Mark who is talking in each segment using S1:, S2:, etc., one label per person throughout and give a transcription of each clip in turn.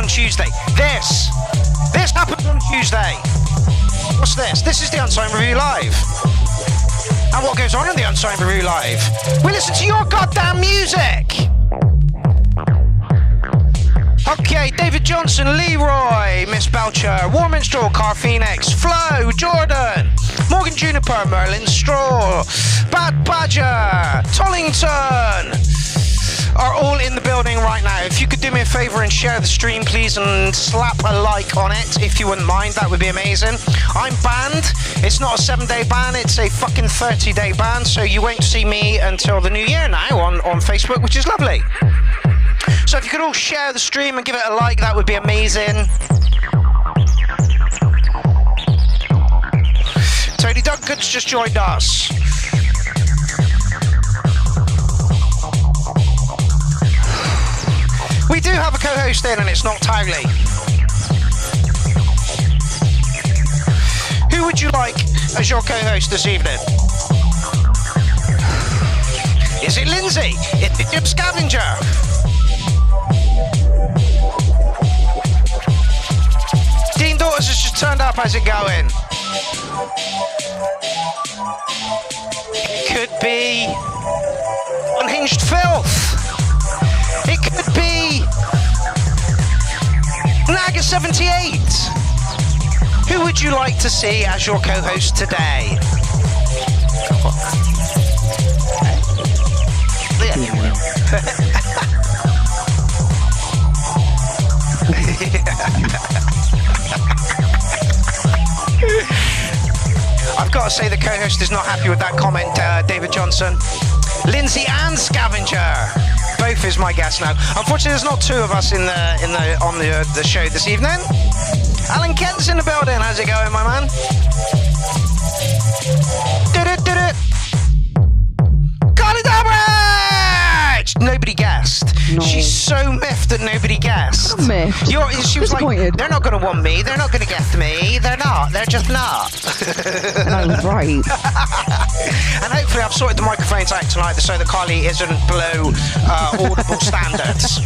S1: Tuesday. This happens on Tuesday. What's this? This is the Unsigned Review Live. And what goes on in the Unsigned Review Live? We listen to your goddamn music. Okay, David Johnson, Leroy, Miss Belcher, War Minstrel, Car Phoenix, Flo, Jordan, Morgan Juniper, Merlin Straw, Bad Badger, Tollington are all in the building right now. If you could do me a favor and share the stream, please, and slap a like on it, if you wouldn't mind, that would be amazing. I'm banned. It's not a 7-day ban, it's a fucking 30-day ban, so you won't see me until the new year now on Facebook, which is lovely. So if you could all share the stream and give it a like, that would be amazing. Tony Duncan's just joined us. We do have a co-host in, and it's not Towley. Who would you like as your co-host this evening? Is it Lindsay? Is it Jim Scavenger? Dean Daughters has just turned up. How's it going? It could be Unhinged Filth. It could be Naga78. Who would you like to see as your co-host today? I've got to say the co-host is not happy with that comment, David Johnson. Lindsay and Scavenger. Both is my guess now. Unfortunately, there's not two of us on the show this evening. Alan Kent's in the building. How's it going, my man? Did it. Carly Dalbridge! Nobody guessed. No. She's so miffed that nobody guessed.
S2: I'm miffed.
S1: She was like, they're not going to want me. They're not going to guess me. They're not. They're just not.
S2: And I was right.
S1: And hopefully I've sorted the microphones out tonight so that Carly isn't below audible standards.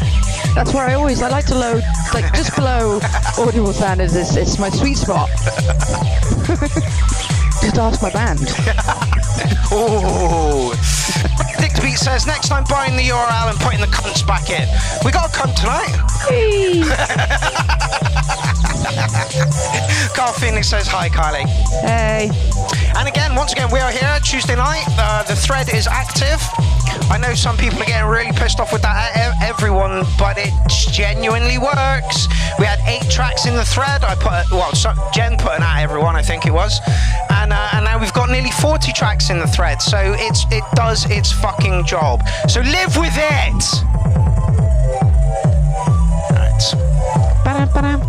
S2: That's where I like to load, like just below audible standards. It's my sweet spot. Just ask my band.
S1: Oh. Dick the Beat says, next time buying the URL and putting the cunts back in. We got a cunt tonight.
S2: Hey.
S1: Carl Phoenix says, hi, Kylie.
S2: Hey.
S1: And again, once again, we are here Tuesday night. The thread is active. I know some people are getting really pissed off with that, everyone, but it genuinely works. We had 8 tracks in the thread. Jen put it out, everyone, I think it was. And now we've got nearly 40 tracks in the thread. So it does its fucking job. So live with it. All right.
S2: Ba-dum, ba-dum.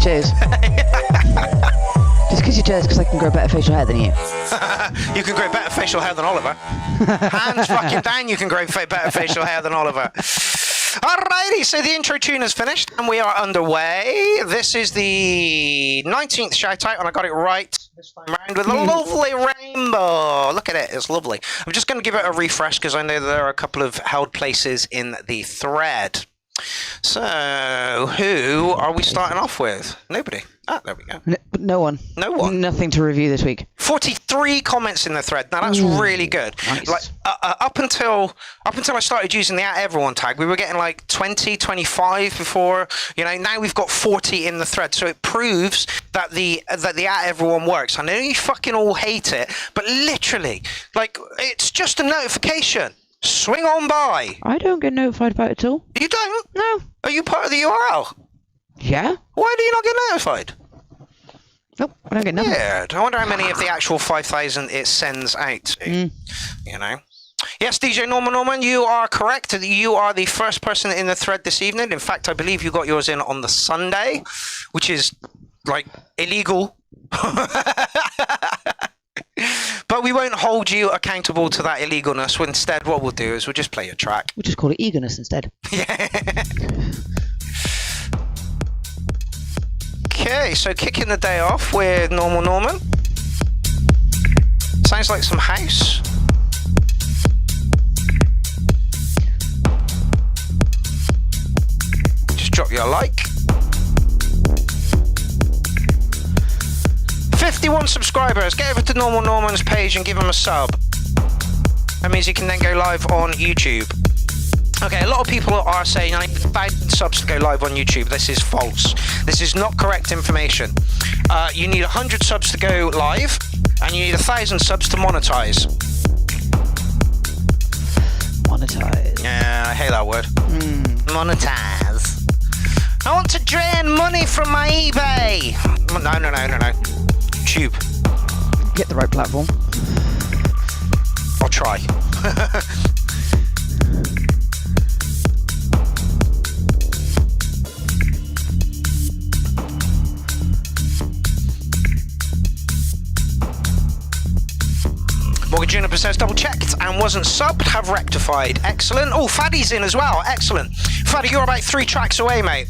S2: Cheers. Just because you're jealous because I can grow better facial hair than you.
S1: You can grow better facial hair than Oliver. Hands fucking down, you can grow better facial hair than Oliver. Alrighty, so the intro tune is finished and we are underway. This is the 19th shout out and I got it right this time around with a lovely rainbow. Look at it, it's lovely. I'm just going to give it a refresh because I know that there are a couple of held places in the thread. So, who are we starting off with? Nobody. Ah, there we go.
S2: No one.
S1: No one.
S2: Nothing to review this week.
S1: 43 comments in the thread. Now that's really good.
S2: Nice.
S1: Like up until I started using the @everyone tag, we were getting like 20, 25 before. You know, now we've got 40 in the thread. So it proves that the @everyone works. I know you fucking all hate it, but literally, like, it's just a notification. Swing on by.
S2: I don't get notified about it at all.
S1: You don't?
S2: No.
S1: Are you part of the URL?
S2: Yeah.
S1: Why do you not get notified?
S2: Nope, I don't get nothing.
S1: Weird. I wonder how many of the actual 5,000 it sends out to. You know? Yes, DJ Norman, you are correct. You are the first person in the thread this evening. In fact, I believe you got yours in on the Sunday, which is, like, illegal. But we won't hold you accountable to that illegalness. Instead, what we'll do is we'll just play your track.
S2: We'll just call it eagerness instead.
S1: Yeah. Okay, so kicking the day off with Normal Norman. Sounds like some house. Just drop you a like. 51 subscribers. Get over to Normal Norman's page and give him a sub. That means he can then go live on YouTube. Okay, a lot of people are saying I need 1,000 subs to go live on YouTube. This is false. This is not correct information. You need 100 subs to go live, and you need 1,000 subs to monetize.
S2: Monetize.
S1: Yeah, I hate that word. Monetize. I want to drain money from my eBay. No. YouTube.
S2: Get the right platform.
S1: I'll try. Morgan Juniper says double checked and wasn't subbed, have rectified. Excellent. Oh, Faddy's in as well. Excellent. Faddy, you're about 3 tracks away, mate.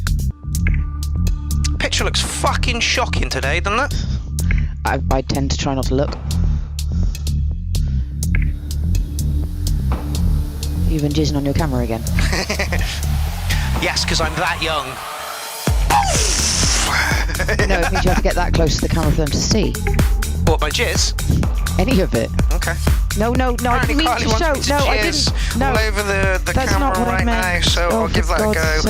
S1: Picture looks fucking shocking today, doesn't it?
S2: I tend to try not to look. You've been jizzing on your camera again.
S1: Yes, because I'm that young.
S2: No, it means you have to get that close to the camera for them to see.
S1: What, my jizz?
S2: Any of it.
S1: Okay.
S2: No, I didn't mean to show. No, I didn't. No,
S1: all over the
S2: that's
S1: camera
S2: not what
S1: right
S2: I meant.
S1: now, so
S2: Oh,
S1: I'll give that a go.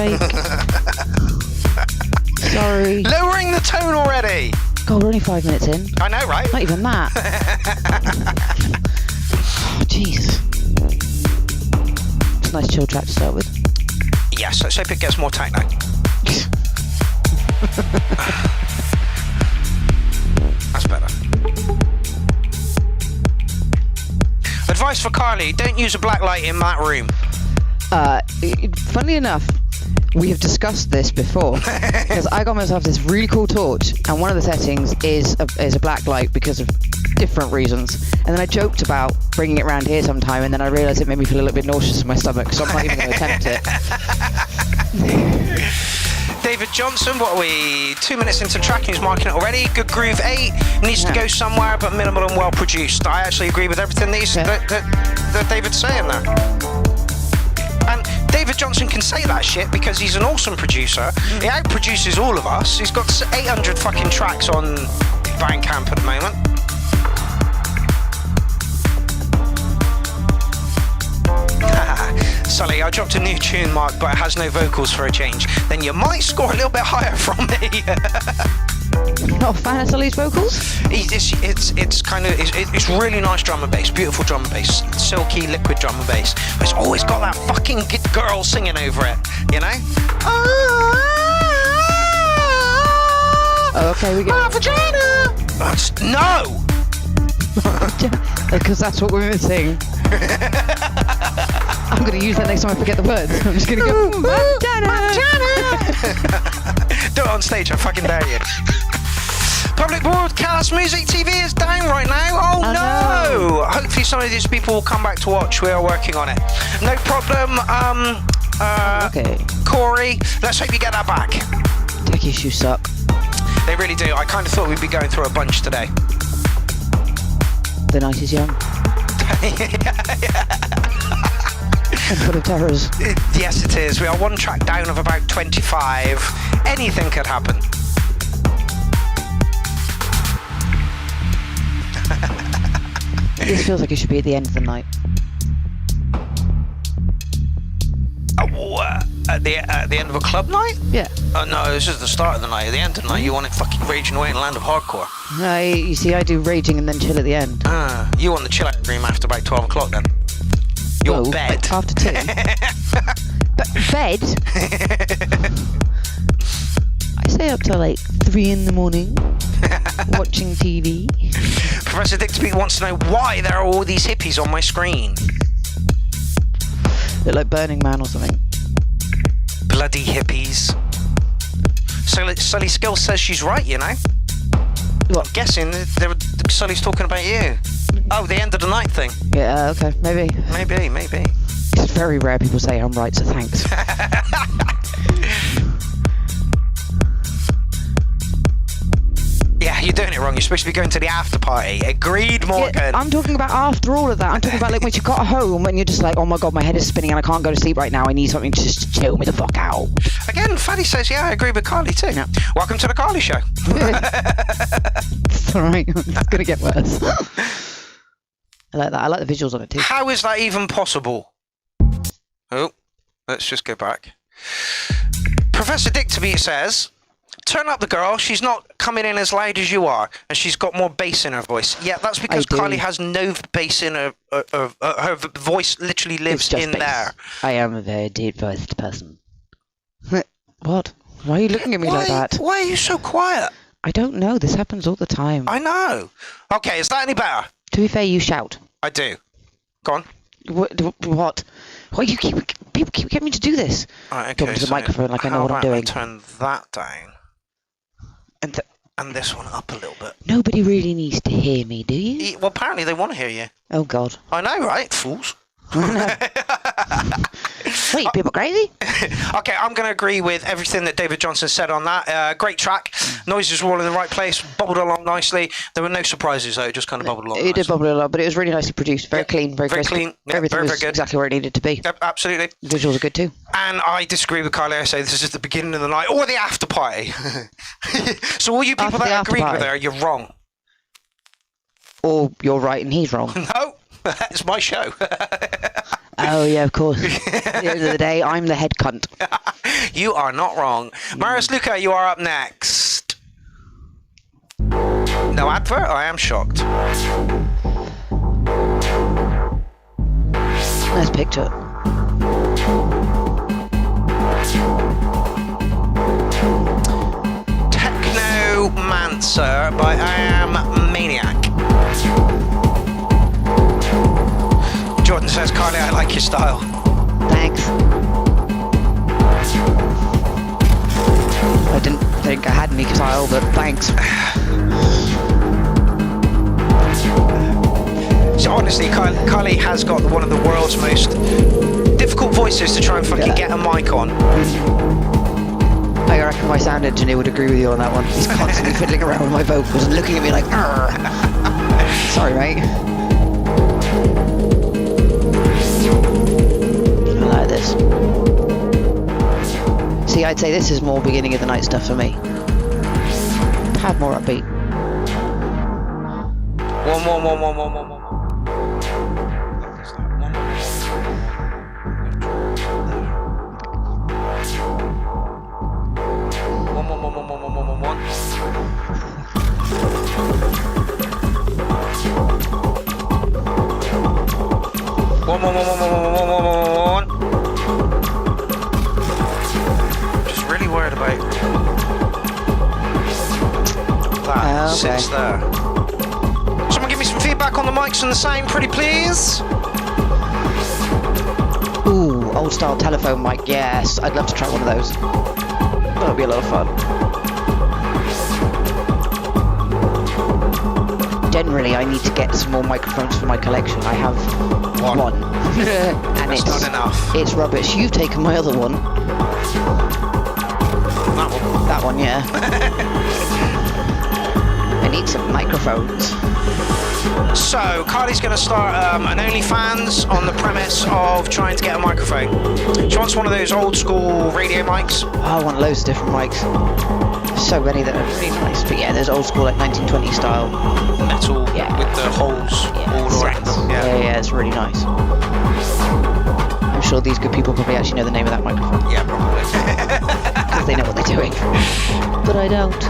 S2: Sorry.
S1: Lowering the tone already.
S2: God, we're only 5 minutes in.
S1: I know, right?
S2: Not even that. Oh, jeez. It's a nice chill track to start with.
S1: Yes, let's hope it gets more techno. That's better. Advice for Carly, don't use a black light in that room.
S2: Funnily enough, we have discussed this before because I got myself this really cool torch and one of the settings is a black light because of different reasons, and then I joked about bringing it around here sometime, and then I realised it made me feel a little bit nauseous in my stomach, so I'm not even going to attempt it.
S1: David Johnson, what are we? 2 minutes into tracking, he's marking it already. Good groove 8, needs to go somewhere, but minimal and well produced. I actually agree with everything that David's saying there. And David Johnson can say that shit because he's an awesome producer. He outproduces all of us. He's got 800 fucking tracks on Bandcamp at the moment. Sully, I dropped a new tune, Mark, but it has no vocals for a change. Then you might score a little bit higher from me.
S2: Not a fan of Sully's vocals?
S1: It's really nice drum and bass, beautiful drum and bass, silky liquid drum and bass. But it's always got that fucking girl singing over it, you know?
S2: Oh, okay, we go.
S1: My vagina! No!
S2: Because that's what we're missing. I'm going to use that next time I forget the words. I'm just going to go, vagina!
S1: Do it on stage, I fucking dare you. Public broadcast music TV is down right now. Oh no! Hopefully some of these people will come back to watch. We are working on it. No problem.
S2: Okay.
S1: Corey, let's hope you get that back.
S2: Tech issues suck.
S1: They really do. I kind of thought we'd be going through a bunch today.
S2: The night is young. And full of terrors.
S1: Yes, it is. We are one track down of about 25. Anything could happen.
S2: This feels like it should be at the end of the night.
S1: At the end of a club night?
S2: Yeah.
S1: Oh no, this is the start of the night. At the end of the night, you want it fucking raging away in the land of hardcore.
S2: You see, I do raging and then chill at the end.
S1: You want the chill out room after about 12 o'clock then? Your bed.
S2: After 2. Bed? I stay up till like 3 in the morning watching TV.
S1: Professor Dictabeat wants to know why there are all these hippies on my screen.
S2: Look like Burning Man or something.
S1: Bloody hippies. Sully Skill says she's right, you know.
S2: What?
S1: I'm guessing Sully's talking about you. Oh, the end of the night thing.
S2: Yeah, okay, maybe.
S1: Maybe.
S2: It's very rare people say I'm right, so thanks.
S1: Yeah, you're doing it wrong. You're supposed to be going to the after party. Agreed, Morgan.
S2: Yeah, I'm talking about after all of that. I'm talking about like when you got home and you're just like, oh my god, my head is spinning and I can't go to sleep right now. I need something to just chill me the fuck out.
S1: Again, Fanny says, yeah, I agree with Carly too.
S2: Yeah.
S1: Welcome to the Carly Show.
S2: It's alright. It's gonna get worse. I like that. I like the visuals on it too.
S1: How is that even possible? Oh, let's just go back. Professor Dictabeat says, turn up the girl, she's not coming in as loud as you are, and she's got more bass in her voice. Yeah, that's because Carly has no bass in her, her voice literally lives in bass. There.
S2: I am a very deep-voiced person. What? Why are you looking at me like that?
S1: Why are you so quiet?
S2: I don't know, this happens all the time.
S1: I know. Okay, is that any better?
S2: To be fair, you shout.
S1: I do. Go on.
S2: What? Why people keep getting me to do this?
S1: Right, okay,
S2: talking to the microphone like I know what I'm doing.
S1: Turn that down. And this one up a little bit.
S2: Nobody really needs to hear me, do you?
S1: Well, apparently they want to hear you.
S2: Oh, God.
S1: I know, right? Fools.
S2: What, you people crazy?
S1: Okay, I'm going to agree with everything that David Johnson said on that. Great track. Noises were all in the right place. Bubbled along nicely. There were no surprises, though. It just kind of bubbled along.
S2: It did bubble along, but it was really nicely produced. Very clean, very crisp.
S1: Clean. Yeah,
S2: everything
S1: very
S2: was
S1: good.
S2: Exactly where it needed to be.
S1: Yep, absolutely.
S2: The visuals are good, too.
S1: And I disagree with Carly. I say this is the beginning of the night or the after party. So all you people that agreed with her, you're wrong.
S2: Or you're right and he's wrong.
S1: No, it's my show.
S2: Oh, yeah, of course. At the end of the day, I'm the head cunt.
S1: You are not wrong. Marius Luca, you are up next. No advert? I am shocked.
S2: Nice picture.
S1: Technomancer by I Am Maniac. Jordan says, Carly, I like your style.
S2: Thanks. I didn't think I had any style, but thanks.
S1: So honestly, Carly has got one of the world's most difficult voices to try and fucking get a mic on.
S2: I reckon my sound engineer would agree with you on that one. He's constantly fiddling around with my vocals and looking at me like, argh. Sorry, mate. I like this. See, I'd say this is more beginning of the night stuff for me. Had more upbeat.
S1: One. One. Just really worried about that sits there. Someone give me some feedback on the mics and the sound, pretty please.
S2: Ooh, old style telephone mic, yes. I'd love to try one of those. That'll be a lot of fun. Generally, I need to get some more microphones for my collection. I have one. And
S1: That's not enough.
S2: It's rubbish. You've taken my other one.
S1: That one.
S2: That one, yeah. I need some microphones.
S1: So, Carly's going to start an OnlyFans on the premise of trying to get a microphone. She wants one of those old school radio mics.
S2: Oh, I want loads of different mics. So many that are really nice. But yeah, there's old school, like 1920 style.
S1: Metal with the holes all around them.
S2: Yeah, it's really nice. I'm sure these good people probably actually know the name of that microphone.
S1: Yeah, probably.
S2: Because they know what they're doing. But I don't.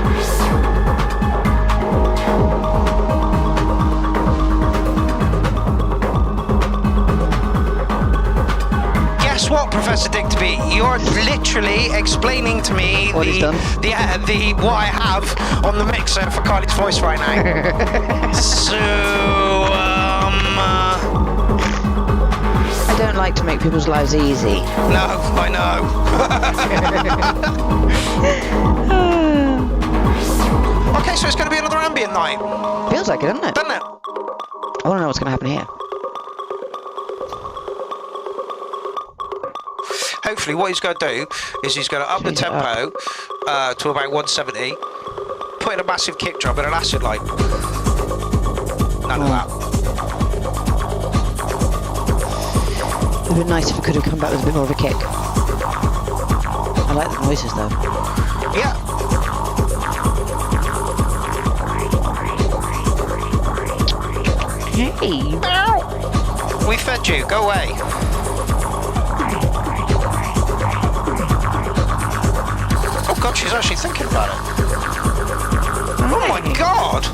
S1: Guess what, Professor Digby? You're literally explaining to me
S2: what
S1: what I have on the mixer for Carly's voice right now. So,
S2: I don't like to make people's lives easy.
S1: No, I know. Okay, so it's going to be another ambient night.
S2: Feels like it, doesn't it?
S1: Doesn't it?
S2: I want to know what's going to happen here.
S1: Hopefully what he's going to do is he's going to up the tempo to about 170, put in a massive kick drum and an acid light. None of that.
S2: It would have been nice if it could have come back with a bit more of a kick. I like the noises though.
S1: Yeah.
S2: Hey!
S1: Ow. We fed you, go away. Oh god, she's actually thinking about it. Oh my god!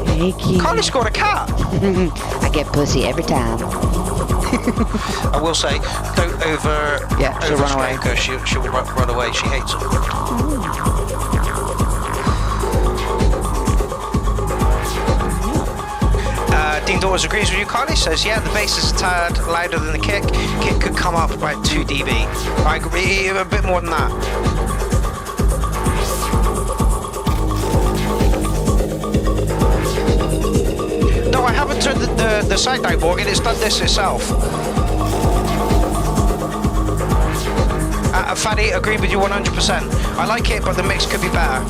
S2: Hey, cute.
S1: Carly scored a cat!
S2: I get pussy every time.
S1: I will say, don't
S2: she'll run away.
S1: her. She'll run away, she hates it. Dean Daughters agrees with you, Carly, says, yeah, the bass is a tad louder than the kick. Kick could come up about 2 dB. I agree, a bit more than that. No, I haven't turned the side down organ, it's done this itself. Fanny, agree with you 100%. I like it, but the mix could be better.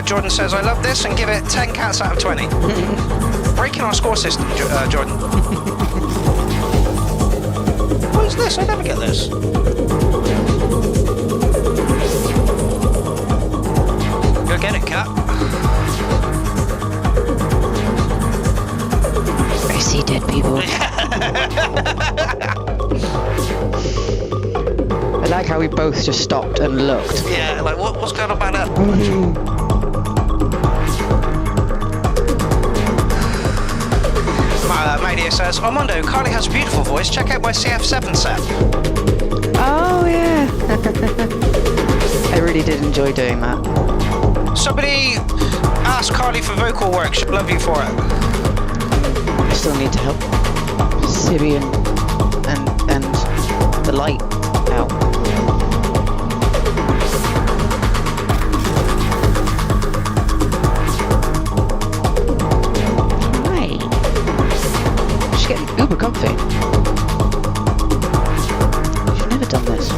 S1: Jordan says, I love this and give it 10 cats out of 20. Breaking our score system, Jordan. What is this? I never get this. Go get it, cat.
S2: I see dead people. I like how we both just stopped and looked.
S1: Yeah, like what's going on about that? Madia says, Armando, Carly has a beautiful voice. Check out my CF7 set.
S2: Oh, yeah. I really did enjoy doing that.
S1: Somebody asked Carly for vocal work. She'd love you for it.
S2: I still need to help Siri and the light out. Getting uber comfy. I've never done this.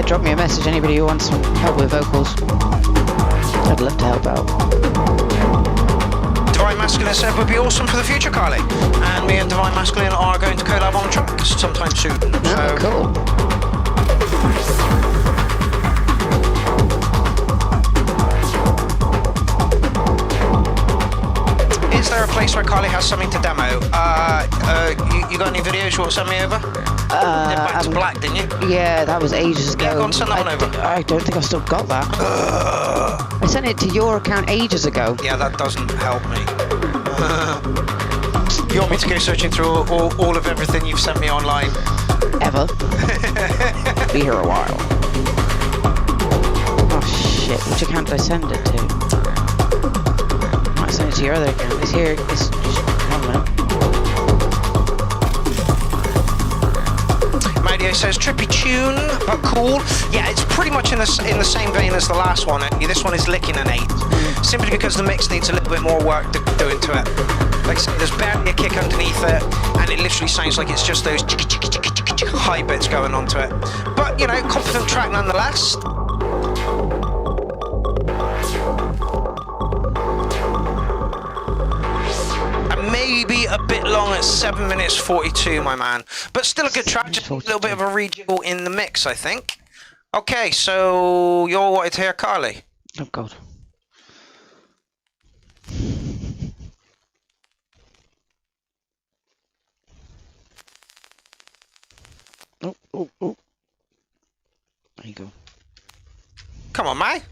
S2: Drop me a message, anybody who wants some help with vocals. I'd love to help out.
S1: Divine Masculine said would be awesome for the future, Carly. And me and Divine Masculine are going to collab on a track sometime soon.
S2: Oh, cool.
S1: Is there a place where Carly has something to demo. You got any videos you want to send me over? Back to black, didn't you?
S2: Yeah, that was ages ago.
S1: Yeah, go on, send that one over.
S2: I don't think I've still got that. I sent it to your account ages ago.
S1: Yeah, that doesn't help me. You want me to go searching through all of everything you've sent me online?
S2: Ever. Be here a while. Oh shit, which account did I send it to? I might send it to your other account. It's here. It's hang on a minute.
S1: Mario says trippy tune, but cool. Yeah, it's pretty much in the same vein as the last one. This one is licking an 8, simply because the mix needs a little bit more work to do into it. Like I say, there's barely a kick underneath it, and it literally sounds like it's just those high bits going onto it. But, you know, confident track nonetheless. And maybe a bit long at 7 minutes 42, my man. But still a good track, just a little bit of a rejiggle in the mix, I think. Okay, so you all wanted to hear Carly?
S2: Oh, God. Oh. There you go.
S1: Come on, mate.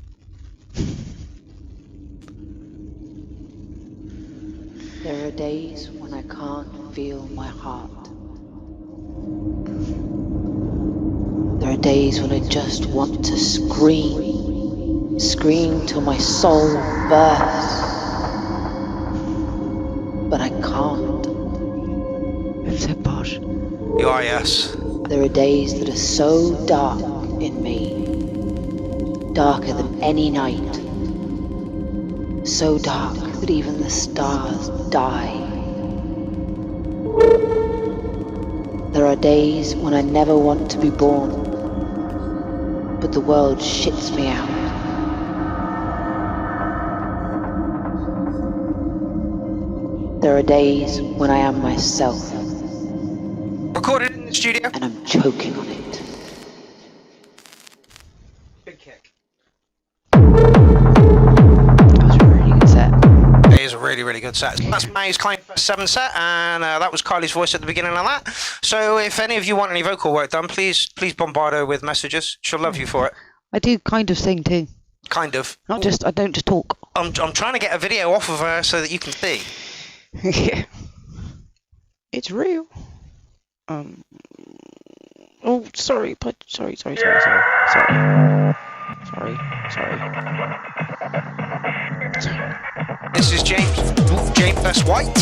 S3: There are days when I can't feel my heart. There are days when I just want to scream. Scream till my soul bursts. But I can't.
S2: It's so posh.
S1: You are, yes.
S3: There are days that are so dark in me. Darker than any night. So dark that even the stars die. There are days when I never want to be born, but the world shits me out. There are days when I am myself,
S1: Recorded in the studio.
S3: and I'm choking on it.
S1: Big kick.
S2: That was a really good set.
S1: It is a really, really good set. That's May's Climb 7 set, and that was Carly's voice at the beginning of that. So if any of you want any vocal work done, please bombard her with messages. She'll love you for it.
S2: I do kind of sing too.
S1: Kind of.
S2: I don't just talk.
S1: I'm trying to get a video off of her so that you can see.
S2: Yeah. It's real. Oh, sorry. Sorry.
S1: This is James Best White.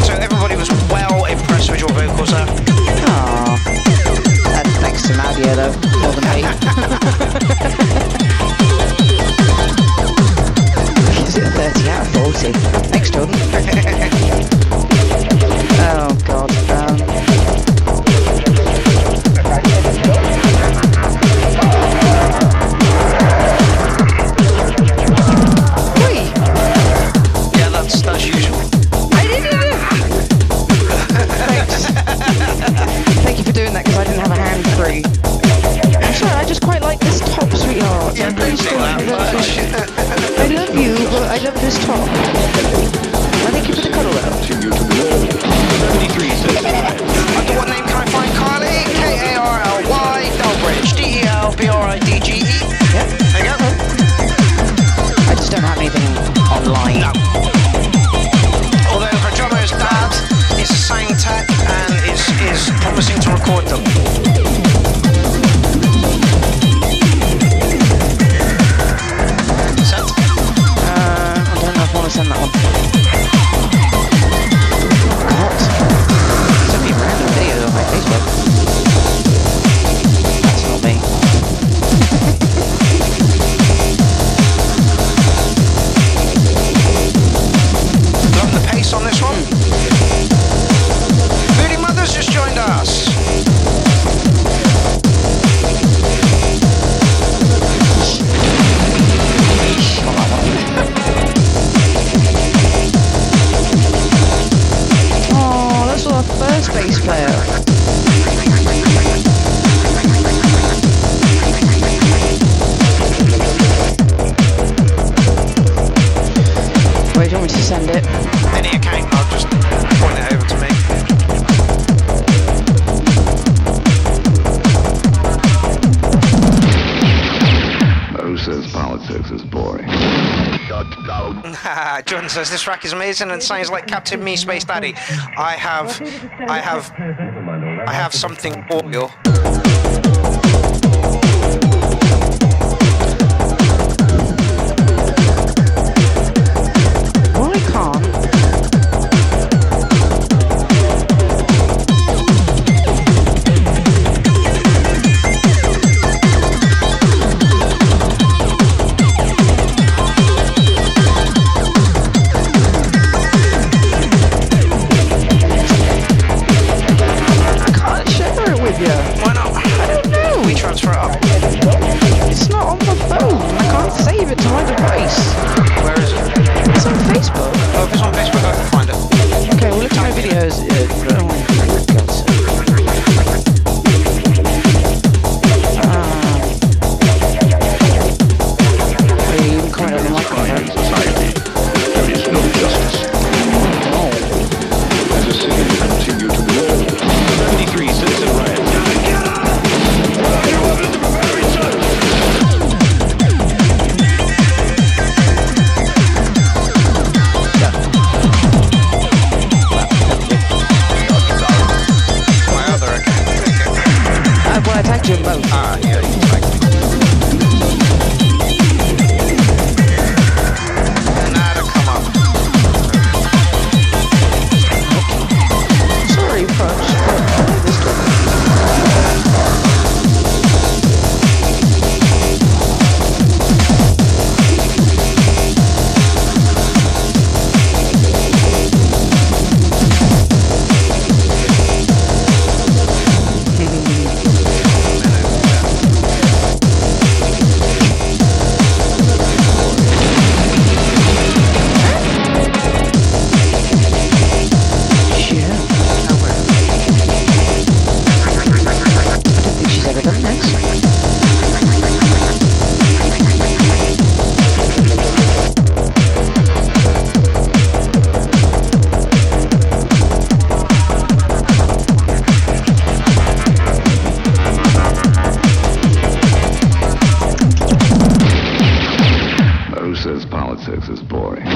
S1: So everybody was well impressed with your vocals there.
S2: Aww. That's thanks to Nadia though, more than me. Is it 30 out of 40? Thanks, Jordan. Oh God. Wait.
S1: Yeah, that's usual.
S2: I didn't even. Thanks. Thank you for doing that because I didn't have a hand free. I'm sorry, I just quite like this top, sweetheart.
S1: Yeah, please do that much.
S2: I love you, but I love this top. I thank you for the cuddle though.
S1: Under what name can I find Carly? Karly, Delbridge, DELBRIDGE.
S2: Yep.
S1: There you go.
S2: I just don't have anything online.
S1: No. Although her drummer's dad is a sound tech and is promising to record them. Sent?
S2: I don't know if I want to send that one. What? send it.
S1: Any account, I'll just point it over to me.
S4: Who says politics is boring?
S1: Jordan says this track is amazing and sounds like Captain Me Space Daddy. I have something for you.
S2: Why can't?
S1: Why not? I don't know. We transfer it up.
S2: It's not on my phone. I can't save it to my device.
S1: Where is it?
S2: It's on Facebook.
S1: Oh, if it's on Facebook, I can find it.
S2: Okay, well look at my videos. You can comment on the microphone.
S4: Society, there is no justice. As a city continue to grow. 73 citizen riots.
S1: My other account.
S2: Well, I tagged you in both.
S1: Ah, yeah, you can like nada come up.
S2: Sorry, Punch.
S4: Politics is boring.
S2: I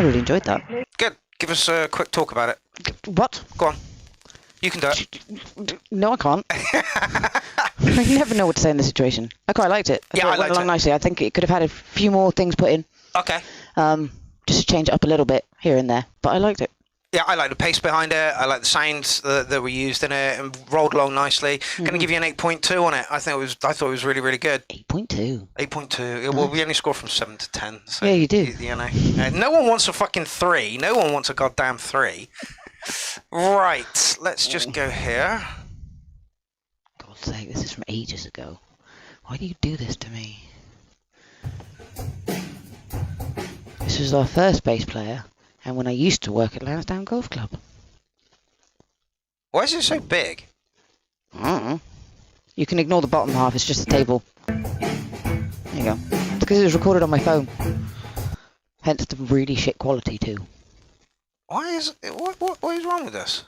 S2: really enjoyed that.
S1: Good. Give us a quick talk about it.
S2: What?
S1: Go on. You can do it.
S2: No, I can't. I never know what to say in this situation. I quite liked it.
S1: Yeah, I
S2: thought it went
S1: liked
S2: along
S1: it.
S2: nicely. I think it could have had a few more things put in.
S1: Okay.
S2: Just to change it up a little bit here and there. But I liked it.
S1: Yeah, I like the pace behind it. I like the sounds that were used in it and rolled along nicely. Going to give you an 8.2 on it. I thought it was really, really good.
S2: 8.2.
S1: 8.2. Well, we only score from 7 to 10. So,
S2: Yeah, you do.
S1: You know, no one wants a fucking 3. No one wants a goddamn 3. Right, let's just go here.
S2: God's sake, this is from ages ago. Why do you do this to me? This was our first bass player, and when I used to work at Lansdowne Golf Club.
S1: Why is it so big?
S2: I don't know. You can ignore the bottom half, it's just a table. There you go. It's because it was recorded on my phone. Hence the really shit quality too.
S1: Why is it, what is wrong with this?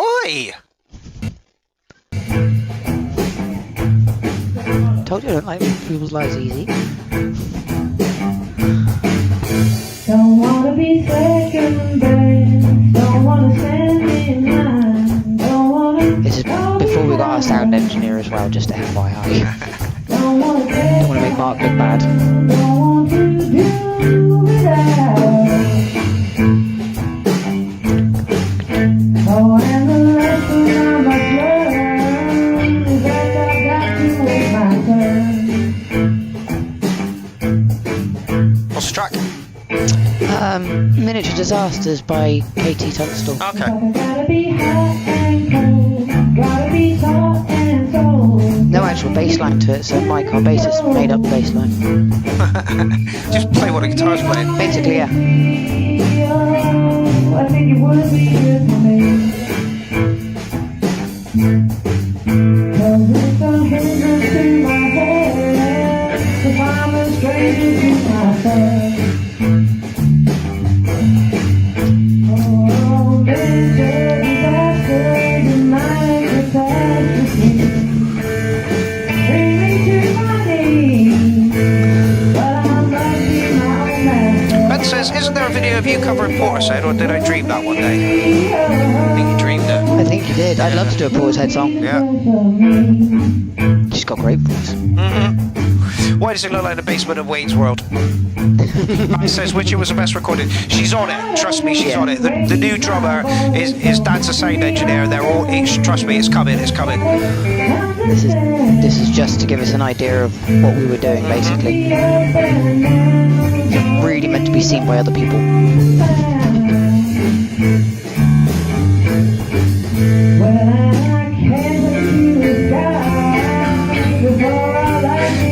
S1: Oi!
S2: Told you I don't like people's lives easy.
S5: Don't wanna be second best, don't wanna stand in line, don't wanna.
S2: This is before we got our sound engineer as well, just FYI.
S5: Don't wanna
S2: Don't want to make Mark look bad.
S5: don't want to do without. Oh, and the lesson I must learn is that I've got to wait my turn.
S1: What's the track?
S2: Miniature Disasters by Katie Tunstall.
S1: Okay.
S5: I gotta be hot and cold, gotta be taught and told.
S2: No actual bass line to it, so Mike, our bassist, made up the bass line.
S1: Just play what a guitar's playing.
S2: Basically, yeah.
S5: I think it would be good for me.
S1: of you covering Portishead, or did I dream that one day? I think you dreamed it.
S2: I think you did. I'd love to do a Portishead song.
S1: Yeah.
S2: She's got great voice.
S1: Why does it look like the basement of Wayne's World? It says Witcher was the best recorded. She's on it. Trust me, she's on it. The new drummer is Dad's a sound engineer. They're all. Trust me, it's coming. It's coming.
S2: This is just to give us an idea of what we were doing, basically. It's really meant to be seen by other people.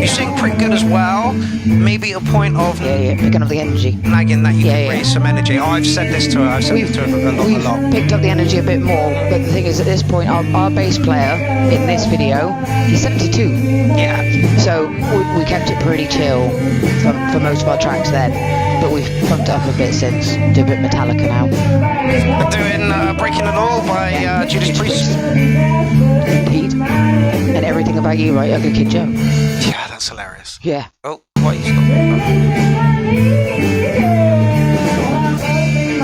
S1: You sing pretty good as well. Maybe a point of
S2: Yeah, picking up the energy.
S1: nagging that you can
S2: Yeah.
S1: raise some energy. Oh, I've said this to her. I've said this to her a
S2: We've
S1: lot.
S2: picked up the energy a bit more, but the thing is, at this point, our bass player in this video, he's 72.
S1: Yeah.
S2: So we kept it pretty chill for most of our tracks then, but we've pumped it up a bit since. Do a bit Metallica now.
S1: We're doing Breaking the Law by Judas Priest.
S2: Indeed. And Everything About You, right? Ugly Kid Joe.
S1: Yeah, that's hilarious.
S2: Yeah.
S1: Oh, what is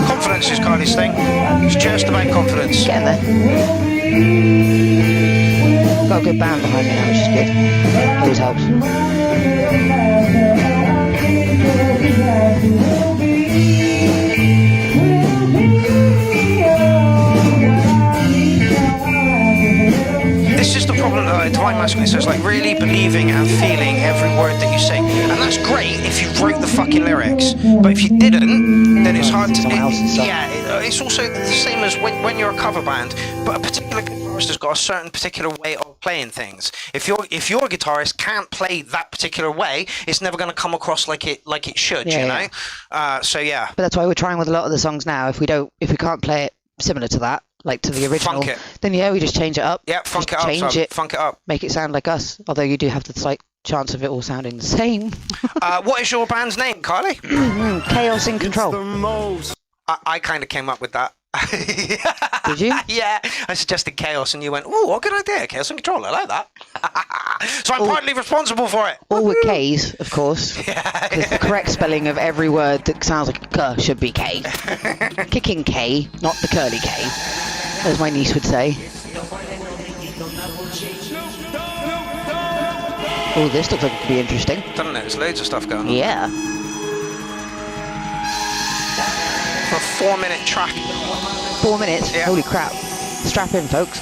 S1: confidence is Carly's thing. It's just about confidence.
S2: Getting there. Got a good band behind me now, which is good. Always helps.
S1: It's just the problem that Divine Masculine says, like really believing and feeling every word that you sing. And that's great if you wrote the fucking lyrics. But if you didn't, then it's hard to...
S2: Someone else's stuff.
S1: It's also the same as when you're a cover band, but a particular guitarist has got a certain particular way of playing things. If your guitarist can't play that particular way, it's never going to come across like it should, you know? So yeah.
S2: But that's why we're trying with a lot of the songs now. If we can't play it similar to that, like to the original,
S1: Funk it.
S2: then we just change it up.
S1: Yeah, funk
S2: Just
S1: it up.
S2: change
S1: Son.
S2: it.
S1: Funk it up.
S2: Make it sound like us, although you do have the slight chance of it all sounding the same.
S1: What is your band's name, Carly?
S2: Chaos in Control.
S1: I kind of came up with that.
S2: Did you?
S1: Yeah, I suggested Chaos and you went, "Ooh, what good idea, Chaos and Control, I like that." So I'm partly responsible for it.
S2: All with K's, of course. Because the correct spelling of every word that sounds like a K should be K. Kicking K, not the curly K, as my niece would say. Oh, this looks like it could be interesting.
S1: Doesn't it? There's loads of stuff going on.
S2: Yeah.
S1: For a 4-minute track.
S2: 4 minutes?
S1: Yeah.
S2: Holy crap. Strap in, folks.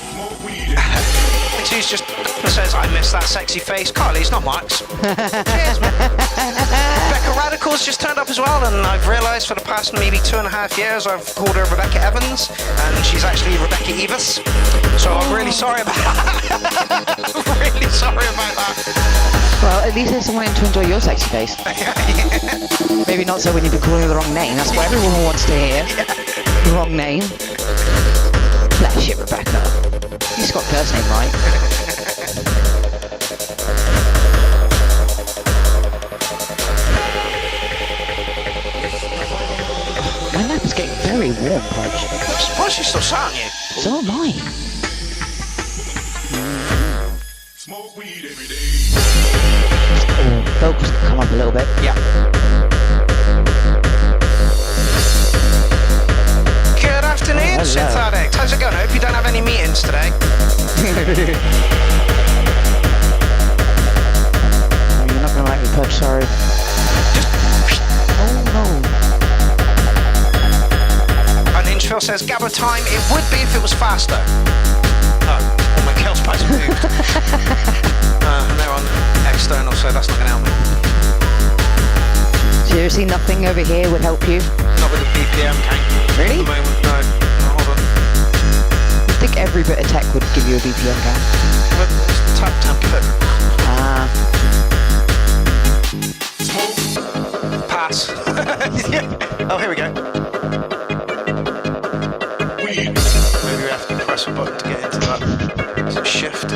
S1: She's just says, "I miss that sexy face." Carly's not much. Cheers, man. Rebecca Radical's just turned up as well, and I've realised for the past maybe 2.5 years I've called her Rebecca Evans, and she's actually Rebecca Evis. So I'm really sorry about that. Really sorry about that.
S2: Well, at least there's someone in to enjoy your sexy face. Maybe not so when you've been calling her the wrong name. That's what everyone wants to hear. The wrong name. Bless you, Rebecca. You just got first name right. My nap is getting very warm, Pudge.
S1: I'm surprised she's still sat on you.
S2: So am I. Oh, vocals can come up a little bit.
S1: Yeah. Good afternoon, Synth Addict. How's it going? I hope you don't have any meetings today.
S2: You're not gonna like me, Pudge, sorry. Oh no.
S1: And Inchville says, "Gabba time, it would be if it was faster." Oh, my kills price moved. And they're on external, so that's not going to help me.
S2: Seriously, nothing over here would help you?
S1: Not with the BPM count.
S2: Really?
S1: At the moment, no. Hold on.
S2: I think every bit of tech would give you a BPM count.
S1: But just tap tempo.
S2: Ah.
S1: Pass. Oh, here we go. Maybe we have to press a button to get into that. Is it shift?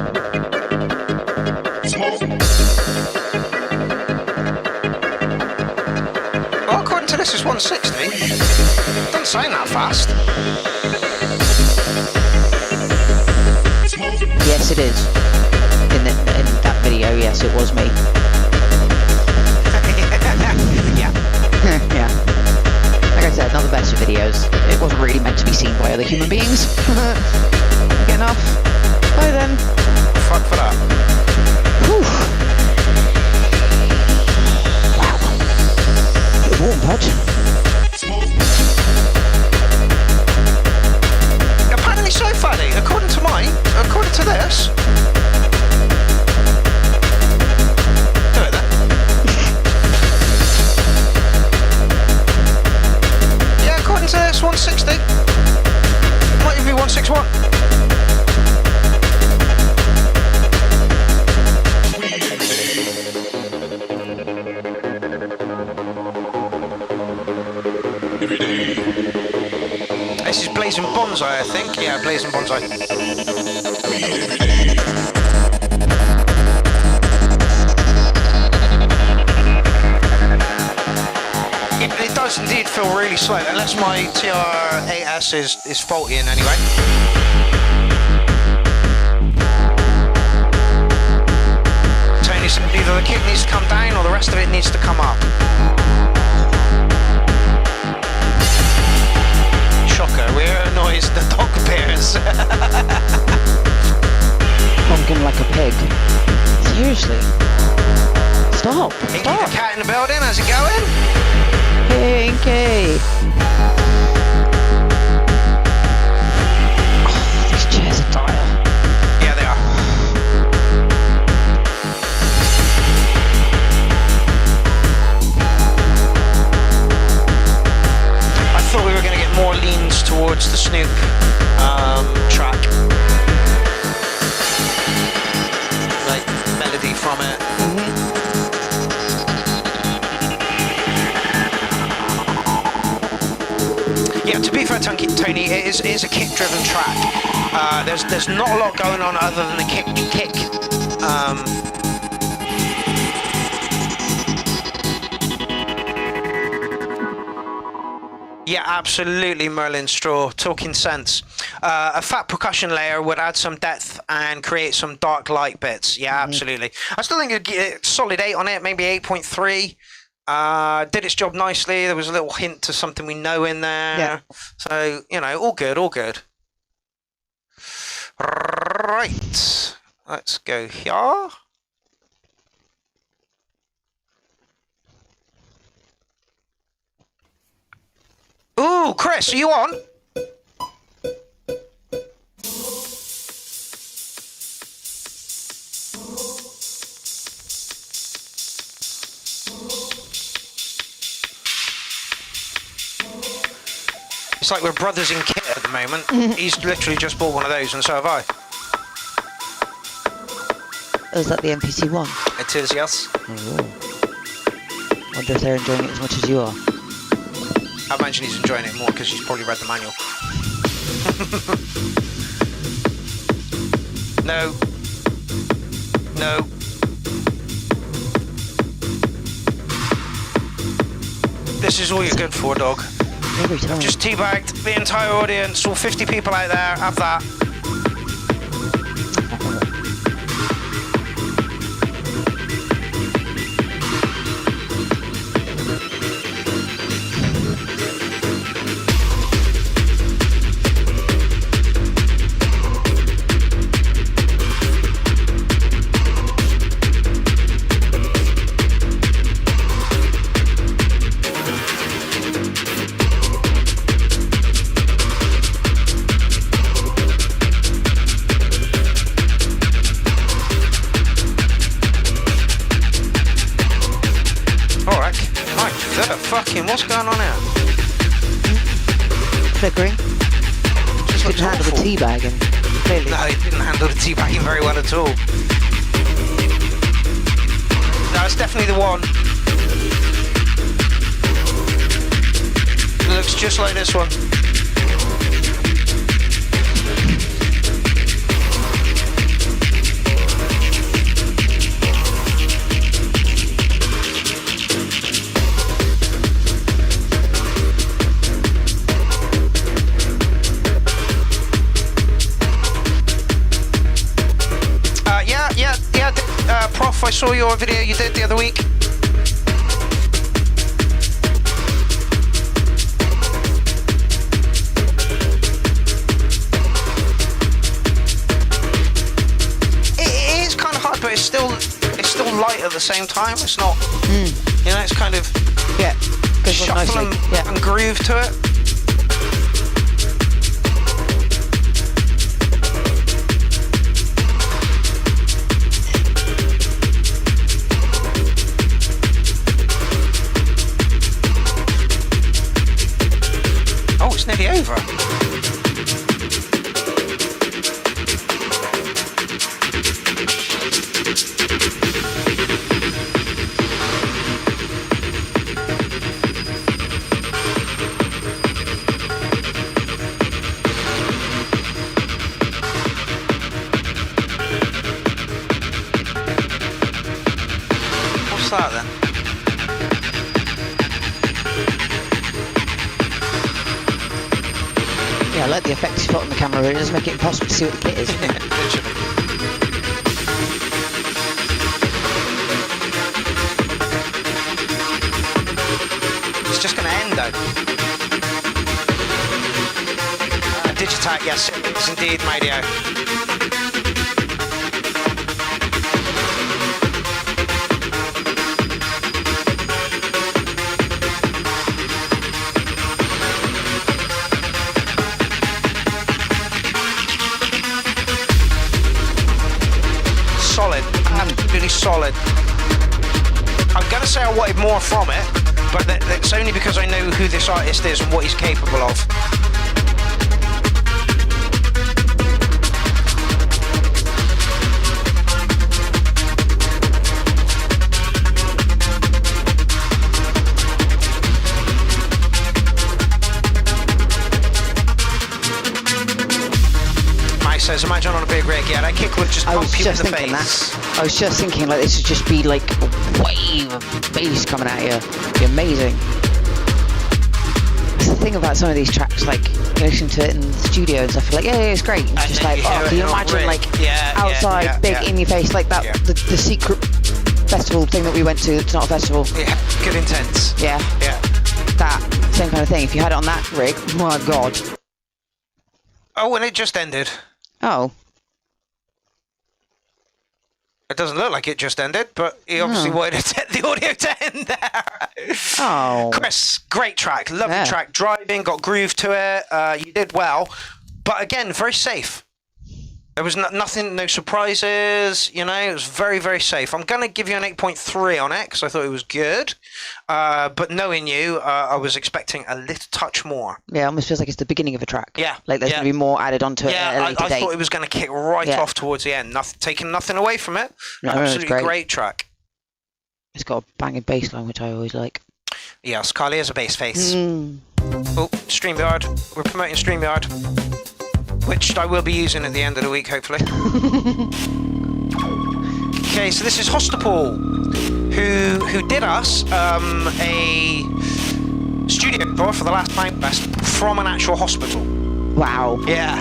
S1: Well, according to this, it's 160. Doesn't sound that fast.
S2: Yes, it is. In that video, yes, it was me.
S1: Yeah.
S2: Yeah. Like I said, not the best of videos. It wasn't really meant to be seen by other human beings. Get enough. Bye then.
S1: Fuck for that.
S2: Whew. Wow. Bit warm, Pudge.
S1: Apparently so funny, according to this. Do it then. Yeah, according to this, 160. Might even be 161. This is Blazing Bonsai, I think. Yeah, Blazing Bonsai. Yeah, it does indeed feel really slow, unless my TR8S is faulty in any way. Tony said either the kick needs to come down or the rest of it needs to come up. Shocker, we hear a noise, the dog appears.
S2: Honking like a pig. Seriously. Stop.
S1: Inky
S2: Stop.
S1: the cat in the building, how's it going?
S2: Hey, Inky. Oh, these chairs are dire.
S1: Yeah, they are. I thought we were going to get more leans towards the Snoop track. Like, melody from it. Yeah, to be fair, Tony, it is a kick-driven track. There's not a lot going on other than the kick. Yeah, absolutely, Merlin Straw. Talking sense. A fat percussion layer would add some depth and create some dark light bits. Yeah, absolutely. I still think it'd get a solid 8 on it, maybe 8.3. Did its job nicely. There was a little hint to something we know in there.
S2: Yeah.
S1: So, you know, all good, all good. Right. Let's go here. Ooh, Chris, are you on? It's like we're brothers in kit at the moment. He's literally just bought one of those, and so have I.
S2: Oh, is that the NPC one?
S1: It is, yes.
S2: Oh. Wonder if they're enjoying it as much as you are.
S1: I imagine he's enjoying it more because he's probably read the manual. No. No. This is all you're good for, dog.
S2: Every time.
S1: Just teabagged the entire audience, all 50 people out there, have that. What's going on here?
S2: Flickering.
S1: Just
S2: Didn't handle the teabagging. Clearly.
S1: No, he didn't handle the teabagging very well at all. No, it's definitely the one. It looks just like this one. Prof, I saw your video you did the other week. at the same time. It's not, you know, it's kind of
S2: Yeah. Goes
S1: shuffle
S2: nicely.
S1: and,
S2: Yeah.
S1: and groove to it. Oh, it's nearly over. What's that then?
S2: Yeah, I like the effects you put on the camera, but it does make it impossible to see what the kit is.
S1: Literally. It's just going to end though. Digitac, yes, it's indeed, Madio. Solid, absolutely solid. I'm going to say I wanted more from it, but that's only because I know who this artist is and what he's capable of. Says, imagine on a big rig, yeah, that kick would just
S2: I
S1: pump
S2: was
S1: you in
S2: just
S1: the
S2: thinking
S1: face.
S2: that. I was just thinking like this would just be like a wave of bass coming at you. It'd be amazing. That's the thing about some of these tracks, like you listen to it in the studio and stuff, like, yeah, it's great. It's just like, oh, can you imagine like outside, big in your face, like that, the secret festival thing that we went to, it's not a festival.
S1: Yeah, good intense.
S2: Yeah.
S1: Yeah.
S2: That, same kind of thing. If you had it on that rig, my God.
S1: Oh, and it just ended.
S2: Oh.
S1: It doesn't look like it just ended, but he obviously wanted the audio to end there.
S2: Oh.
S1: Chris, great track, lovely track, driving, got groove to it. You did well, but again, very safe. There was nothing, no surprises, you know, it was very, very safe. I'm going to give you an 8.3 on it because I thought it was good. But knowing you, I was expecting a little touch more.
S2: Yeah, it almost feels like it's the beginning of a track.
S1: Yeah.
S2: Like there's going to be more added onto it at a later
S1: I
S2: date.
S1: thought it was going to kick right off towards the end. Taking nothing away from it.
S2: No,
S1: Absolutely great track.
S2: It's got a banging bass line, which I always like.
S1: Yes, Carly is a bass face. Oh, StreamYard. We're promoting StreamYard, which I will be using at the end of the week, hopefully. Okay, so this is Hostapol, who did us a studio tour for the last Time Fest from an actual hospital.
S2: Wow.
S1: Yeah.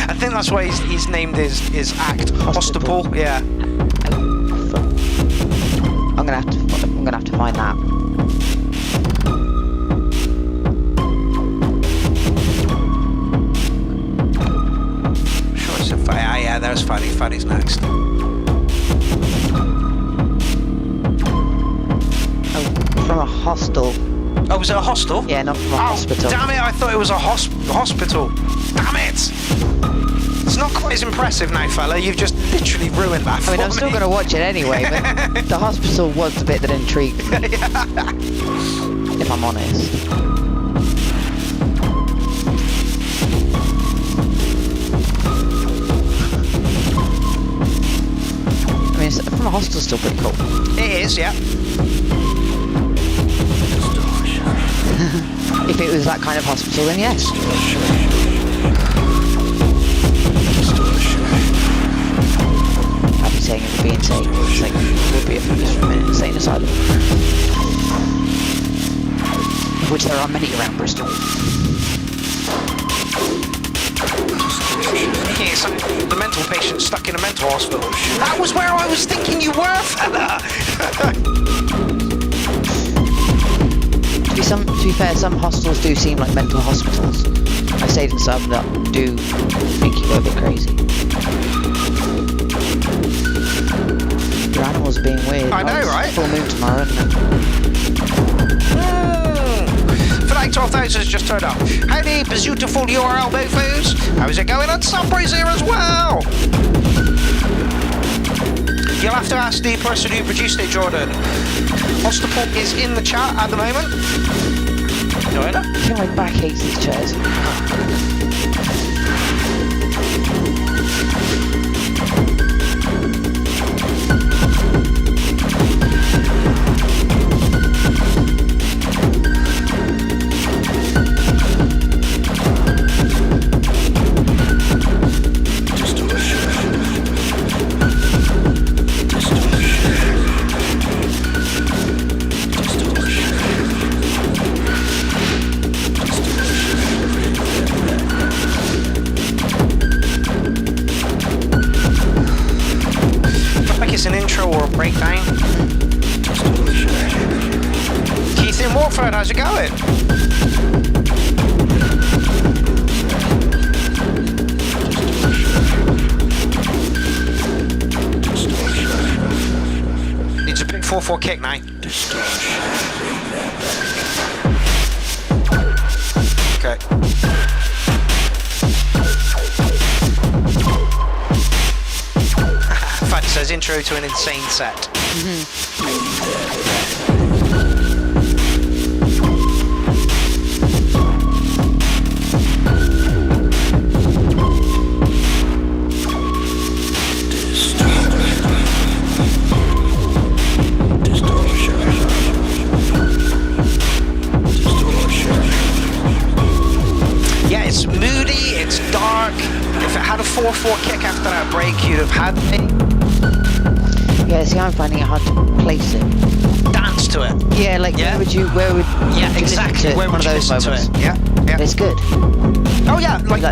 S1: I think that's why he's named his act Hostapol. Yeah.
S2: I'm gonna have to find that.
S1: Yeah, there's Fuddy. Fuddy's next.
S2: Oh, from a hostel.
S1: Oh, was it a hostel?
S2: Yeah, not from a hospital.
S1: Damn it, I thought it was a hospital. Damn it! It's not quite as impressive now, fella. You've just literally ruined that for me.
S2: I'm still going to watch it anyway, but the hospital was the bit that intrigued me. If I'm honest. I mean, from a hostel, still pretty cool.
S1: It is, yeah.
S2: If it was that kind of hospital, then yes. I'd be saying it would be insane. It's like, it would be an insane asylum. Of which there are many around Bristol.
S1: It's like the mental patient stuck in a mental hospital. That was where I was thinking you were, fella!
S2: To be fair, some hostels do seem like mental hospitals. I've stayed in some that do make you go a bit crazy. candles being weird.
S1: I know, right?
S2: Full moon tomorrow, isn't it?
S1: Flag 12,000 has just turned up. Howdy, beautiful URL mofos. How's it going on Sunbraze here as well? You'll have to ask the person who produced it, Jordan. Ostapol is in the chat at the moment. No, I know.
S2: I think my back hates these chairs.
S1: It's an intro or a breakdown. Keith in Watford, how's it going? Needs a big 4-4 kick now. Okay. Fad says intro to an insane set. Yeah, it's moody, it's dark. If it had a 4-4 kick after that break, you'd have had it.
S2: Yeah, see, I'm finding it hard to place it.
S1: Dance to it.
S2: Yeah, like
S1: Yeah.
S2: where would
S1: Yeah,
S2: you
S1: exactly.
S2: listen to
S1: Where
S2: one
S1: would
S2: of
S1: you
S2: those
S1: listen
S2: moments?
S1: to it? Yeah, yeah.
S2: It's good.
S1: Oh yeah, like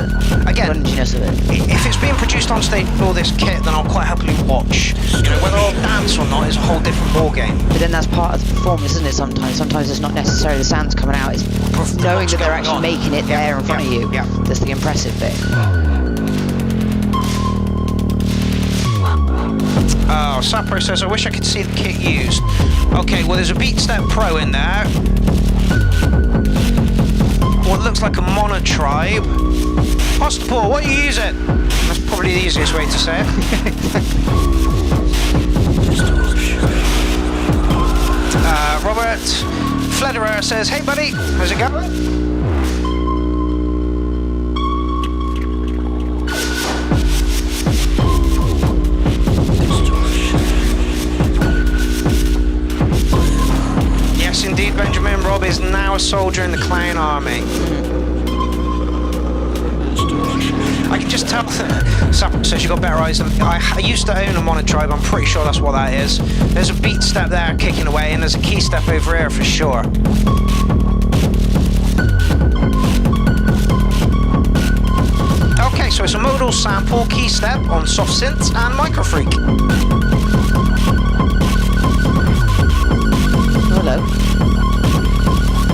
S1: again,
S2: Grunginess of it.
S1: if it's being produced on stage with all this kit, then I'll quite happily watch. You know, whether I'll dance or not is a whole different ball game.
S2: But then that's part of the performance, isn't it? Sometimes it's not necessarily the sounds coming out. It's knowing that they're actually making it there in front of you.
S1: Yeah.
S2: That's the impressive bit.
S1: Oh, Sapro says, I wish I could see the kit used. Okay, well there's a Beatstep Pro in there. What looks like a monotribe. Ostapol, what are you using? That's probably the easiest way to say it. Robert Flederer says, hey buddy, how's it going? Yes, indeed, Benjamin. Rob is now a soldier in the Clown Army. I can just tell Sapper says you got better eyes than I used to own a monotribe. I'm pretty sure that's what that is. There's a beat step there kicking away, and there's a key step over here for sure. Okay, so it's a modal sample, key step on soft synth and microfreak.
S2: Hello.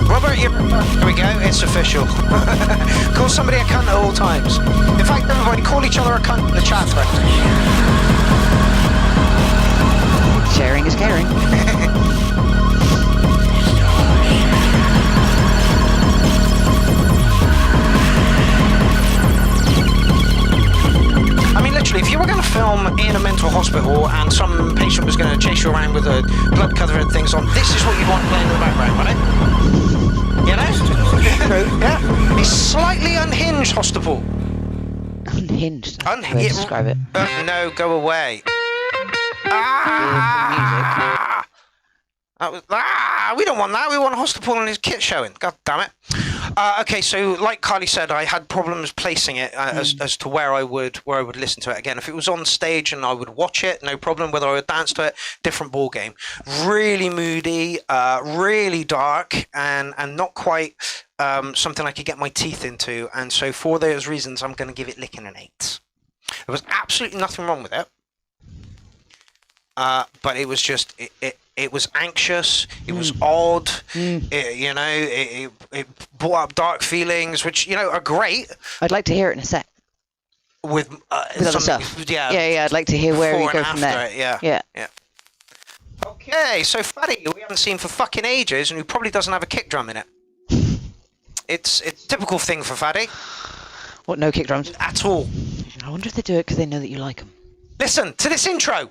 S1: Robert, here we go, it's official. Call somebody a cunt at all times. In fact, everybody call each other a cunt in the chat thread.
S2: Sharing is caring.
S1: I mean, literally, if you were going to film in a mental hospital and some patient was going to chase you around with a blood covered things on, this is what you'd want playing in the background, right? You know? Yeah. It's slightly unhinged, Ostapol.
S2: Unhinged. That's the way to describe it.
S1: No, go away. Ah! We don't want that. We want Ostapol and his kit showing. God damn it. Okay, so like Carly said, I had problems placing it as to where I would listen to it. Again, if it was on stage and I would watch it, no problem. Whether I would dance to it, different ball game. Really moody, really dark, and not quite something I could get my teeth into. And so for those reasons, I'm going to give it licking an 8. There was absolutely nothing wrong with it, but it was just it was anxious. It was odd. It brought up dark feelings, which are great.
S2: I'd like to hear it in a set.
S1: With
S2: other stuff. Yeah. I'd like to hear where you go from there.
S1: Yeah. Okay, so Faddy, who we haven't seen for fucking ages, and who probably doesn't have a kick drum in it. It's a typical thing for Faddy.
S2: What, no kick drums?
S1: At all.
S2: I wonder if they do it because they know that you like them.
S1: Listen to this intro.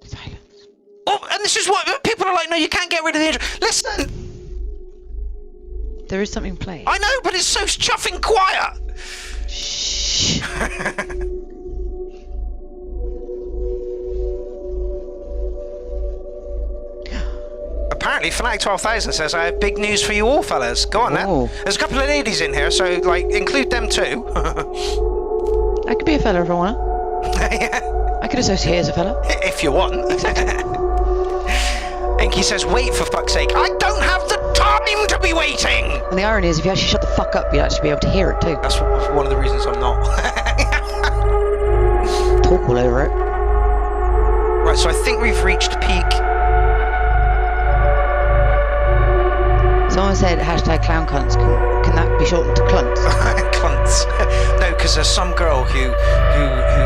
S2: Silence.
S1: Oh, and this is what people are like, no, you can't get rid of the intro. Listen!
S2: There is something playing.
S1: I know, but it's so chuffing quiet.
S2: Shh.
S1: Apparently, Fanatic 12,000 says, I have big news for you all, fellas. Go on,
S2: Oh.
S1: then. There's a couple of ladies in here, so, like, include them too.
S2: I could be a fella if I want.
S1: Yeah,
S2: I could associate as a fella.
S1: if you want. Inky says, wait, for fuck's sake. I don't have the time to be waiting!
S2: And the irony is, if you actually shut the fuck up, you'd actually be able to hear it too.
S1: That's one of the reasons I'm not.
S2: Talk all over it.
S1: Right, so I think we've reached peak.
S2: Someone said hashtag clown cunts. Can that be shortened to clunts?
S1: Cunts. No, because there's some girl who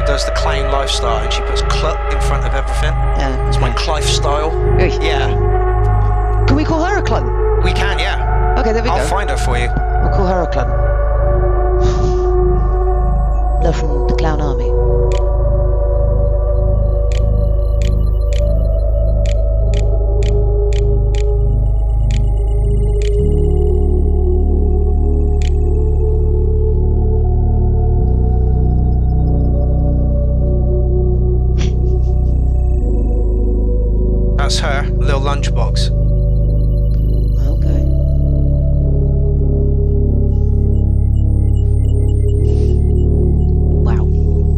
S1: does the clown lifestyle and she puts clut in front of everything.
S2: Yeah.
S1: It's my Clive style.
S2: Oy.
S1: Yeah.
S2: Can we call her a clunt?
S1: We can, yeah.
S2: Okay, there we
S1: I'll
S2: go.
S1: find her for you.
S2: We'll call her a clunt. Love from the clown army.
S1: That's her, little lunchbox.
S2: Okay. Wow.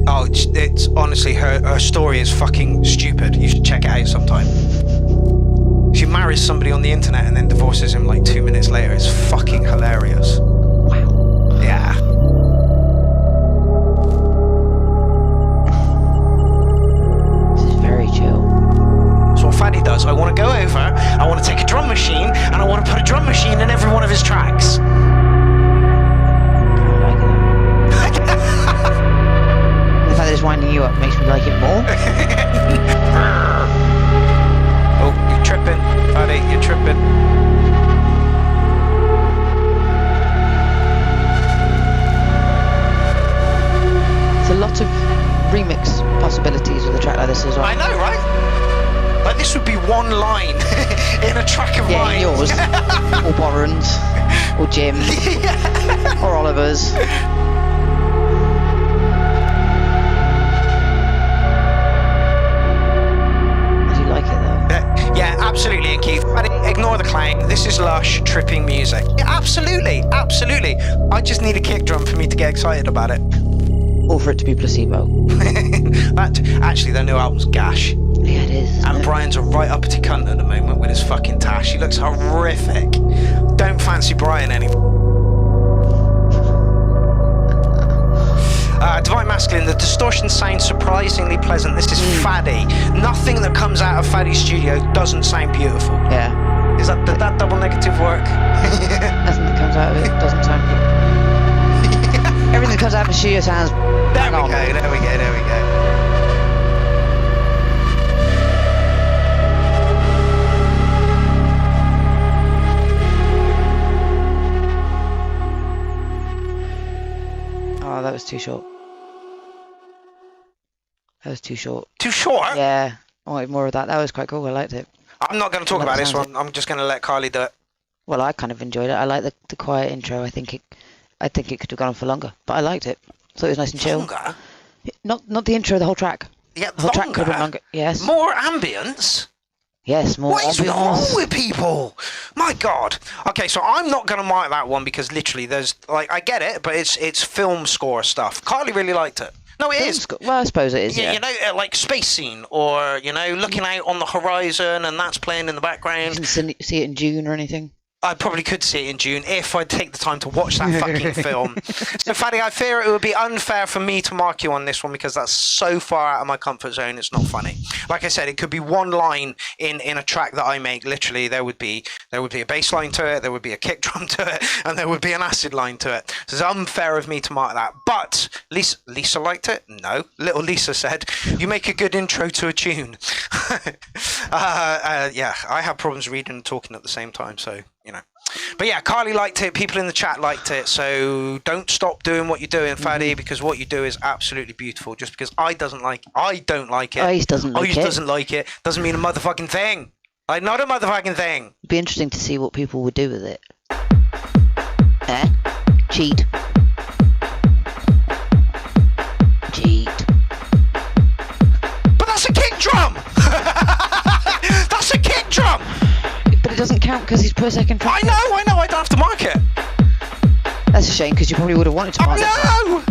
S1: Oh, it's honestly, her story is fucking stupid. You should check it out sometime. She marries somebody on the internet and then divorces him like 2 minutes later. It's fucking hilarious.
S2: Wow.
S1: Yeah.
S2: This is very chill.
S1: That's what Faddy does. I want to go over, I want to take a drum machine, and I want to put a drum machine in every one of his tracks.
S2: I like it. The fact that it's winding you up makes me like it more.
S1: Oh, you're tripping, Faddy, you're tripping.
S2: There's a lot of remix possibilities with a track like this as well.
S1: I know, right? Like, this would be one line in a track of
S2: Yeah,
S1: mine.
S2: yours. Or Warren's. Or Jim's. Or Oliver's. I do like it though.
S1: Yeah, absolutely, Keith. Ignore the clang. This is lush, tripping music. Yeah, absolutely, absolutely. I just need a kick drum for me to get excited about it.
S2: Or for it to be placebo.
S1: Actually, their new album's gash.
S2: Yeah, it is. isn't
S1: And
S2: it?
S1: Brian's a right uppity cunt at the moment with his fucking tash. He looks horrific. Don't fancy Brian anymore. Divine Masculine, the distortion sounds surprisingly pleasant. This is Faddy. Nothing that comes out of Faddy's studio doesn't sound beautiful.
S2: Yeah.
S1: Did that double negative work?
S2: Nothing that comes out of it doesn't sound good. Everything that comes out of the studio sounds
S1: There
S2: bang
S1: we
S2: on.
S1: go, there we go, there we go.
S2: Oh, that was too short. That was too short.
S1: Too short?
S2: Yeah. I wanted more of that. That was quite cool. I liked it.
S1: I'm not going to talk
S2: Well,
S1: about
S2: that
S1: this
S2: sounds
S1: one. I'm just going to let Carly do it.
S2: Well, I kind of enjoyed it. I like the quiet intro. I think it could have gone on for longer, but I liked it. Thought it was nice and chill.
S1: Longer?
S2: Not the intro, the whole track.
S1: Yeah,
S2: The whole track
S1: longer?
S2: could have been longer. Yes.
S1: More ambience?
S2: Yes, more
S1: What is wrong
S2: ambiance.
S1: with people? My God. Okay, so I'm not going to mark that one because literally there's, like, I get it, but it's film score stuff. Carly really liked it. No, it is.
S2: Well, I suppose it is.
S1: Yeah,
S2: Yeah.
S1: you know, like space scene or, you know, looking out on the horizon and that's playing in the
S2: You
S1: background.
S2: didn't see it in June or anything.
S1: I probably could see it in June if I'd take the time to watch that fucking film. So, Faddy, I fear it would be unfair for me to mark you on this one because that's so far out of my comfort zone. It's not funny. Like I said, it could be one line in a track that I make. Literally, there would be a bass line to it, there would be a kick drum to it, and there would be an acid line to it. So it's unfair of me to mark that. But Lisa liked it? No. Little Lisa said, "You make a good intro to a tune." Yeah, I have problems reading and talking at the same time, so you know. But yeah, Carly liked it. People in the chat liked it. So don't stop doing what you're doing, Faddy, because what you do is absolutely beautiful. Just because I don't like it.
S2: Ice doesn't like it.
S1: Doesn't mean a motherfucking thing. Like, not a motherfucking thing.
S2: It'd be interesting to see what people would do with it. Cheat.
S1: But that's a kick drum. That's a kick drum.
S2: But it doesn't count because he's per second track.
S1: I know. I don't have to mark it.
S2: That's a shame because you probably would have wanted to mark it.
S1: Oh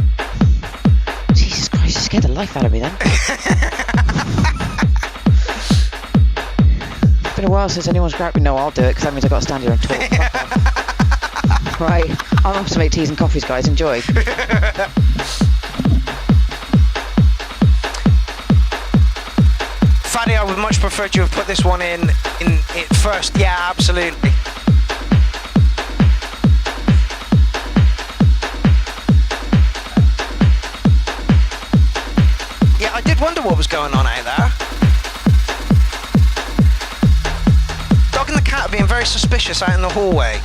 S1: no!
S2: Jesus Christ, you scared the life out of me then. It's been a while since anyone's grabbed me. No, I'll do it because that means I've got to stand here and talk. Right, I'm off to make teas and coffees, guys. Enjoy.
S1: Faddy, I would much prefer you have put this one in it first. Yeah, absolutely. Yeah, I did wonder what was going on out there. Dog and the cat are being very suspicious out in the hallway.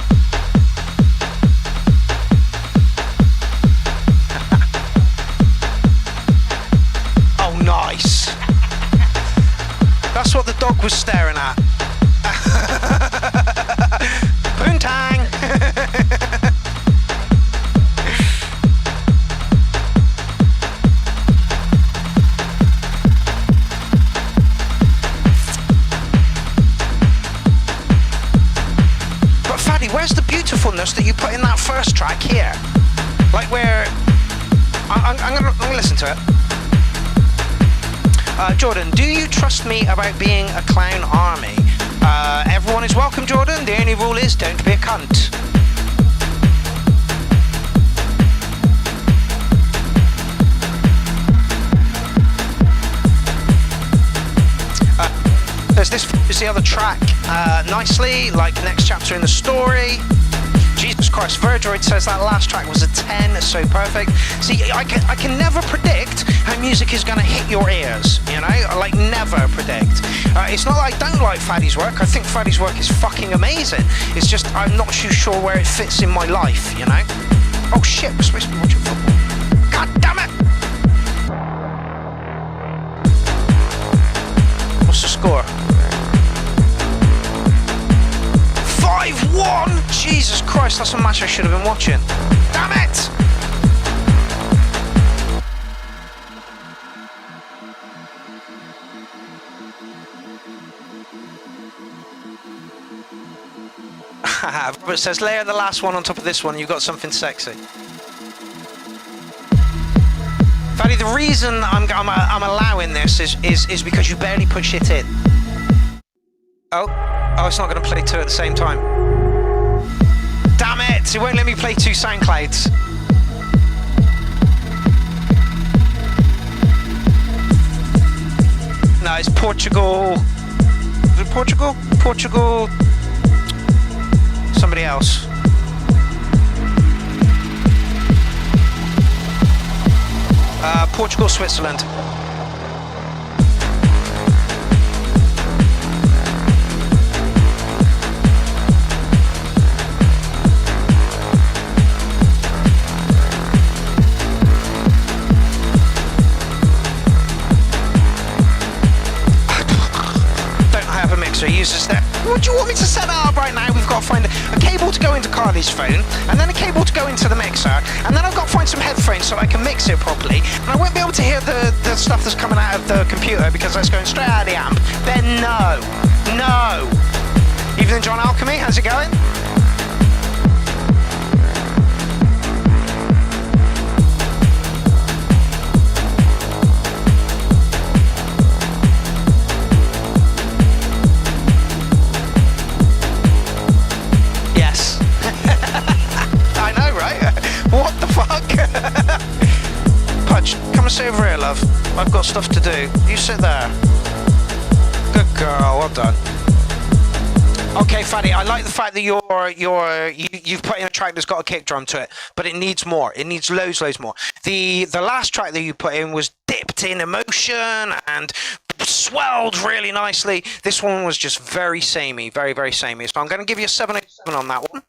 S1: Oh, nice. That's what the dog was staring at. Poontang! But Faddy, where's the beautifulness that you put in that first track here? Like where... I'm gonna listen to it. Jordan, do you trust me about being a clown army? Everyone is welcome, Jordan. The only rule is don't be a cunt. There's this is the other track nicely, like next chapter in the story. Jesus Christ, Verdroid says that last track was a 10, it's so perfect. See, I can never predict how music is going to hit your ears, you know? I like never predict. It's not like I don't like Faddy's work, I think Faddy's work is fucking amazing. It's just I'm not too sure where it fits in my life, you know? Oh shit, we're supposed to be watching football. God damn it! What's the score? 5-1! Jesus Christ, that's a match I should have been watching. Damn it! Robert says, layer the last one on top of this one, you've got something sexy. Faddy, the reason I'm allowing this is because you barely put shit in. Oh, it's not going to play two at the same time. Damn it! It won't let me play two SoundClouds. No, it's Portugal. Is it Portugal? Portugal. Somebody else. Portugal, Switzerland. So he uses that. What do you want me to set that up right now? We've got to find a cable to go into Carly's phone, and then a cable to go into the mixer, and then I've got to find some headphones so I can mix it properly, and I won't be able to hear the stuff that's coming out of the computer because that's going straight out of the amp. Then no. Evening, John Alchemy, how's it going? stuff to do. You sit there. Good girl, well done. Okay, Fatty, I like the fact that you've put in a track that's got a kick drum to it, but it needs more. It needs loads more. The last track that you put in was dipped in emotion and swelled really nicely. This one was just very samey, very samey. So I'm going to give you a 7/7 on that one.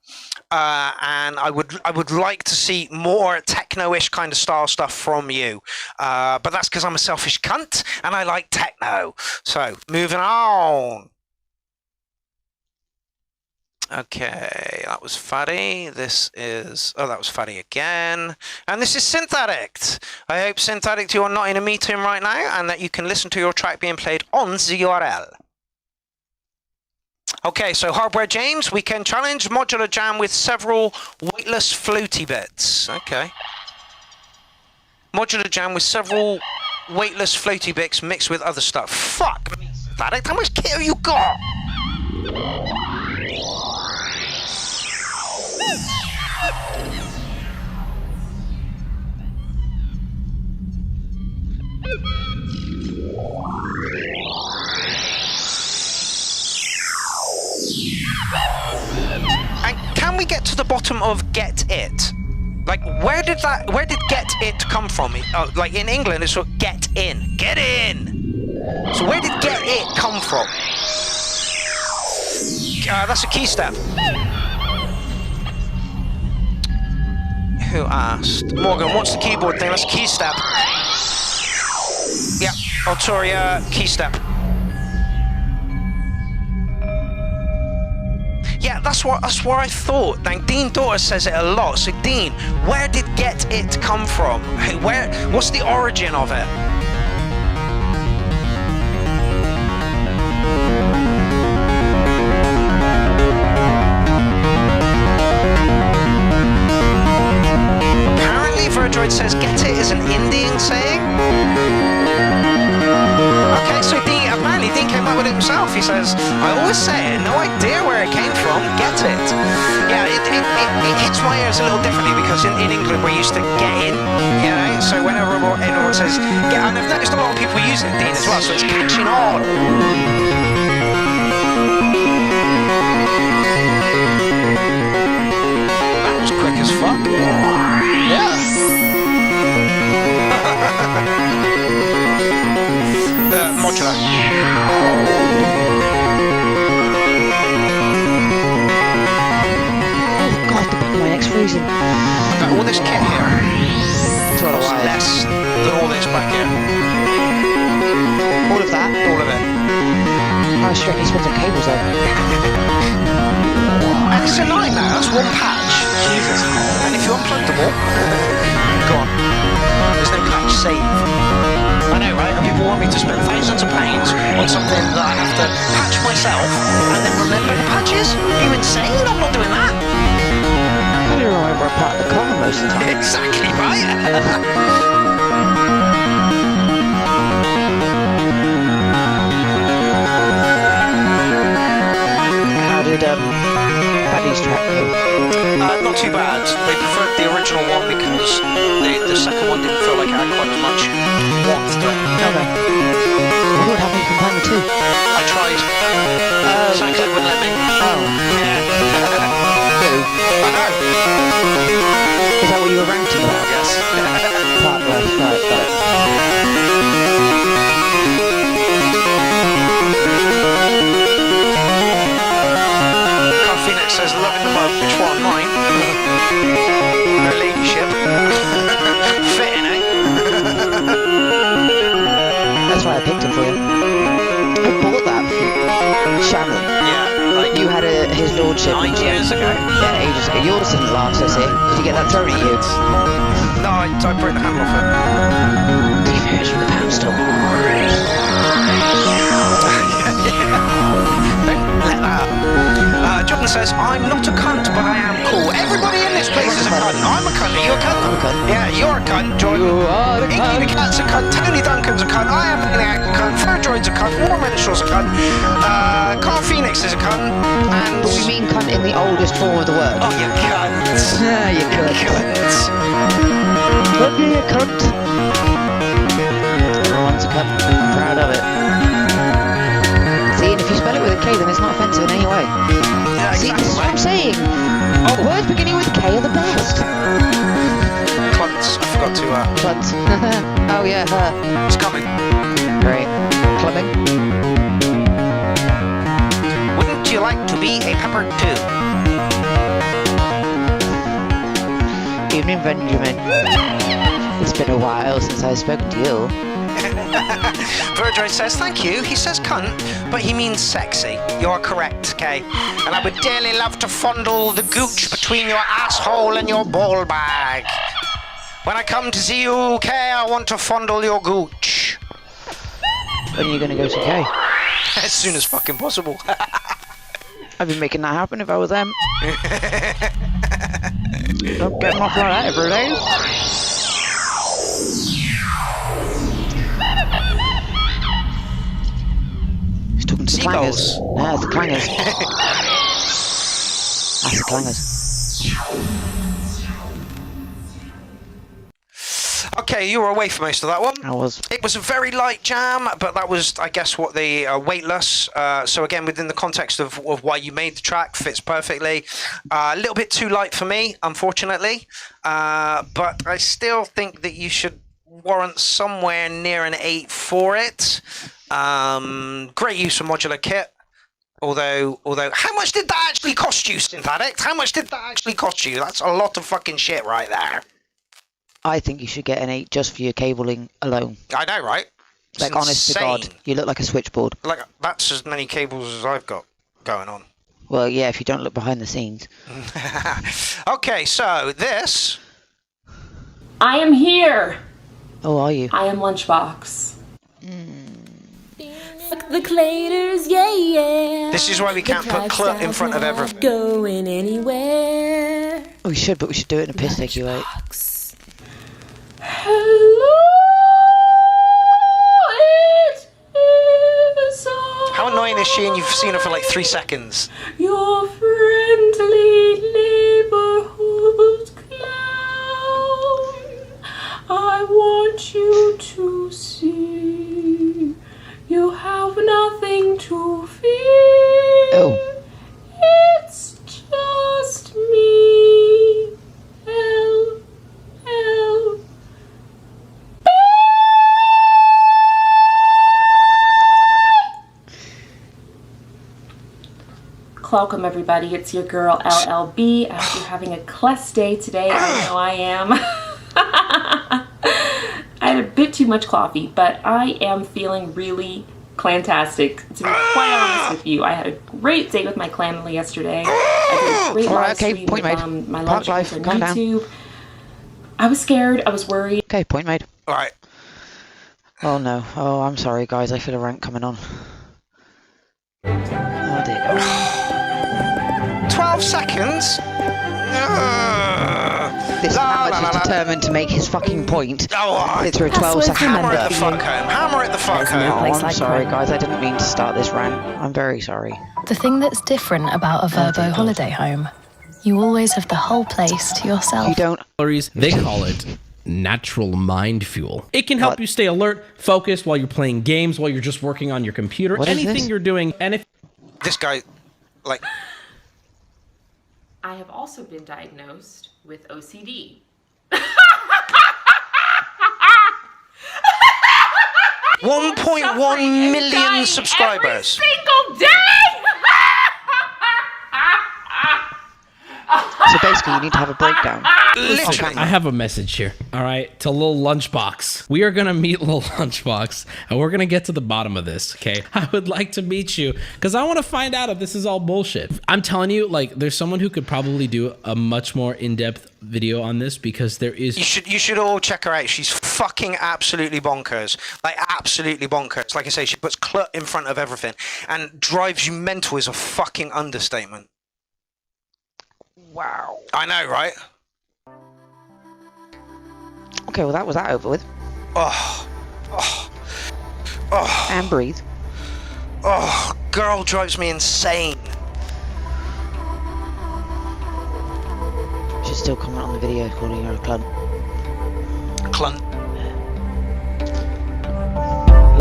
S1: And I would like to see more techno-ish kind of style stuff from you. But that's because I'm a selfish cunt and I like techno. So moving on. Okay, that was Fatty. This is... Oh, that was Fatty again. And this is Synth Addict. I hope, Synth Addict, you are not in a meeting right now and that you can listen to your track being played on the URL. Okay, so Hardware James, Weekend Challenge, Modular Jam with several weightless floaty bits. Okay. Modular Jam with several weightless floaty bits mixed with other stuff. Fuck me, Synth Addict, how much kit have you got? And can we get to the bottom of Get It? Like, where did Get It come from? Like in England, it's what Get In. Get in! So where did Get It come from? That's a key step. Who asked? Morgan, what's the keyboard thing? That's a key step. Yeah, Alturia, key step. Yeah, that's what I thought. Now, Dean Daughter says it a lot. So, Dean, where did Get It come from? What's the origin of it? Apparently, Verdroid says Get It is an Indian saying. Okay, so apparently Dean came up with it himself. He says, I always say it, no idea where it came from, get it. Yeah, it hits my ears a little differently because in England we're used to get in, you know, so whenever anyone says get, and I've noticed a lot of people using Dean as well, so it's catching on. That was quick as fuck. Yeah. Modular.
S2: Oh god, the back of my neck's freezing.
S1: All this kit here costs less than all this back here.
S2: All of that?
S1: All of it.
S2: I was struggling to spend some cables though.
S1: And it's a nightmare, that's one patch. Jesus. And if you unplug them all, gone. There's no patch save. I know, right? And people want me to spend thousands of pounds on something that I have to patch myself and then remember the patches? Are you insane? I'm not doing that.
S2: I don't remember a part of the car most of the time.
S1: Exactly right.
S2: How did Paddy's track go?
S1: Not too bad. They preferred the original one because the second one didn't feel like it had quite as much warmth to it.
S2: Okay. What would happen if you combine the two?
S1: I tried. Soundcloud wouldn't let me.
S2: Oh.
S1: Yeah.
S2: Who?
S1: I know.
S2: Is that what you were ranting about?
S1: Yes.
S2: Part right.
S1: Carl Phoenix says, loving the mug. Which one? Mine. Her ladyship. Fitting, eh?
S2: That's why I picked him for you. I bought that from Shannon.
S1: Yeah. Like
S2: You had his lordship.
S1: 9 years ago.
S2: Yeah, ages ago. Yours didn't last, I see. Did you get that thrown at you?
S1: No, I broke the handle off it.
S2: Did you hear it from the pound store?
S1: Don't let that up. Jordan says, I'm not a cunt, but I am cool. Everybody in this place is a cunt. I'm a cunt. Are you a cunt?
S2: I'm a cunt.
S1: Yeah, you're a cunt, Jordan.
S2: You are a
S1: Inky
S2: cunt.
S1: the Cat's a cunt. Tony Duncan's a cunt. I am a cunt. Verdroid's a cunt. War Minstrel's a cunt. Carl Phoenix is a cunt. And...
S2: But we mean cunt in the oldest form of the word.
S1: Oh, you cunt.
S2: Yeah, you cunt.
S1: Cunt.
S2: Don't be a cunt. Everyone's a cunt. cunt. I'm proud of it. See, and if you spell it with a K, then it's not offensive in any way.
S1: Yeah,
S2: See, this is what I'm saying.
S1: Oh.
S2: Words beginning with K are the best.
S1: Clunts. I forgot to.
S2: But, oh yeah, her.
S1: It's coming.
S2: Great. Clubbing.
S1: Wouldn't you like to be a pepper too?
S2: Evening, Benjamin. It's been a while since I've spoken to you.
S1: Virgil says thank you. He says cunt, but he means sexy. You're correct, Kay. And I would dearly love to fondle the gooch between your asshole and your ball bag. When I come to see you, Kay, I want to fondle your gooch.
S2: When are you going to go to K?
S1: As soon as fucking possible.
S2: I'd be making that happen if I was them. Don't get off like that every day. He's talking to
S1: Seagulls.
S2: clangers. No, it's the clangers. That's the clangers.
S1: Okay, you were away for most of that one.
S2: I was.
S1: It was a very light jam, but that was, I guess, what the weightless. So again, within the context of why you made the track, fits perfectly. A little bit too light for me, unfortunately. But I still think that you should warrant somewhere near an 8 for it. Great use of modular kit. Although, how much did that actually cost you, Synthaddict? How much did that actually cost you? That's a lot of fucking shit right there.
S2: I think you should get an 8 just for your cabling alone.
S1: I know, right? It's
S2: like, honest to God,
S1: insane.
S2: you look like a switchboard.
S1: Like, that's as many cables as I've got going on.
S2: Well, yeah, if you don't look behind the scenes.
S1: Okay, so this...
S6: I am here!
S2: Oh, are you?
S6: I am Lunchbox. Fuck the claters, yeah, yeah.
S1: This is why we can't put clut in front of everything.
S6: Going anywhere.
S2: We should, but we should do it in a piss take you out.
S6: Hello, it is
S1: How annoying is she and you've seen her for like 3 seconds?
S6: your friendly neighborhood clown. I want you to see you have nothing to fear.
S2: Oh.
S6: It's just me. L. Welcome everybody, it's your girl LLB. I hope you're having a class day today. I know I am. I had a bit too much coffee, but I am feeling really clantastic. To be quite honest with you, I had a great day with my clan yesterday. I did a great live stream
S2: point
S6: with
S2: made.
S6: my
S2: Park
S6: lunch
S2: life,
S6: on
S2: calm down.
S6: YouTube. I was scared, I was worried.
S2: Okay, point made.
S1: Alright.
S2: Oh no. Oh, I'm sorry, guys. I feel a rank coming on. Oh dear.
S1: 12 seconds?
S2: This amateur is determined to make his fucking point.
S1: Oh,
S2: It's through a 12-second
S1: hammer it the
S2: window.
S1: fuck home. Hammer it the fuck home.
S2: Oh, I'm sorry, guys. I didn't mean to start this rant. I'm very sorry.
S7: The thing that's different about a Verbo holiday home, you always have the whole place to yourself.
S2: You don't.
S8: They call it natural mind fuel. It can help you stay alert, focused while you're playing games, while you're just working on your computer,
S2: What is
S8: anything
S2: this?
S8: you're doing. And if
S1: This guy, like...
S6: I have also been diagnosed with OCD.
S1: 1.1 million subscribers.
S6: Single day!
S2: So basically, you need to have a breakdown.
S1: Literally.
S8: I have a message here, all right, to Lil Lunchbox. We are going to meet Lil Lunchbox, and we're going to get to the bottom of this, okay? I would like to meet you, because I want to find out if this is all bullshit. I'm telling you, like, there's someone who could probably do a much more in-depth video on this, because there is...
S1: You should all check her out. She's fucking absolutely bonkers. Like, absolutely bonkers. Like I say, she puts clut in front of everything, and drives you mental is a fucking understatement.
S2: Wow.
S1: I know, right?
S2: Okay, well, that was that over with.
S1: Oh.
S2: And breathe.
S1: Oh, girl drives me insane.
S2: Should still comment on the video calling her a cunt.
S1: Clunt.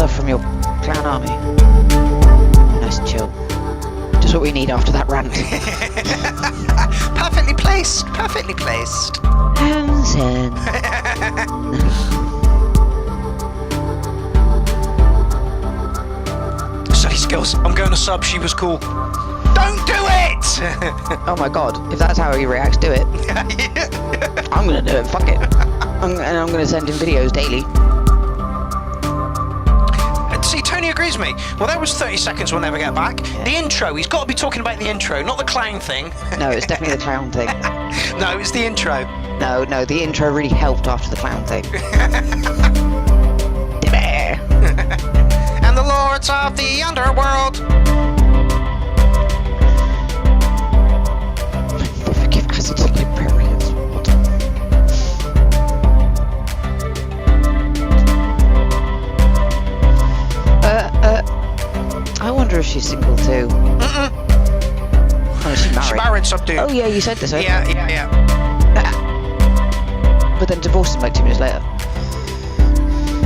S2: stuff from your clown army. Nice and chill. Just what we need after that rant.
S1: Perfectly placed. Perfectly placed.
S2: Hansen.
S1: Silly skills. I'm going to sub. She was cool. Don't do it!
S2: Oh my god, if that's how he reacts, do it. I'm gonna do it, fuck it. I'm gonna send him videos daily.
S1: See, Tony agrees with me. Well, that was 30 seconds we'll never get back.
S2: Yeah.
S1: The intro, he's got to be talking about the intro, not the clown thing.
S2: No, it's definitely the clown thing.
S1: No, it's the intro.
S2: No, the intro really helped after the clown thing.
S1: And the lords of the underworld.
S2: Forgive acids and librarians. I wonder if she's single too.
S1: Mm-mm.
S2: Oh, she's married.
S1: She's married some dude.
S2: Oh yeah, you said this.
S1: Yeah.
S2: But then divorced him like 2 minutes later.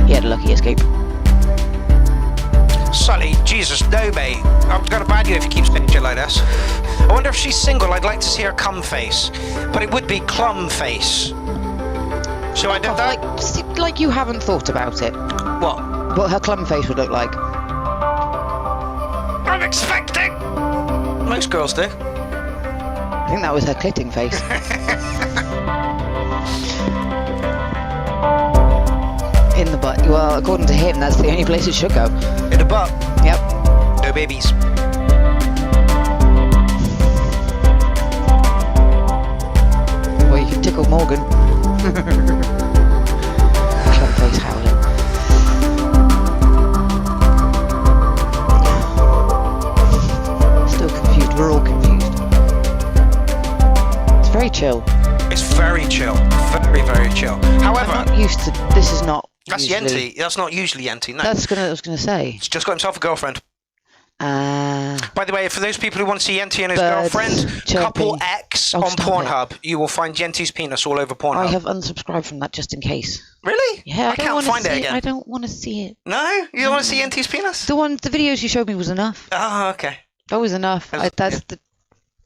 S2: He had a lucky escape.
S1: Sully, Jesus, no, mate. I'm gonna ban you if you keep saying shit like this. I wonder if she's single. I'd like to see her cum face, but it would be clum face. So I did that.
S2: Like you haven't thought about it.
S1: What?
S2: What her clum face would look like.
S1: I'm expecting. Most girls do.
S2: I think that was her clitting face. In the butt. Well, according to him, that's the only place it should go.
S1: In the butt.
S2: Yep.
S1: No babies.
S2: Well, you can tickle Morgan. Club face howling. Still confused. We're all confused. It's very chill.
S1: It's very chill. Very, very chill. However,
S2: I'm not used to. This is not.
S1: that's
S2: usually,
S1: Yenti. That's not usually Yenti. No.
S2: I was gonna say.
S1: He's just got himself a girlfriend. By the way, for those people who want to see Yenti and his girlfriend, couple X on Pornhub, you will find Yenti's penis all over Pornhub.
S2: I have unsubscribed from that just in case.
S1: Really?
S2: Yeah,
S1: I can't find it again.
S2: I don't want to see it.
S1: No? You don't want to see Yenti's penis?
S2: The videos you showed me was enough.
S1: Oh, okay.
S2: That was enough. That's the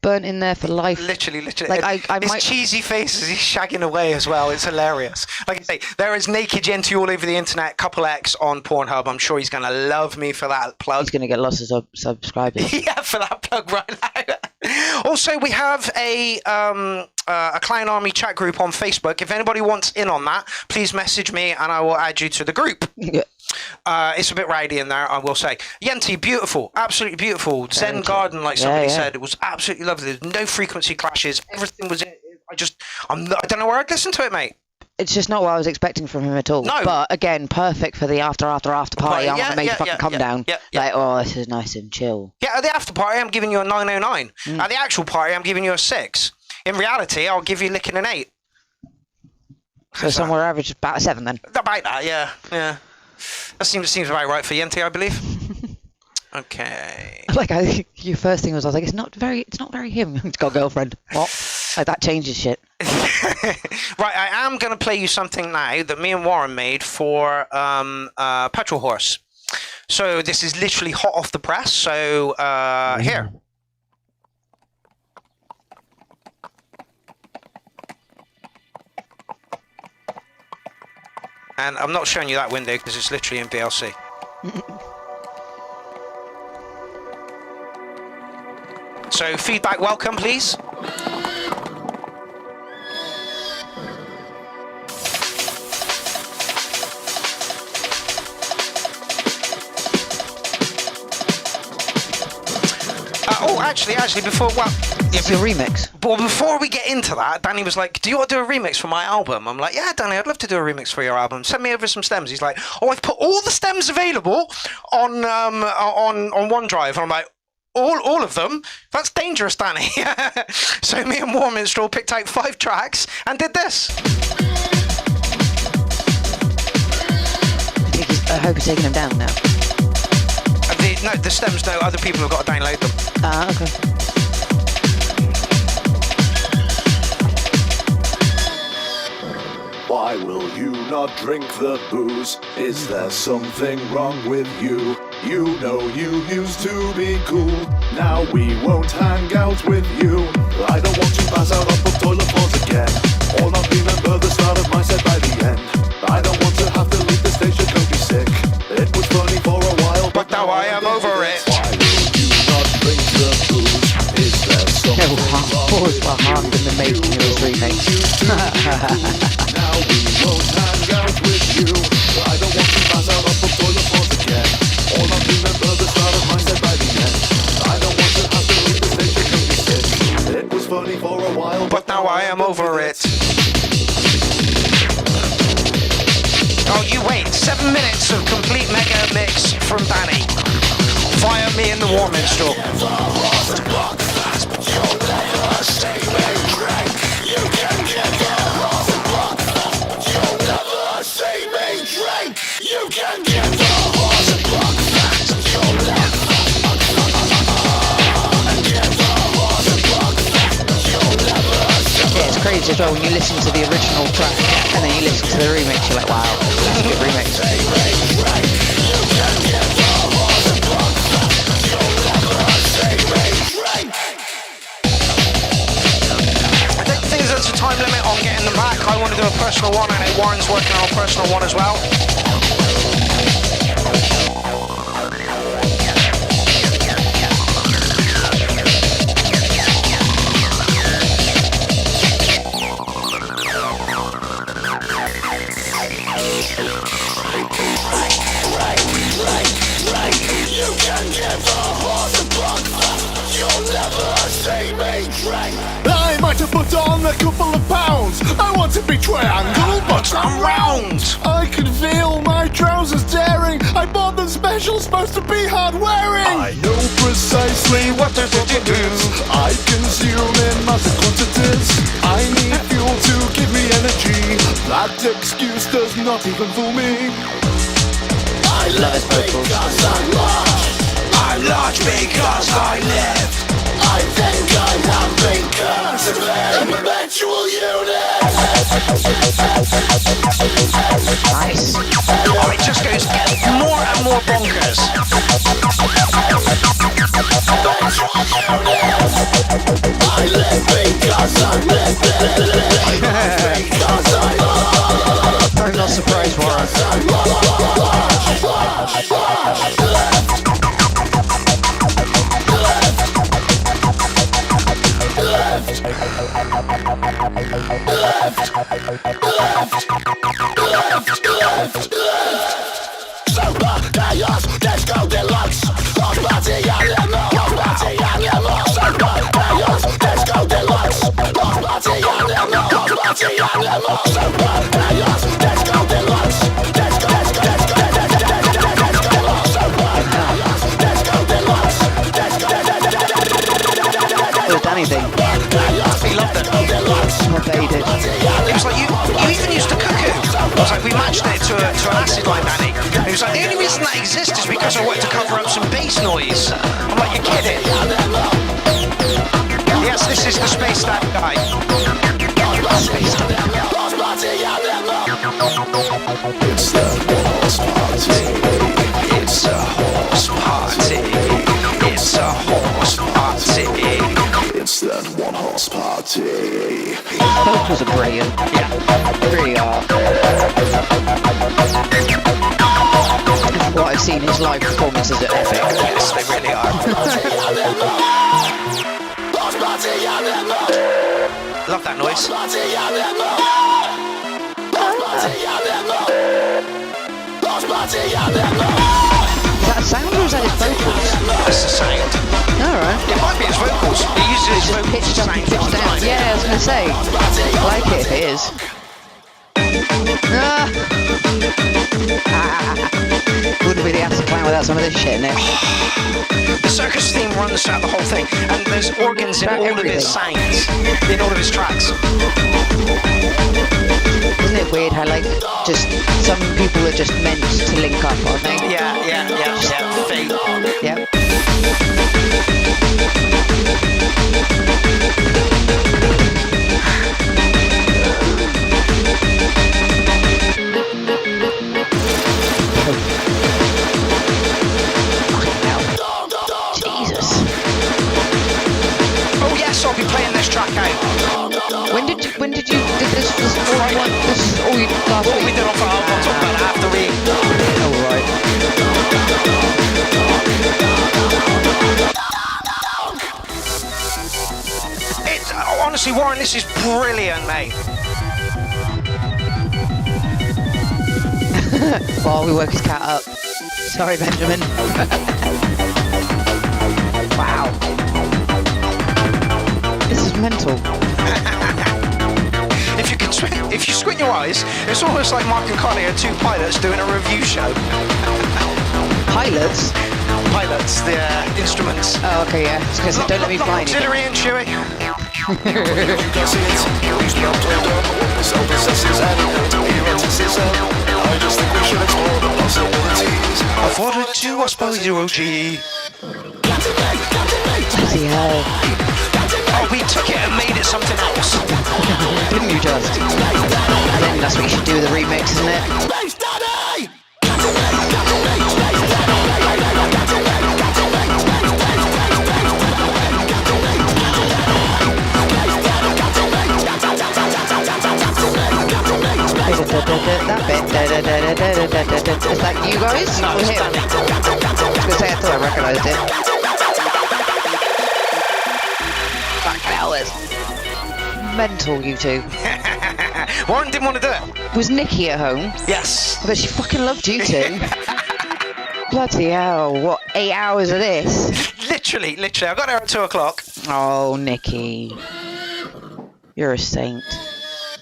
S2: burnt in there for life.
S1: Literally.
S2: Like
S1: his cheesy face as he's shagging away as well. It's hilarious. Like I say, there is naked Yenti all over the internet. Couple X on Pornhub. I'm sure he's going to love me for that plug.
S2: He's going to get lots of subscribers.
S1: Yeah, for that plug right now. Also, we have a Clown Army chat group on Facebook. If anybody wants in on that, please message me and I will add you to the group.
S2: Yeah.
S1: It's a bit rowdy in there, I will say. Yenti, beautiful, absolutely beautiful. Zen garden, like somebody said, it was absolutely lovely. There's no frequency clashes. Everything was. I don't know where I'd listen to it, mate.
S2: It's just not what I was expecting from him at all.
S1: No.
S2: But again, perfect for the after party. I want to make fucking come down.
S1: Yeah.
S2: Like, oh, this is nice and chill.
S1: Yeah, at the after party, I'm giving you a 909. At the actual party, I'm giving you a 6. In reality, I'll give you licking an 8.
S2: So somewhere average, about a 7 then.
S1: About that, yeah. That seems about right for Yenti, I believe. Okay.
S2: Like your first thing was, I was like, it's not very him. He's got a girlfriend. What? Like that changes shit.
S1: Right, I am going to play you something now that me and Warren made for Petrol Horse. So this is literally hot off the press. So here. And I'm not showing you that window because it's literally in VLC. So feedback welcome, please. Actually, before,
S2: It's your remix.
S1: Well, before we get into that, Danny was like, do you want to do a remix for my album? I'm like, yeah, Danny, I'd love to do a remix for your album. Send me over some stems. He's like, oh, I've put all the stems available on OneDrive. And I'm like, all of them? That's dangerous, Danny. So me and War Minstrel picked out 5 tracks and did this.
S2: I hope you're taking them down now.
S1: No, the stems, no, other people have got to download them.
S2: Ah, okay.
S4: Why will
S9: you not drink the booze? Is there something wrong with you? You know you used to be cool. Now we won't hang out with you. I don't want to pass out on the toilet floors again, or not remember the start of my set by the end. I don't want to have to leave the station, could be sick. It was funny for a while, but now I am over it. Why will you not drink the booze? Is there something
S2: Pause for half in the making of this remake.
S9: Now we won't hang out with you. I don't want to pass out on the toilet floors again, or not remember the start of my set by the end. I don't want to have to leave the station, could be sick. It was funny for a while, but now I am over it.
S1: Oh, you wait. 7 minutes of complete mega mix from Danny. Fire me in the war minstrel.
S2: Yeah, it's crazy as well when you listen to the original track and then you listen to the remix, you're like, wow, that's a good remix.
S1: I don't think there's a time limit on getting them back. I want to do a personal one. I know Warren's working on a personal one as well.
S9: I might have put on a couple of pounds. I want to be triangle, but I'm round. I can feel my trousers tearing. I bought them special, supposed to be hard wearing. I know precisely what the problem is. I consume in massive quantities. I need fuel to give me energy. That excuse does not even fool me. I live because I'm large. I'm large because I live. I think I am because of an perpetual unit.
S2: Nice.
S1: Oh, it just goes more and more bonkers.
S9: I live because I'm
S2: I'm not surprised, Warren.
S9: Super chaos, disco deluxe. Lost party animal, lost party animal. Super chaos, disco deluxe. Lost party animal, lost party animal. Super chaos, disco deluxe. Disco deluxe.
S2: The Danny thing.
S1: He loved it.
S2: I bet he did.
S1: It was like, you even used a cuckoo. It was like, we matched it to an acid line, Danny. It was like, the only reason that exists is because I wanted to cover up some bass noise. I'm like, you're kidding. Yes, this is the Space That guy.
S9: It's the horse party.
S1: It's a horse party. It's a horse party.
S9: It's that one horse party.
S2: Vocals are brilliant.
S1: Yeah.
S2: They really are. From what I've seen, his live performances are epic.
S1: Yes, they really are. Love that noise.
S2: Is that a sound or is that his vocals?
S1: That's the sound.
S2: Alright.
S1: It might be his vocals. He uses his vocals
S2: Pitched
S1: to
S2: up and
S1: sound
S2: pitched down. Yeah, I was gonna say. I like it if it is. Wouldn't be the acid plan without some of this shit in there.
S1: The circus theme runs throughout the whole thing, and there's organs in all of his sounds, in all of his tracks.
S2: Isn't it weird how, like, just some people are just meant to link up, aren't they?
S1: Yeah. Fate.
S2: Yep.
S1: so I'll be playing this track out.
S2: When did you did this all one? This is all you last
S1: What we
S2: week?
S1: did on Friday, I'll talk about it after we.
S2: Oh right.
S1: It's honestly, Warren, this is brilliant, mate.
S2: While we work his cat up. Sorry, Benjamin. Wow. This is mental.
S1: If you squint your eyes, it's almost like Mark and Connie are two pilots doing a review show.
S2: Pilots?
S1: Pilots, the instruments.
S2: Oh, okay, yeah. Because don't let me fly anything.
S1: Auxiliary and Chewie.
S9: I just think we should explore the possibilities.
S1: I've ordered 2 Ospo 0G.
S2: Bloody hell.
S1: Oh, we took it and made it something else.
S2: Didn't you just? And then that's what you should do with the remix, isn't it? That bit. Is that you guys?
S1: No,
S2: or
S1: it's
S2: him?
S1: Danny.
S2: I was gonna say, I thought I recognised it. Fucking hell, it's mental, you two.
S1: Warren didn't want to do it.
S2: Was Nikki at home?
S1: Yes.
S2: I bet she fucking loved you two. Bloody hell, what, 8 hours of this?
S1: Literally. I got there at 2 o'clock.
S2: Oh, Nikki. You're a saint.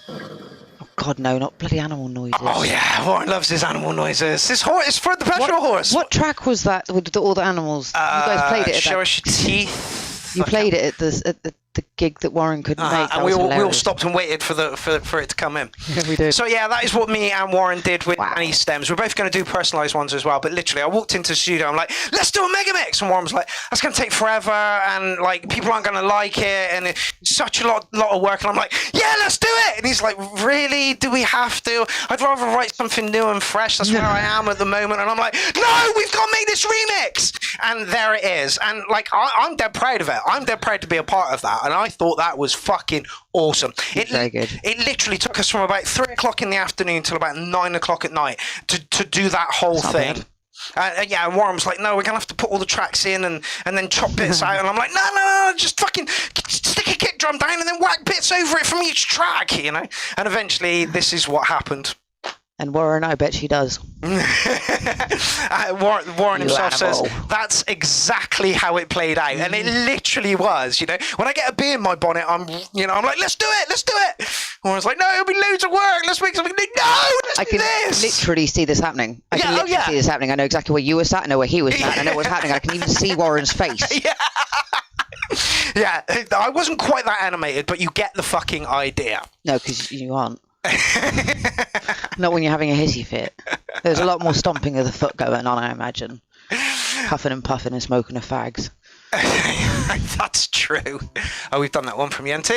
S2: Oh, God, no, not bloody animal noises.
S1: Oh, yeah. Warren loves his animal noises. His horse is for the petrol horse.
S2: What track was that with all the animals? You guys played it at
S1: Show
S2: that...
S1: us your teeth.
S2: You played it at the gig that Warren couldn't make.
S1: And we all stopped and waited for it to come in.
S2: Yeah, we did.
S1: So yeah, that is what me and Warren did with Danny Stems. We're both going to do personalised ones as well. But literally, I walked into the studio. I'm like, let's do a mega mix, and Warren was like, that's going to take forever, and like people aren't going to like it, and it's such a lot of work. And I'm like, yeah, let's do it. And he's like, really? Do we have to? I'd rather write something new and fresh. That's where I am at the moment. And I'm like, no, we've got to make this remix. And there it is. And like, I'm dead proud of it. I'm dead proud to be a part of that. And I thought that was fucking awesome.
S2: Very good.
S1: It literally took us from about 3 o'clock in the afternoon till about 9 o'clock at night to do that whole thing. Yeah, and Warren was like, no, we're gonna have to put all the tracks in and then chop bits out. And I'm like, no, just fucking stick a kick drum down and then whack bits over it from each track, you know. And eventually, this is what happened.
S2: And Warren, I bet she does.
S1: Warren himself says that's exactly how it played out, and it literally was. You know, when I get a bee in my bonnet, I'm like, let's do it. Warren's like, no, it'll be loads of work. Let's make something new. No, let's do this.
S2: I can literally see this happening. I can literally see this happening. I know exactly where you were sat. I know where he was sat. I know what's happening. I can even see Warren's face.
S1: Yeah, I wasn't quite that animated, but you get the fucking idea.
S2: No, because you aren't. Not when you're having a hissy fit. There's a lot more stomping of the foot going on, I imagine. Huffing and puffing and smoking of fags.
S1: That's true. Oh, we've done that one from ENT.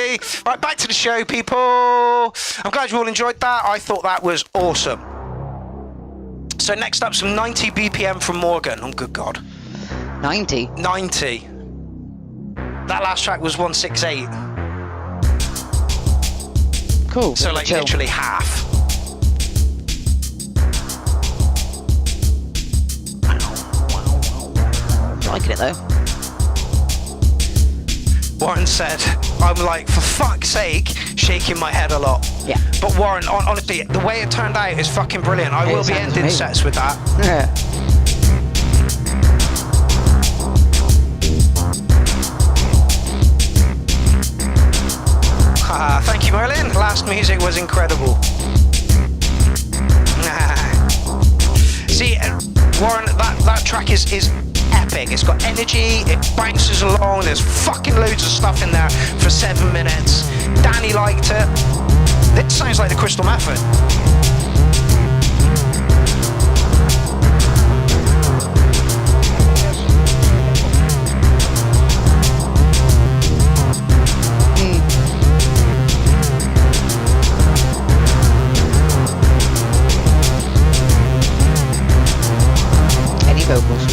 S1: Right, back to the show, people. I'm glad you all enjoyed that. I thought that was awesome. So next up, some 90 BPM from Morgan. Oh, good God.
S2: 90?
S1: 90. That last track was 168.
S2: Cool.
S1: So like literally half.
S2: Liking it though.
S1: Warren said, I'm like, for fuck's sake, shaking my head a lot.
S2: Yeah.
S1: But Warren, honestly, the way it turned out is fucking brilliant. I will be ending
S2: amazing.
S1: sets with that.
S2: Yeah.
S1: Thank you, Merlin. Last music was incredible. See, Warren, that track is epic. It's got energy, it bounces along, there's fucking loads of stuff in there for 7 minutes. Danny liked it. This sounds like the Crystal Method.
S2: Vocals.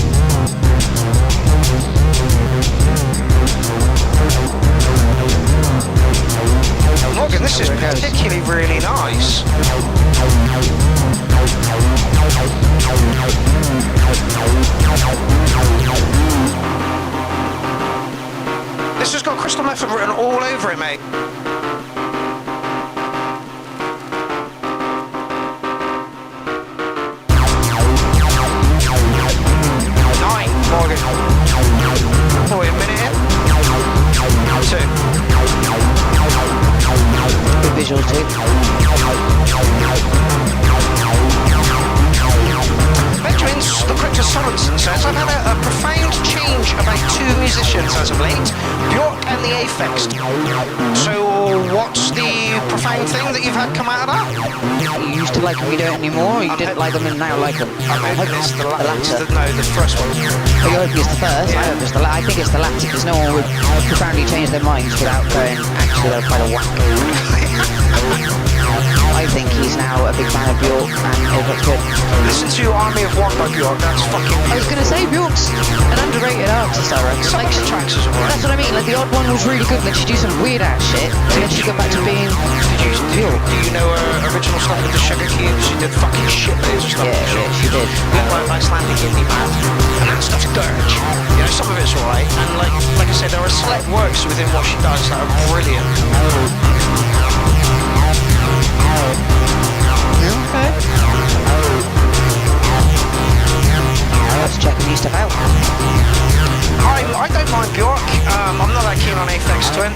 S1: This is particularly really nice. This has got Crystal Method written all over it, mate. Morgan. Oh, wait a minute in. 2.
S2: Good visuals too.
S1: Benjamin's the Crypto Sorensen says, I've had a profound change about 2 musicians as of late, Bjork and the Aphex. So what's the profound thing that you've had come out of that?
S2: You used to like them, you don't anymore, or you didn't like them and now like them?
S1: I'm hoping it's the latter. No, the first one.
S2: Oh, you're hoping it's the first?
S1: Yeah.
S2: I hope it's the latter. I think it's the latter, because no one would profoundly change their minds without going, actually, they're quite a whack. I think he's now a big fan of Bjork and Aphex Twin.
S1: Listen to Army of One by Bjork, that's fucking...
S2: I was going to say, Bjork's an underrated artist, I reckon.
S1: Some of the tracks is alright.
S2: That's what I mean, like the odd one was really good, like she do some weird ass shit, and then she got back to being Bjork.
S1: Do you know her original stuff with the Sugar Cubes? She did fucking shit loads of stuff.
S2: Yeah, she did.
S1: Like Icelandic indie band. And that stuff's dirge. You know, some of it's alright, and like I said, there are select works within what she does that are brilliant.
S2: Okay. Let's check new stuff out.
S1: I don't mind Bjork. I'm not that keen on Aphex Twin.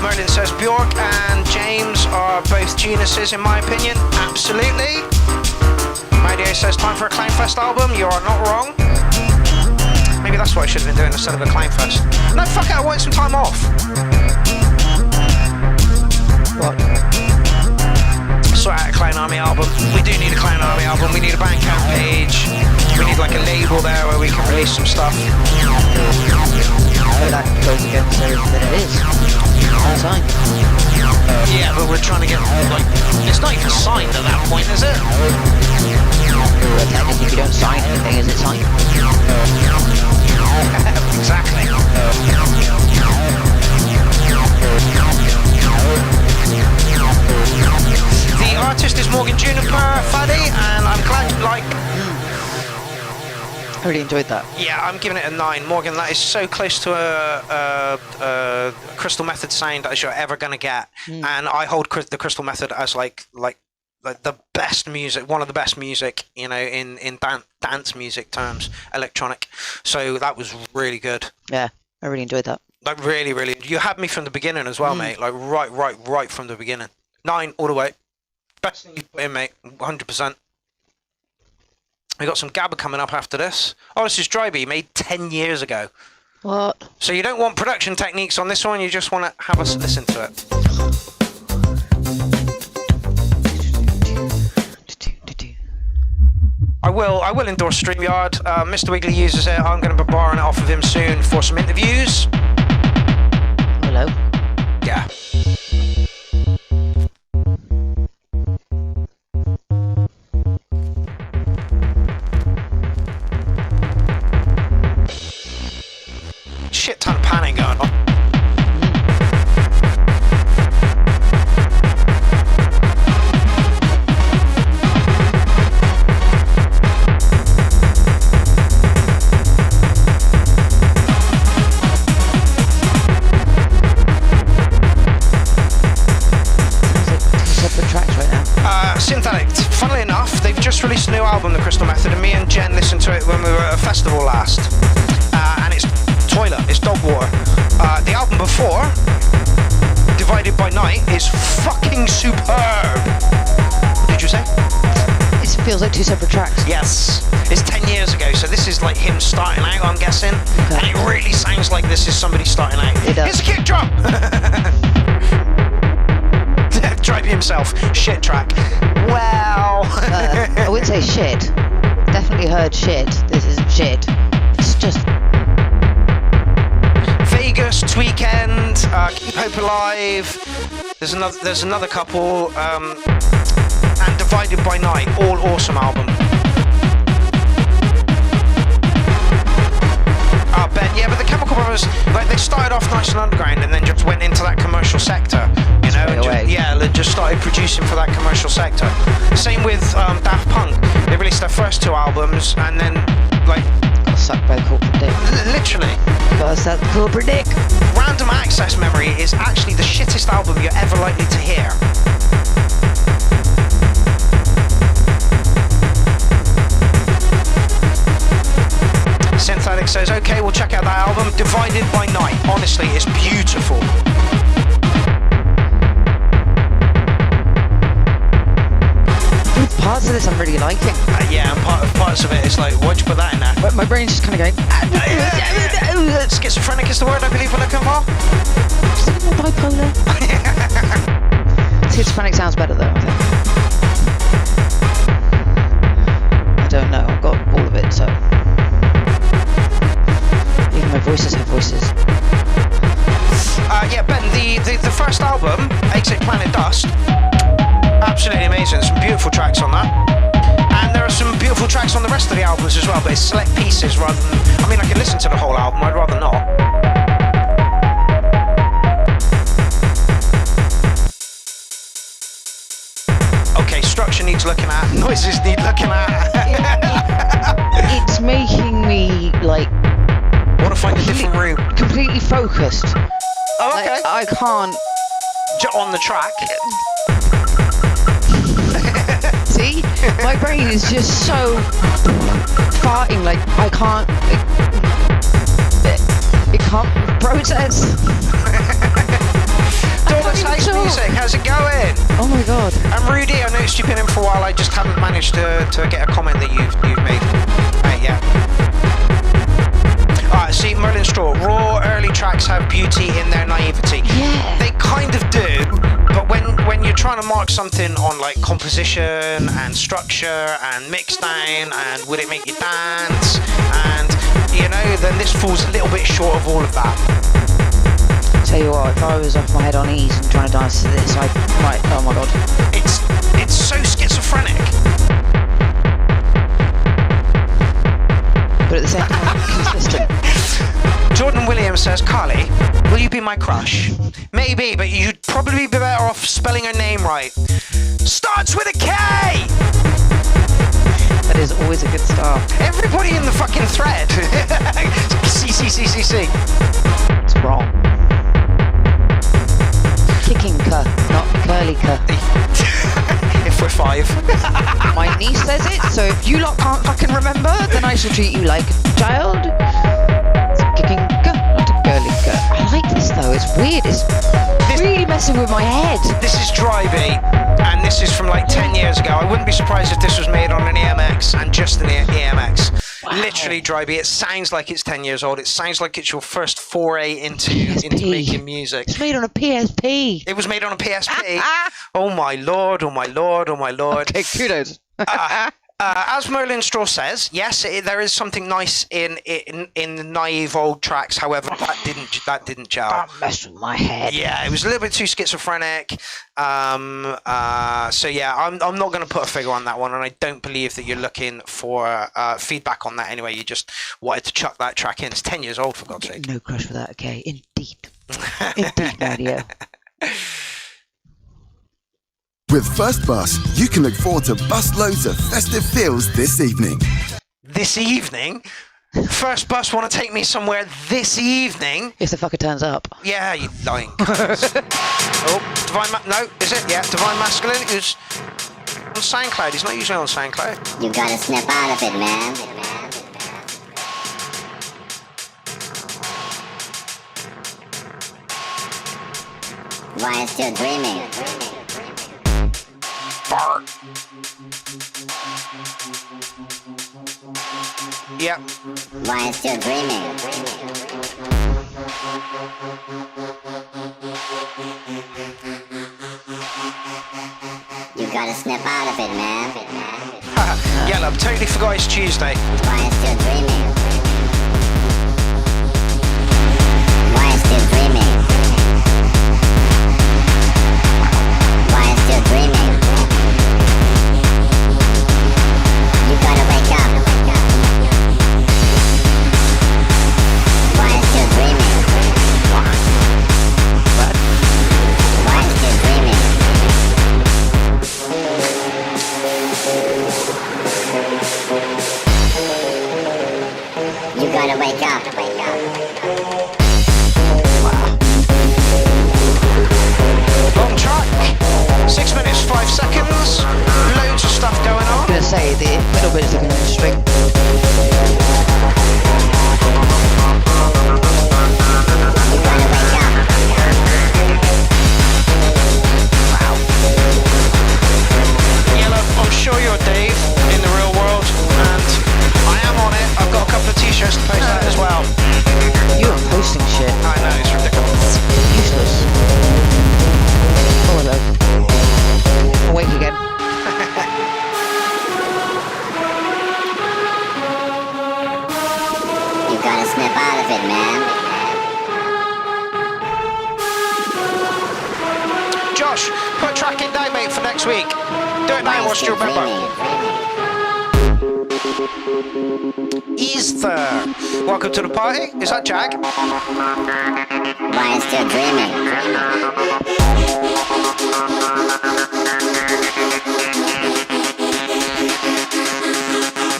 S1: Merlin says Bjork and James are both geniuses in my opinion. Absolutely. Radio says time for a Clownfest album. You are not wrong. Maybe that's what I should have been doing instead of a Clownfest. No, fuck it, I want some time off.
S2: What?
S1: Sort out a Clown Army album. We do need a Clown Army album. We need a Bandcamp page. We need like a label there where we can release some stuff.
S2: So that goes against everything it is. All time.
S1: Yeah, but we're trying to get like it's not even signed at that point, is it?
S2: Well, technically, if you don't sign anything, is it signed?
S1: Exactly. The artist is Morgan Juniper Faddy, and I'm glad you like.
S2: I really enjoyed that.
S1: Yeah, I'm giving it a 9. Morgan, that is so close to a Crystal Method sound as you're ever gonna get, and I hold the Crystal Method as like the best music, one of the best music, you know, in dance music terms, electronic. So that was really good.
S2: Yeah, I really enjoyed that.
S1: Like really, you had me from the beginning as well, mate. Like right from the beginning. 9 all the way. Best thing you put in, mate. 100%. We got some Gabba coming up after this. Oh, this is Dryby, made 10 years ago.
S2: What?
S1: So you don't want production techniques on this one, you just want to have us listen to it. I will endorse StreamYard. Mr. Wiggly uses it. I'm going to be borrowing it off of him soon for some interviews.
S2: Hello.
S1: Yeah. Shit ton of panning going on. Synthetic. Funnily enough, they've just released a new album, The Crystal Method, and me and Jen listened to it when we were at a festival last. And it's Toilet, it's Dog Water. The album before, Divided by Night, is fucking superb. What did you say?
S2: It feels like 2 separate tracks.
S1: Yes. It's 10 years ago, so this is like him starting out, I'm guessing. Okay. And it really sounds like this is somebody starting out.
S2: It does.
S1: Here's a kick drum! Drive himself. Shit track. Well.
S2: I wouldn't say shit. Definitely heard shit. This isn't shit. It's just
S1: Vegas, Tweekend, Keep Hope Alive. There's another couple, and Divided by Night. All awesome album. Ben, yeah, but the Chemical Brothers, like they started off off nice and underground and then just went into that commercial sector, you know, and just started producing for that commercial sector. Same with Daft Punk. They released their first 2 albums and then like
S2: got sucked by the corporate dick.
S1: Literally.
S2: Got sucked by the corporate dick.
S1: Random Access Memory is actually the shittest album you're ever likely to hear. Synthetic says, okay, we'll check out that album. Divided by Night. Honestly, it's beautiful.
S2: Parts of this I'm really liking.
S1: Yeah, and parts of it is like, why'd you put that in there?
S2: But my brain's just kind of going.
S1: Schizophrenic is the word I believe we're looking for.
S2: Just a bit more bipolar. Schizophrenic sounds better though, I think. I don't know, I've got all of it, so. Even my voices have voices.
S1: Yeah, Ben, the first album, Exit Planet Dust, absolutely amazing. Some beautiful tracks on that. And there are some beautiful tracks on the rest of the albums as well, but it's select pieces rather than... I mean, I can listen to the whole album, I'd rather not. Okay, structure needs looking at, noises need looking at.
S2: It's making me, like...
S1: want to find a different route.
S2: Completely focused.
S1: Oh, okay.
S2: Like, I can't...
S1: On the track.
S2: See? My brain is just so farting, like, I can't... It can't process.
S1: Dollars House Music, how's it going?
S2: Oh my god.
S1: I'm Rudy, I noticed you've been in for a while, I just haven't managed to get a comment that you've made. Hey, yeah. Alright, see, Merlin Straw, raw early tracks have beauty in their naivety.
S2: Yeah.
S1: They kind of do, but when you're trying to mark something on like composition and structure and mix down and would it make you dance and, you know, then this falls a little bit short of all of that.
S2: Tell you what, if I was off my head on ease and trying to dance to this, I might, oh my god.
S1: It's so schizophrenic.
S2: But at the same time, consistent.
S1: Jordan Williams says, Carly, will you be my crush? Maybe, but you'd probably be better off spelling her name right. Starts with a K!
S2: That is always a good start.
S1: Everybody in the fucking thread. C.
S2: It's wrong. Kicking ka, not curly ka.
S1: If we're 5.
S2: My niece says it, so if you lot can't fucking remember, then I shall treat you like a child. It's kicking ka, not a curly ka. I like this though, it's weird, it's really messing with my head.
S1: This is Dry Beat, and this is from like 10 years ago. I wouldn't be surprised if this was made on an EMX and just an EMX. Wow. Literally Dry Beat. It sounds like it's 10 years old. It sounds like it's your first foray into making music.
S2: It's made on a PSP.
S1: It was made on a PSP. Oh my lord, oh my lord, oh my lord.
S2: Okay, kudos.
S1: As Merlin Straw says, yes, there is something nice in the naive old tracks. However, that didn't gel.
S2: That messed with my head.
S1: Yeah, it was a little bit too schizophrenic. So yeah, I'm not going to put a figure on that one, and I don't believe that you're looking for feedback on that anyway. You just wanted to chuck that track in. It's 10 years old, for God's sake.
S2: No crush for that. Okay, indeed, indeed, radio.
S10: With First Bus, you can look forward to busloads of festive feels this evening.
S1: This evening? First Bus want to take me somewhere this evening?
S2: If the fucker turns up.
S1: Yeah, you lying. Oh, no, is it? Yeah, Divine Masculine is on SoundCloud. He's not usually on SoundCloud.
S11: You gotta snap out of it, man. Why is still dreaming?
S1: Fart. Yep.
S11: Why is still dreaming? You gotta snap out of it, man.
S1: Yeah, love, totally forgot it's Tuesday.
S11: Why is still dreaming? Why is still dreaming? Why is still dreaming? You gotta wake up. Why is still dreaming?
S1: Long track, 6 minutes 5 seconds, loads of stuff going on.
S2: I'm gonna say the middle bit is looking interesting.
S1: I'm sure you're Dave in the real world, and I am on it. I've got a couple of t-shirts to post out as well.
S2: You are posting shit.
S1: I know, it's ridiculous.
S2: Useless. Oh, hello. Awake again.
S11: You gotta snap out of it, man.
S1: Josh, put tracking down, mate, for next week. Do it now, whilst you remember. Ether. Welcome to the party. Is that Jag?
S11: Ryan's still dreaming.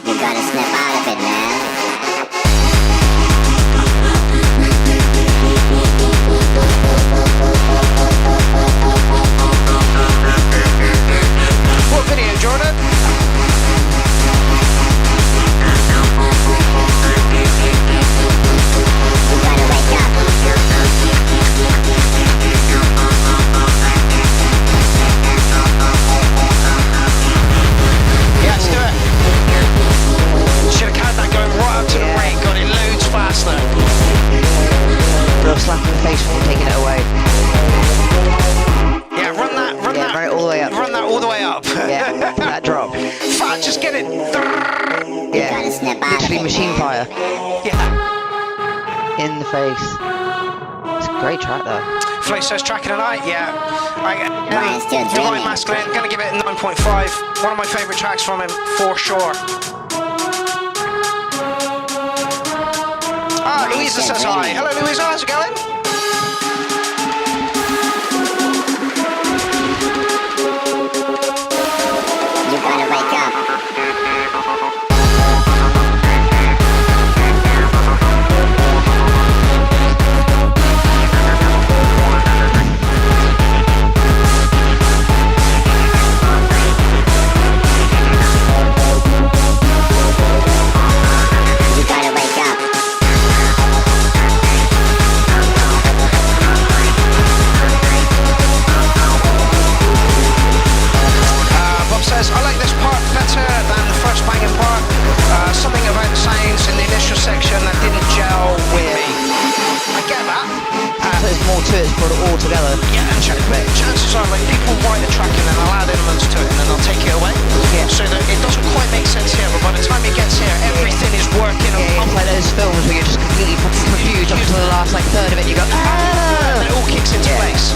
S11: You gotta snap out of it, man.
S1: What video, Jordan?
S11: You gotta wake up.
S1: Yeah, let's do it. Should have carried that going right up to the ring. Got it loads faster.
S2: Real slap in the face for taking it away.
S1: Yeah, run that.
S2: Right all the way up.
S1: Run that all the way up.
S2: Yeah, that drop.
S1: Fuck, just get it.
S2: Yeah,
S11: gotta snap out of
S2: literally
S11: it,
S2: machine
S11: man.
S2: fire
S1: Yeah.
S2: in the face. It's a great track though.
S1: Flo says tracking tonight. Yeah.
S11: Ryan's still
S1: Divine
S11: dreaming.
S1: Masculine. Gonna give it a 9.5. One of my favourite tracks from him, for sure. Ah, Louisa says hi. Hello, Louisa. How's it going?
S11: You gotta wake up. You gotta wake up.
S1: Bob says, I like this part better than the first banging part. Something about the sounds in the initial section that didn't gel with me. I get that.
S2: So there's more to it, it's brought it all together.
S1: Yeah, and chances are, like, people write a track and then they'll add elements to it and then they'll take it away.
S2: Yeah.
S1: So that it doesn't quite make sense here, but by the time it gets here, everything is working.
S2: Yeah, it's like those films where you're just completely fucking confused up to the last like third of it. You go,
S1: And then it all kicks into place.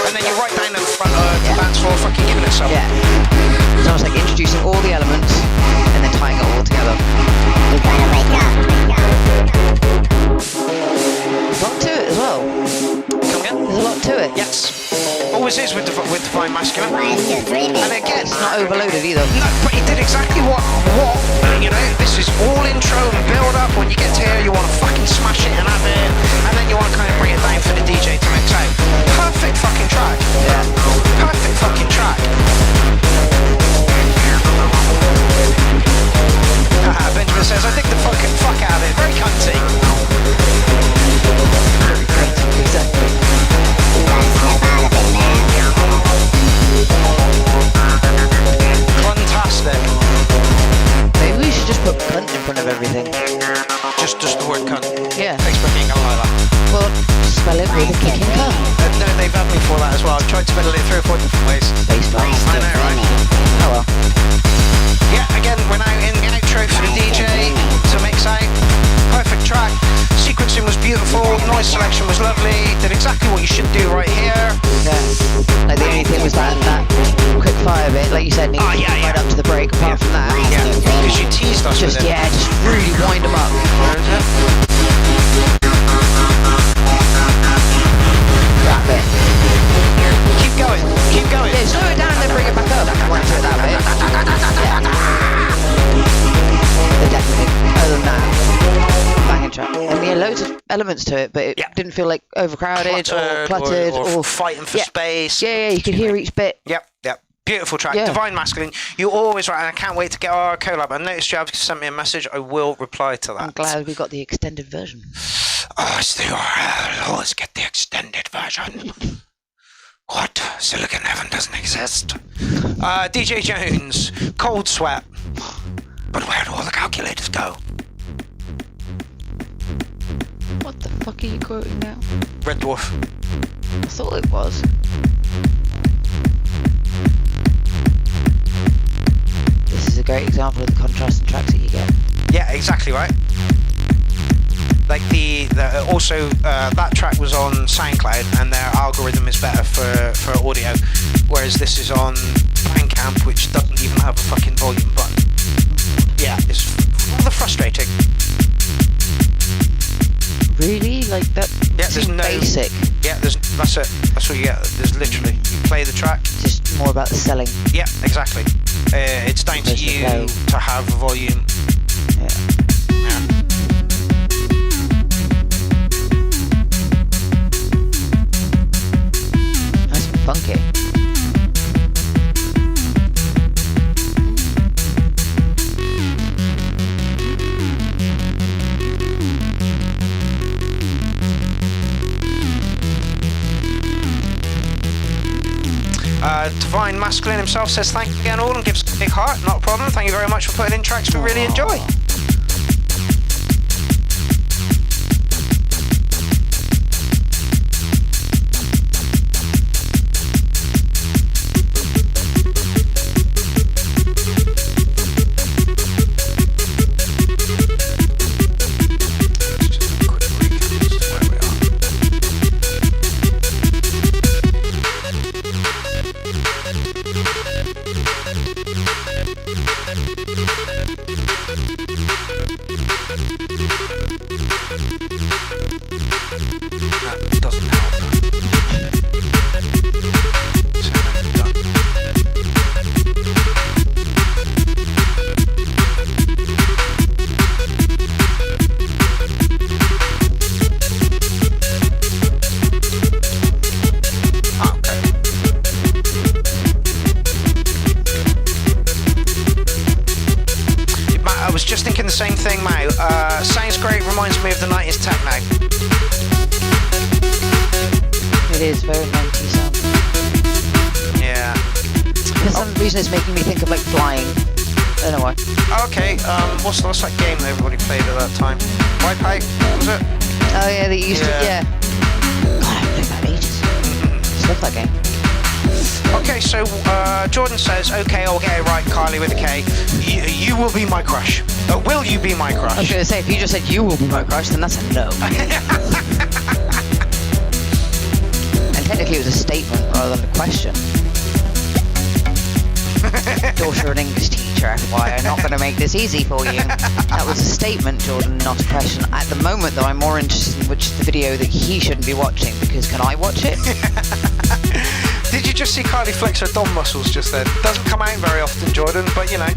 S1: And then you're right down in front of the dance floor fucking giving it some.
S2: yeah. It's almost like introducing all the elements and then tying it all together.
S11: You gotta wake up.
S2: There's a lot to it as well.
S1: Come again?
S2: There's a lot to it.
S1: Yes. Always is with Divine Masculine.
S11: Ryan's still dreaming.
S1: And again,
S2: It's not overloaded either.
S1: no, but he did exactly what, you know, this is all intro and build up. When you get to here, you want to fucking smash it and have it, and then you want to kind of bring it down for the DJ to mix out. Perfect fucking track.
S2: Yeah.
S1: Perfect fucking track. Benjamin says, I think the fuck out of it. Very cunty.
S2: Exactly.
S11: You gotta snap out of it, man.
S1: Fantastic.
S2: Maybe we should just put cunt in front of everything.
S1: Just the word cunt.
S2: Yeah.
S1: Facebook ain't gonna like that.
S2: Well, spell it with a kicking cunt.
S1: No, they've had me for that as well. I've tried to spell it 3 or 4 different ways.
S2: Baseline.
S1: I know, right?
S2: Oh well.
S1: Yeah, again, we're now in the outro for the DJ to mix out. Perfect track. Sequencing was beautiful. Noise selection was lovely. Did exactly what you should do right here.
S2: Yeah. Like the only thing was that quick fire bit, like you said, needs to
S1: yeah,
S2: right up to the break. Apart from that,
S1: Yeah, because you teased us
S2: just
S1: with it.
S2: just really wind them up. That bit.
S1: Keep going. Keep going.
S2: Yeah, slow it down and then bring it back up. Right to that bit. Yeah. But definitely, other than that, banging track. And yeah, loads of elements to it, but it didn't feel like overcrowded or cluttered
S1: or fighting for space.
S2: Yeah, you could hear each bit.
S1: Yep. Beautiful track, Divine Masculine. You always write, and I can't wait to get our collab. I noticed you have sent me a message. I will reply to that.
S2: I'm glad we got the extended version.
S1: Oh, it's the URL. Let's get the extended version. What? Silicon Heaven doesn't exist. DJ Jones, Cold Sweat. But where do all the calculators go?
S2: What the fuck are you quoting now?
S1: Red Dwarf.
S2: I thought it was. This is a great example of the contrast in tracks that you get.
S1: Yeah, exactly right. Like also that track was on SoundCloud, and their algorithm is better for audio, whereas this is on Bandcamp, which doesn't even have a fucking volume button. Yeah, it's rather frustrating.
S2: Really? Like that?
S1: Yeah, there's no
S2: basic.
S1: Yeah, that's it. That's what you get. There's literally, you play the track.
S2: Just more about the selling.
S1: Yeah, exactly. It's down to you to have a volume.
S2: Yeah. Nice and funky.
S1: Divine Masculine himself says thank you again all and gives a big heart. Not a problem. Thank you very much for putting in tracks we really enjoy. Same thing, Mao. Sounds great, reminds me of the 90s techno.
S2: It is very 90s sound.
S1: Yeah.
S2: For some reason it's making me think of like flying. I don't know why.
S1: Okay, what's that game that everybody played at that time? Wipeout, was it?
S2: Oh yeah, they used to, yeah. God, I haven't played that in ages. Just love that game.
S1: Okay, so Jordan says, okay, I'll get it right, Carly with a K. You will be my crush. Will you be my crush?
S2: I was going to say, if you just said you will be my crush, then that's a no. And technically it was a statement rather than a question. Daughter of an English teacher, FYI, I'm not going to make this easy for you. That was a statement, Jordan, not a question. At the moment, though, I'm more interested in which is the video that he shouldn't be watching, because can I watch it?
S1: Did you just see Carly flex her dom muscles just then? Doesn't come out very often, Jordan, but you know.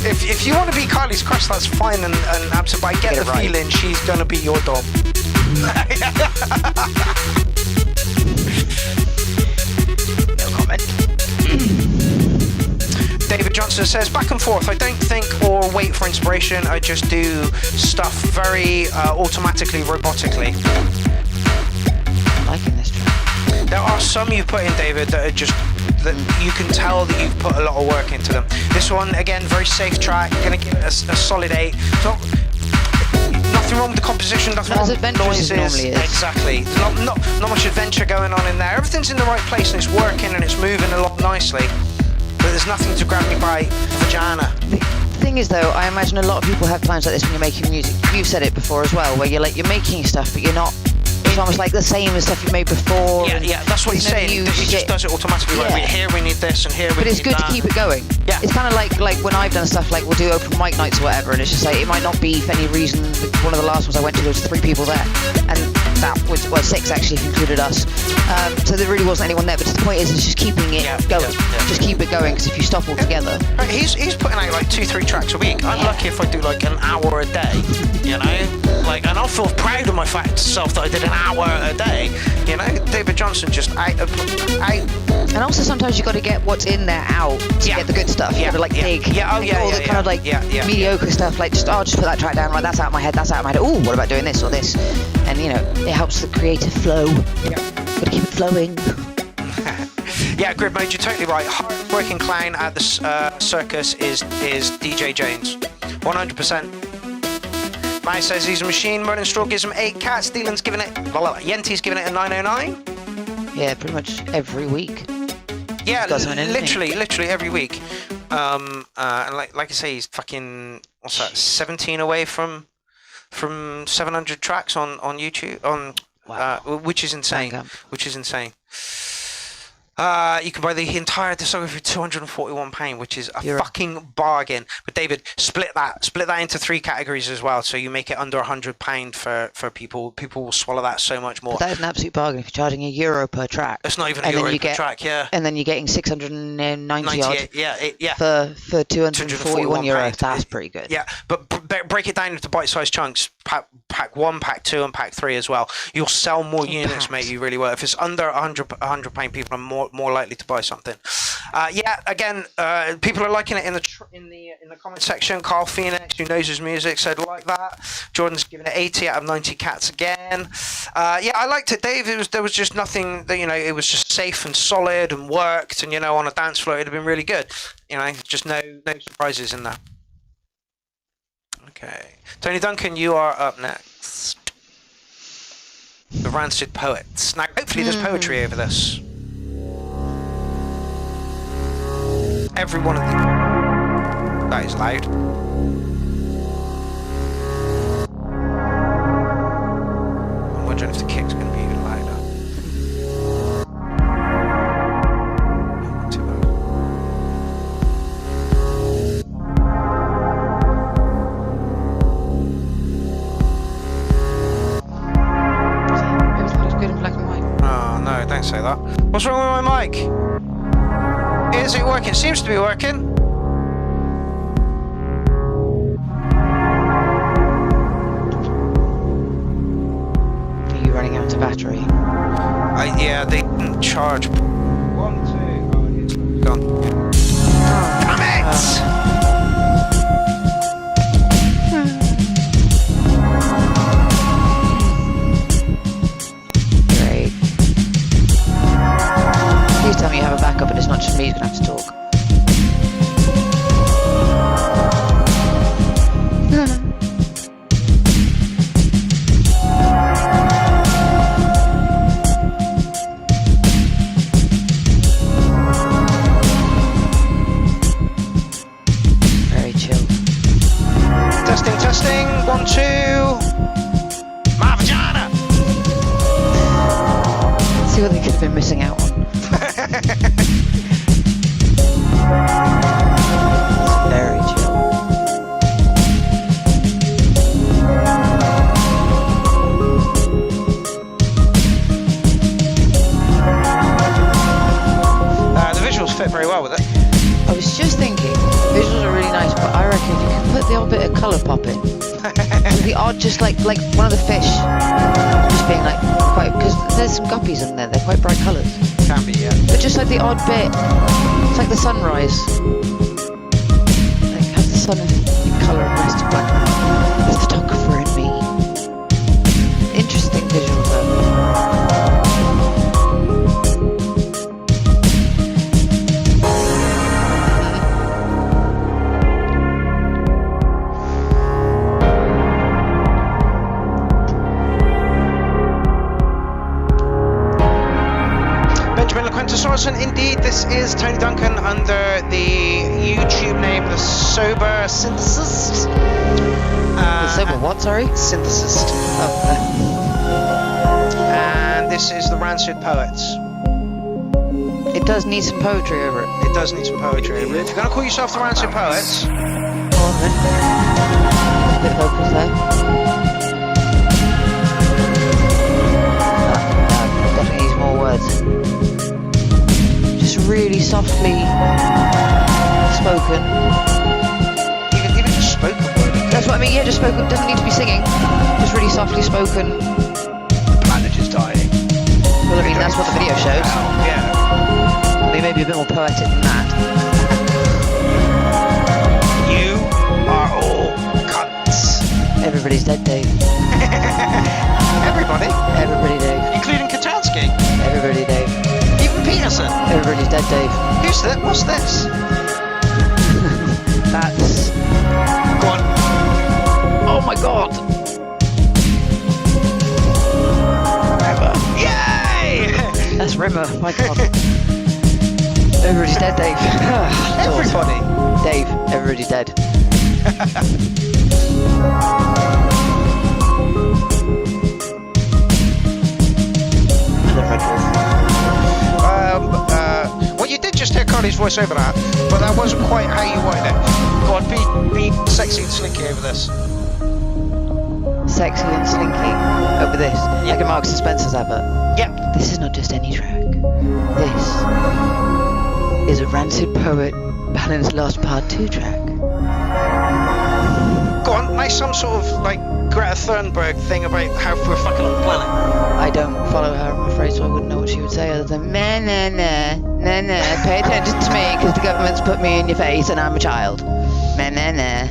S1: If you want to be Carly's crush, that's fine and absolutely. I get the feeling she's going to be your dom.
S2: No comment.
S1: David Johnson says, back and forth. I don't think or wait for inspiration. I just do stuff very automatically, robotically.
S2: I'm liking this track.
S1: There are some you put in, David, that are just, that you can tell that you've put a lot of work into them. This one, again, very safe track. Going to give it a solid 8. So, nothing wrong with the composition, nothing wrong with the noises.
S2: Normally is.
S1: Exactly. Not much adventure going on in there. Everything's in the right place and it's working and it's moving a lot nicely. But there's nothing to grab me by vagina.
S2: The thing is, though, I imagine a lot of people have times like this when you're making music. You've said it before as well, where you're making stuff, but you're not. It's almost like the same as stuff you made before.
S1: Yeah, that's what he's saying. He just does it automatically.
S2: Yeah.
S1: Like, here we need this and here we need that.
S2: But it's good to keep it going.
S1: Yeah.
S2: It's kind of like when I've done stuff like we'll do open mic nights or whatever, and it's just like it might not be for any reason. One of the last ones I went to, there was 3 people there, and that was, well, 6 actually if you included us. So there really wasn't anyone there, but the point is it's just keeping it going. Just keep it going, because if you stop altogether.
S1: Right, he's putting out like 2-3 tracks a week. I'm lucky if I do like an hour a day, you know? Like, and I feel proud of myself that I did an hour a day, you know? David Johnson just out.
S2: And also sometimes you got to get what's in there out to get the good stuff. You got to like dig. All the kind of like mediocre stuff. Like just put that track down. Right, that's out of my head. That's out of my head. Oh, what about doing this or this? And you know, it helps the creative flow. Got to keep it flowing.
S1: Yeah, Grid Mode, you're totally right. Hardest working clown at the circus is DJ James. 100%. Mike says he's a machine. Merlin Straw gives him 8 cats. Dylan's giving it. Yenti's giving it a 909.
S2: Yeah, pretty much every week.
S1: Yeah, literally every week. And like I say, he's fucking 17 away from 700 tracks on YouTube which is insane. You can buy the entire discography for £241, which is a fucking bargain. But David, split that into 3 categories as well, so you make it under £100 for people. People will swallow that so much more.
S2: But that is an absolute bargain if you're charging €1 per track.
S1: It's not even €1 per track, yeah.
S2: And then you're getting 690 odd.
S1: Yeah.
S2: For €241. That's pretty good.
S1: Yeah, but break it down into bite-sized chunks. Pack 1, pack 2, and pack 3 as well. You'll sell more units, mate. You really will. If it's under £100, people are more likely to buy something. Again, people are liking it in the comment section. Carl Phoenix, who knows his music, said like that. Jordan's giving it 80 out of 90 cats again. I liked it, Dave. There was just nothing that, you know, it was just safe and solid and worked, and you know, on a dance floor it'd have been really good. You know, just no surprises in there. Okay, Tony Duncan, you are up next. The Rancid Poets. Now, hopefully there's poetry over this. Every one of them. That is loud. I'm wondering if the kick's going to be even louder. Too loud.
S2: Everything looks good in black and white.
S1: Oh, no, don't say that. What's wrong with my mic? Is it working? Seems to be working.
S2: Are you running out of battery?
S1: Yeah, they didn't charge. 1, 2. Oh, it's gone. Damn it!
S2: Great. Please tell me you have a backup and it's not just me who's going to have to talk. Very chill.
S1: Testing. 1, 2. My vagina!
S2: See what they could have been missing out on. It's very chill.
S1: The visuals fit very well with it.
S2: I was just thinking, visuals are really nice, but I reckon if you could put the odd bit of colour pop in. The odd, just like one of the fish, just being like quite, because there's some guppies in there, they're quite bright colours.
S1: Can be, yeah.
S2: But just like the odd bit, it's like the sunrise. Like have the sun in colour and rest of black. The photographer in me. Interesting visuals though.
S1: Indeed, this is Tony Duncan under the YouTube name The Sober Synthesist.
S2: The Sober what, sorry?
S1: Synthesist. And this is The Rancid Poets.
S2: It does need some poetry over it.
S1: It does need some poetry over it. If you're going to call yourself The Rancid Poets...
S2: Go on then. A bit of vocals there. just spoken. Doesn't need to be singing. Just really softly spoken.
S1: Manager's dying.
S2: Well, I mean, that's what the video shows.
S1: Yeah.
S2: They may be a bit more poetic than that.
S1: You are all cunts.
S2: Everybody's dead, Dave.
S1: Everybody?
S2: Everybody, Dave.
S1: Including Kachansky?
S2: Everybody, Dave.
S1: Even Peterson?
S2: Everybody's dead, Dave.
S1: Who's that? What's this?
S2: That's...
S1: Go on.
S2: Oh my god! Rimmer.
S1: Yay!
S2: That's Rimmer, my god. Everybody's dead, Dave.
S1: Everybody?
S2: Dave, everybody's dead.
S1: Well, you did just hear Carly's voice over that, but that wasn't quite how you wanted it. Go on, be sexy and slinky over this.
S2: Sexy and slinky over this.
S1: Yeah.
S2: Like a Marks and Spencer's advert.
S1: Yep.
S2: This is not just any track. This is a Rancid Poet Balance Lost Part 2 track.
S1: Go on, nice some sort of like Greta Thunberg thing about how we're fucking on the planet.
S2: I don't follow her, I'm afraid, so I wouldn't know what she would say other than nah, nah, nah, nah, nah, pay attention to me because the government's put me in your face and I'm a child. Nah, nah, nah.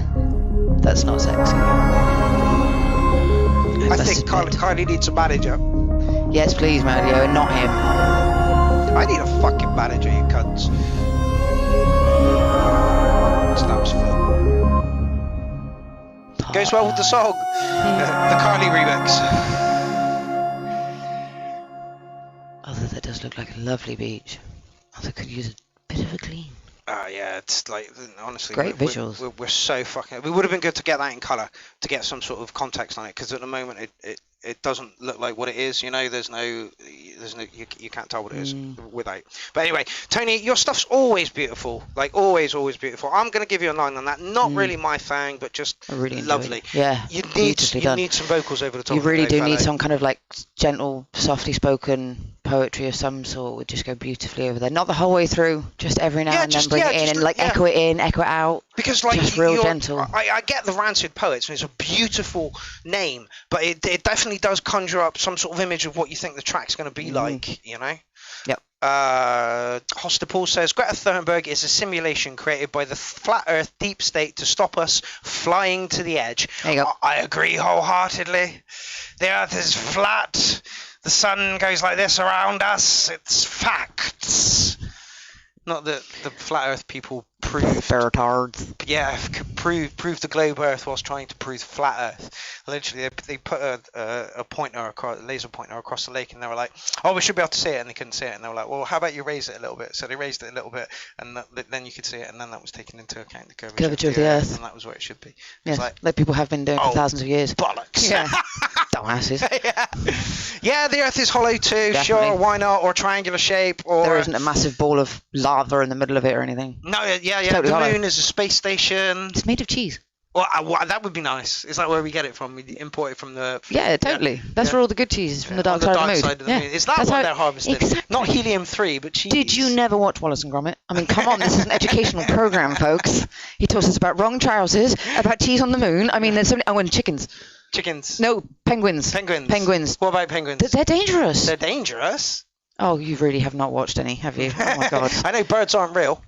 S2: That's not sexy.
S1: I think Carly needs a manager.
S2: Yes, please, Mario, and not him.
S1: I need a fucking manager, you cunts. Snaps foot. Goes well with the song. The Carly remix.
S2: Although that does look like a lovely beach. Although could use a bit of a clean.
S1: Yeah, it's like, honestly,
S2: great visuals.
S1: We're so fucking. It would have been good to get that in color to get some sort of context on it, because at the moment it doesn't look like what it is. You know, there's no you can't tell what it is without. But anyway, Tony, your stuff's always beautiful, like always beautiful. I'm gonna give you a 9 on that. Not really my thing, but just
S2: really
S1: lovely.
S2: Yeah,
S1: you need some vocals over the top.
S2: You really do need some kind of like gentle, softly spoken poetry of some sort. Would just go beautifully over there. Not the whole way through, just every now and then bring it in and like echo it in, echo it out.
S1: Because like
S2: just real gentle.
S1: I get the Rancid Poets, and it's a beautiful name, but it definitely does conjure up some sort of image of what you think the track's going to be like, you know?
S2: Yep.
S1: Hostapol says, Greta Thunberg is a simulation created by the flat earth deep state to stop us flying to the edge.
S2: There you go.
S1: I agree wholeheartedly. The earth is flat. The sun goes like this around us. It's facts. Not that the flat earth people proved.
S2: Retards.
S1: Yeah, prove the globe Earth whilst trying to prove flat Earth. Literally, they put a laser pointer across the lake, and they were like, "Oh, we should be able to see it," and they couldn't see it, and they were like, "Well, how about you raise it a little bit?" So they raised it a little bit, and then you could see it, and then that was taken into account the curvature
S2: of the Earth,
S1: and that was where it should be.
S2: Yeah, like people have been doing for thousands of years.
S1: Bollocks!
S2: Yeah, dumbasses.
S1: Yeah, the Earth is hollow too. Definitely. Sure, why not? Or triangular shape, or
S2: there isn't a massive ball of lava in the middle of it or anything.
S1: No, yeah.
S2: Totally
S1: the moon is a space station.
S2: It's made of cheese.
S1: Well, that would be nice. Is that where we get it from? We import it from the...
S2: Yeah, totally. That's where all the good cheese is, from the dark side of the moon.
S1: Is that what they're harvesting?
S2: Exactly.
S1: Not helium-3, but cheese.
S2: Did you never watch Wallace and Gromit? I mean, come on, this is an educational program, folks. He taught us about wrong trousers, about cheese on the moon. I mean, there's so many... Oh, and chickens.
S1: Chickens.
S2: No, penguins.
S1: Penguins. What about penguins?
S2: They're dangerous.
S1: They're dangerous?
S2: Oh, you really have not watched any, have you? Oh, my God.
S1: I know birds aren't real.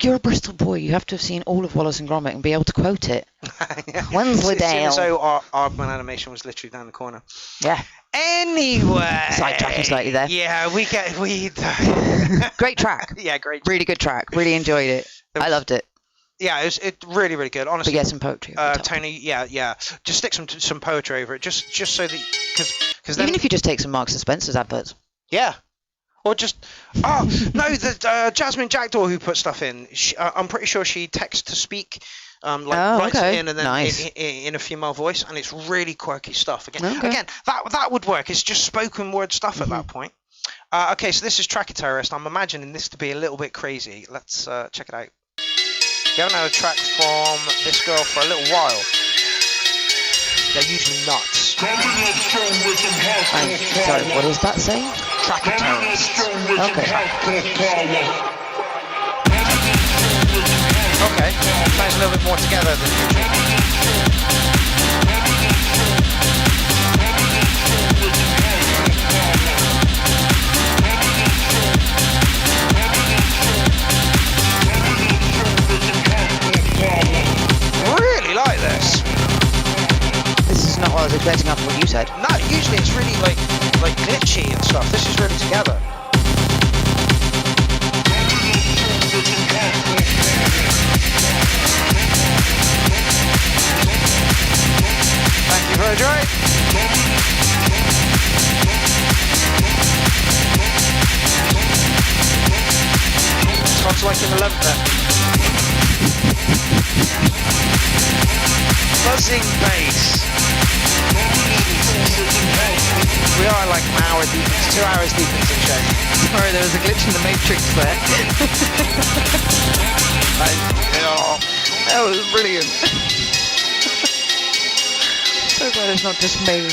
S2: You're a Bristol boy. You have to have seen all of Wallace and Gromit and be able to quote it. Wensleydale.
S1: So our animation was literally down the corner.
S2: Yeah.
S1: Anyway.
S2: Sidetracking slightly there.
S1: Yeah,
S2: Great track.
S1: Yeah, great.
S2: Really good track. Really enjoyed it. I loved it.
S1: Yeah, it really, really good. Honestly.
S2: But get some poetry.
S1: Tony, yeah. Just stick some poetry over it, just so that because
S2: even if you just take some Marks and Spencer's adverts.
S1: Yeah. Or just the Jasmine Jackdaw who put stuff in. I'm pretty sure she texts to speak, writes it in and then in a female voice, and it's really quirky stuff. Again, that would work. It's just spoken word stuff at that point. Okay, so this is Tracker Terrorist. I'm imagining this to be a little bit crazy. Let's check it out. We haven't had a track from this girl for a little while. They're usually nuts.
S2: Sorry, what does that say?
S1: Tracker Terrorist. Okay. Sounds a little bit more together than usual.
S2: said.
S1: No, usually it's really like glitchy and stuff. This is really together. Thank you, Virgil. Sounds like an 11th there. Buzzing bass. We are like an hour deep, 2 hours deep into the show.
S2: Sorry, there was a glitch in the Matrix there.
S1: That was brilliant.
S2: So glad it's not just me.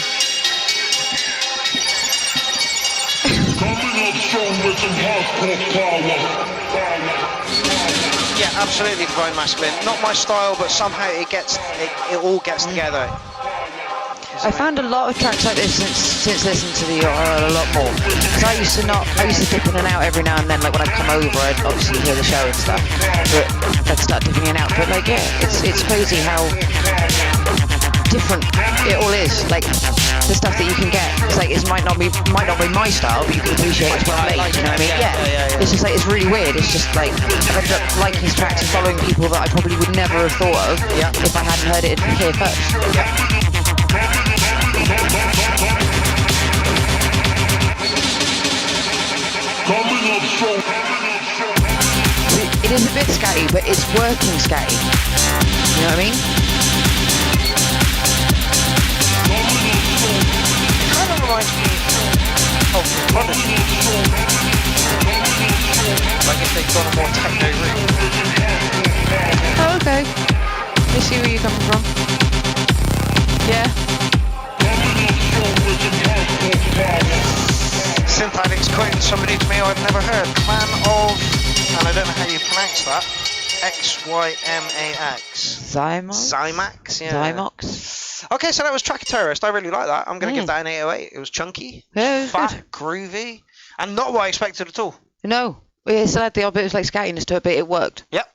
S1: Yeah, absolutely Divine Masculine. Not my style, but somehow it all gets together.
S2: I found a lot of tracks like this since listening to the URL a lot more. Because I used to dip in and out every now and then, like when I'd come over, I'd obviously hear the show and stuff. But I'd start dipping in and out. But like, yeah, it's crazy how different it all is. Like the stuff that you can get. It's like it might not be my style, but you can appreciate it's well made. You know what I mean? Yeah. It's just like it's really weird. It's just like I've ended up liking these tracks and following people that I probably would never have thought of if I hadn't heard it here first. Yeah. It is a bit scatty, but it's working scatty. You know what I mean?
S1: It kind of reminds me of Prodigy. Like if they'd gone a more techno route.
S2: Oh, okay. I see where you're coming from. Yeah.
S1: Synth Addict's quoting somebody to me I've never heard. Clan of, and I don't know how you pronounce that, XYMAX. Zymax, yeah.
S2: Zymox.
S1: Okay, so that was Track Terrorist. I really like that. I'm going to give that an 808. It was chunky, fat, groovy, and not what I expected at all.
S2: No. It still had the odd bit of like scattiness to it, but it worked.
S1: Yep.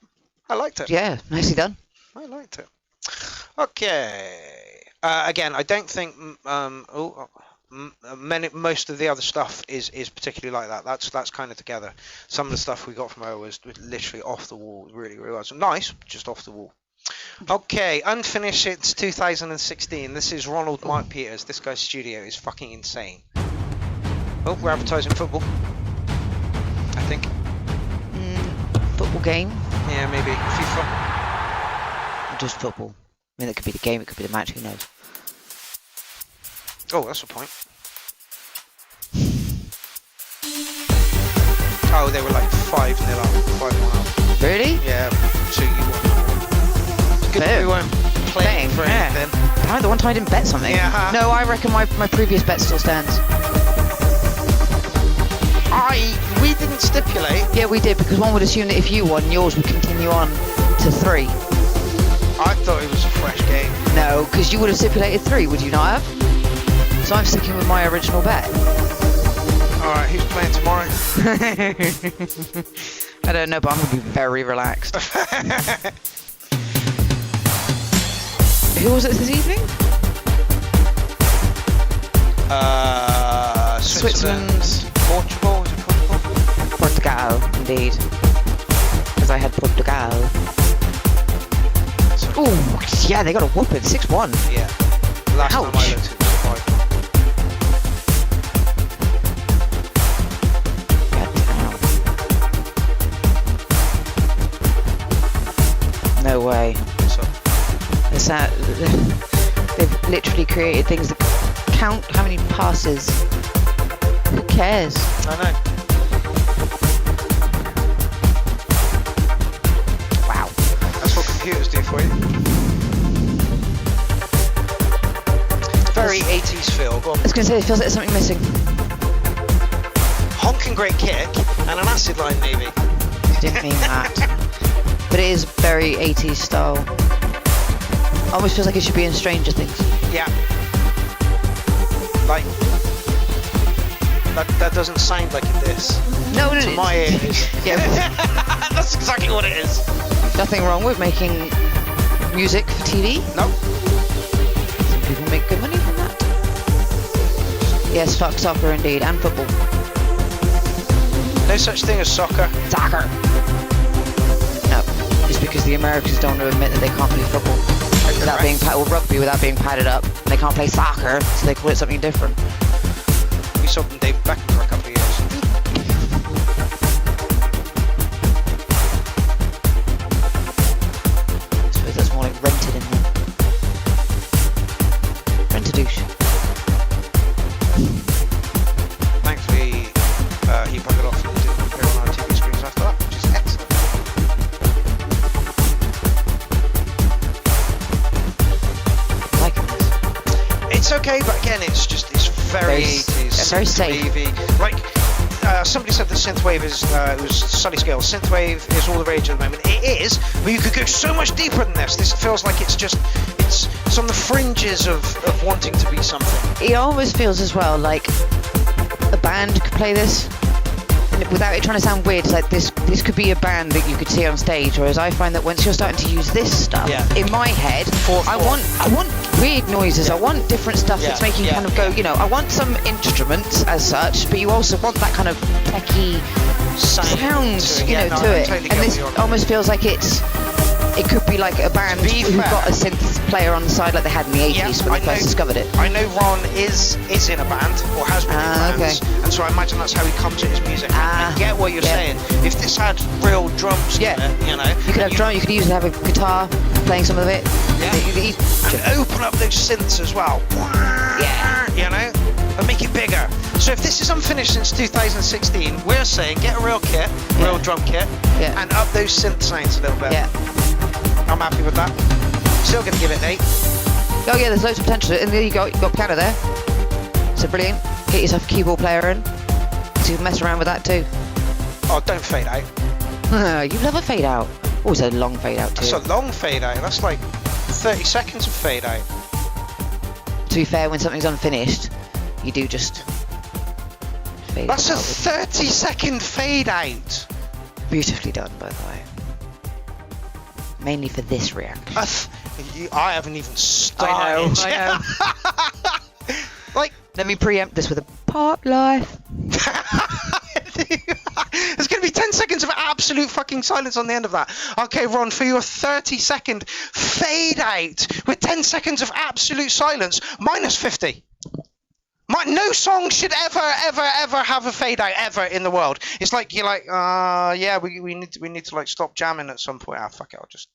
S1: I liked it.
S2: Yeah, nicely done.
S1: I liked it. Okay. Again, I don't think most of the other stuff is particularly like that. That's kind of together. Some of the stuff we got from her was literally off the wall. Really was nice, just off the wall. Okay, unfinished. It's 2016. This is Ronald Mark Peters. This guy's studio is fucking insane. Oh, we're advertising football, I think.
S2: Football game?
S1: Yeah, maybe FIFA.
S2: Just football. I mean, it could be the game, it could be the match, who knows?
S1: Oh, that's a point. Oh, they were like 5-0 up, 5-1 up.
S2: Really?
S1: Yeah, 2-1. Good that we weren't playing for anything.
S2: Damn, the one time I didn't bet something.
S1: Yeah.
S2: No, I reckon my previous bet still stands.
S1: We didn't stipulate.
S2: Yeah, we did, because one would assume that if you won, yours would continue on to 3.
S1: I thought it was a fresh game.
S2: No, because you would have stipulated 3, would you not have? So I'm sticking with my original bet.
S1: Alright, who's playing tomorrow?
S2: I don't know, but I'm going to be very relaxed. Who was it this evening?
S1: Switzerland. Portugal, is it Portugal?
S2: Portugal, indeed. Because I had Portugal. Oh, yeah, they got a whooping, 6-1.
S1: Yeah. Last time I looked, it was 5.
S2: No way.
S1: So.
S2: It's that they've literally created things that count how many passes. Who cares?
S1: I know.
S2: Wow.
S1: That's what computers do for you. Very 80s feel. Go on.
S2: I was going to say, it feels like there's something missing.
S1: Honking great kick and an acid line maybe.
S2: I didn't mean that. But it is very 80s style. Almost feels like it should be in Stranger Things.
S1: Yeah. Like, that doesn't sound like this.
S2: No,
S1: to my ears.
S2: Yeah.
S1: That's exactly what it is.
S2: Nothing wrong with making music for TV.
S1: No.
S2: Some people make good money from that. Yes, fuck soccer indeed, and football.
S1: No such thing as soccer.
S2: Soccer. No, it's because the Americans don't want to admit that they can't play football without being or rugby without being padded up. They can't play soccer, so they call it something different.
S1: We saw them David Beckham for a couple of years.
S2: I suppose that's more like rented in there. Rent-a-douche.
S1: Thankfully, he buggered off and didn't appear on our TV screens after that, which is excellent.
S2: Like this.
S1: It's okay, but again, it's very 80s.
S2: Very safe.
S1: Wavy. Like, somebody said that synthwave is, it was Sully Scale, synthwave is all the rage at the moment. It is, but you could go so much deeper than this. This feels like it's on the fringes of wanting to be something.
S2: It almost feels as well like a band could play this. And without it trying to sound weird, it's like this could be a band that you could see on stage, whereas I find that once you're starting to use this stuff, in my head, I want weird noises, I want different stuff that's making you kind of go, I want some instruments as such, but you also want that kind of techie sounds, to it. Totally, and this almost feels like it could be like a band who've got a synth player on the side like they had in the 80s when they first discovered it.
S1: I know Ron is in a band, or has been in bands, and so I imagine that's how he comes at his music. I get what you're saying. If this had real drums in it,
S2: You could have drum, you could easily have a guitar playing some of it.
S1: And open up those synths as well. And make it bigger. So if this is unfinished since 2016, we're saying get a real kit, real drum kit, and up those synth sounds a little bit. I'm happy with that. Still going to give it an 8.
S2: Oh yeah, there's loads of potential. And there you got piano there. So brilliant. Get yourself a keyboard player in. So you can mess around with that too.
S1: Oh, don't fade out.
S2: You love a fade out. Oh, it's a long fade out too.
S1: That's a long fade out. That's like 30 seconds of fade out.
S2: To be fair, when something's unfinished, you do just fade
S1: That's
S2: it
S1: a 30-second fade out.
S2: Beautifully done, by the way. Mainly for this reaction.
S1: I haven't even started.
S2: I know. Like, let me preempt this with a pop life.
S1: There's going to be 10 seconds of absolute fucking silence on the end of that. Okay, Ron, for your 30-second fade out with 10 seconds of absolute silence, minus 50. No song should ever have a fade out ever in the world. It's like you're like, we need to like stop jamming at some point. Fuck it, I'll just.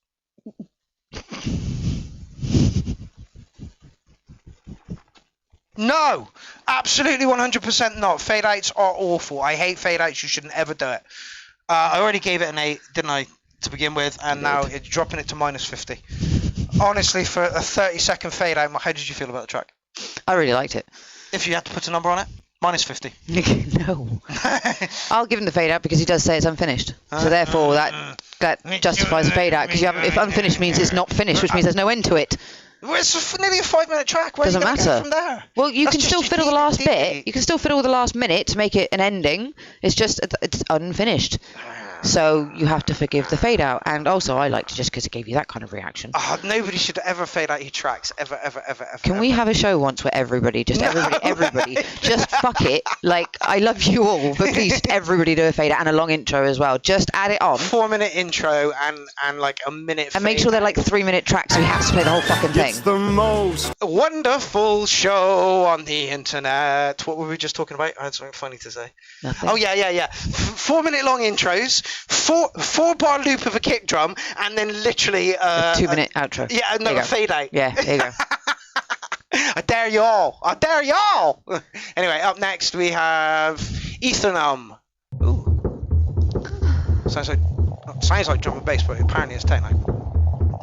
S1: No, absolutely 100% not. Fade outs are awful. I hate fade outs. You shouldn't ever do it. I already gave it an 8, didn't I, to begin with, and now it's dropping it to minus 50. Honestly, for a 30-second fade out, how did you feel about the track?
S2: I really liked it.
S1: If you had to put a number on it, minus 50.
S2: No. I'll give him the fade out because he does say it's unfinished. So therefore, that justifies the fade out because if unfinished means it's not finished, which means there's no end to it.
S1: Well, it's nearly a 5-minute track. Where
S2: doesn't
S1: are you
S2: matter.
S1: go from there?
S2: Well, you can still fiddle the last bit. You can still fiddle the last minute to make it an ending. It's just it's unfinished. So you have to forgive the fade out. And also, I liked it just because it gave you that kind of reaction.
S1: Nobody should ever fade out your tracks. Ever.
S2: Can we have a show once where everybody, just fuck it. Like, I love you all, but please, everybody do a fade out and a long intro as well. Just add it on.
S1: 4-minute intro and like a minute fade.
S2: And make sure they're like 3-minute tracks so we have to play the whole fucking thing.
S9: It's the most
S1: wonderful show on the internet. What were we just talking about? I had something funny to say.
S2: Nothing.
S1: Oh, yeah. 4-minute long intros. 4-bar loop of a kick drum, and then literally
S2: a 2-minute outro.
S1: Yeah, no, a fade out.
S2: Yeah, there you go.
S1: I dare you all. Anyway, up next we have Ethernum. Ooh. Sounds like drum and bass, but apparently it's techno.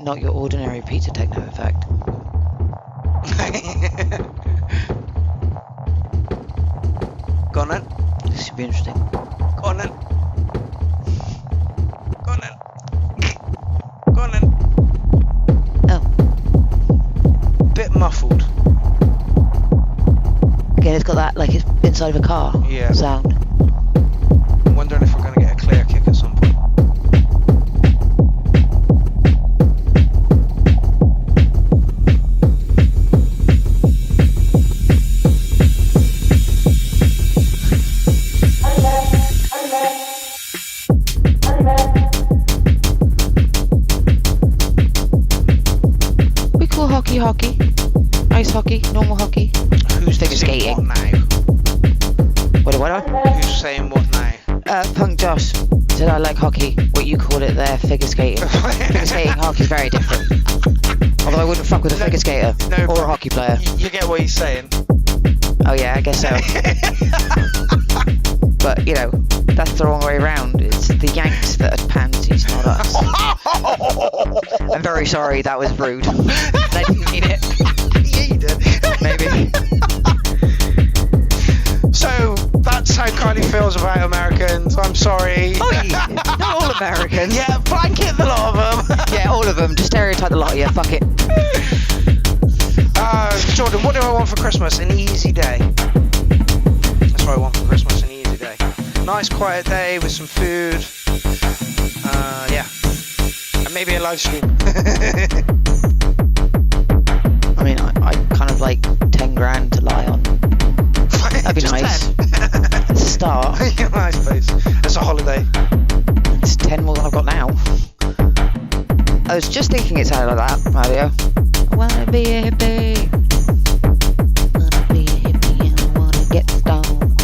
S2: Not your ordinary pizza techno, in fact.
S1: Go on then.
S2: This should be interesting.
S1: Go on then.
S2: Oh.
S1: Bit muffled.
S2: Again, it's got that, like it's inside of a car sound.
S1: I'm wondering if we're going to get a clear kick at some point.
S2: what?
S1: Who's saying what now?
S2: Punk Josh said I like hockey. What you call it there, figure skating. Figure skating, hockey's very different. Although I wouldn't fuck with a figure skater or a hockey player.
S1: You get what he's saying.
S2: Oh yeah, I guess so. But you know, that's the wrong way around. It's the Yanks that are pansies, not us. I'm very sorry, that was rude. I didn't mean it.
S1: Yeah, you did.
S2: Maybe.
S1: So that's how Kylie feels about Americans. I'm sorry.
S2: Oh, yeah. Not all Americans.
S1: Yeah, blanket the lot of them.
S2: Yeah, all of them. Just stereotype the lot of you. Fuck it.
S1: Jordan, what do I want for Christmas? An easy day. That's what I want for Christmas, an easy day. Nice quiet day with some food. Yeah. And maybe a live stream.
S2: I mean, I kind of like 10 grand to lie on. That'd be nice. It's a start.
S1: Yeah, I suppose. It's a holiday.
S2: It's 10 more than I've got now. I was just thinking it sounded like that, Mario. I wanna be a hippie. Wanna be a hippie and I wanna get stoned.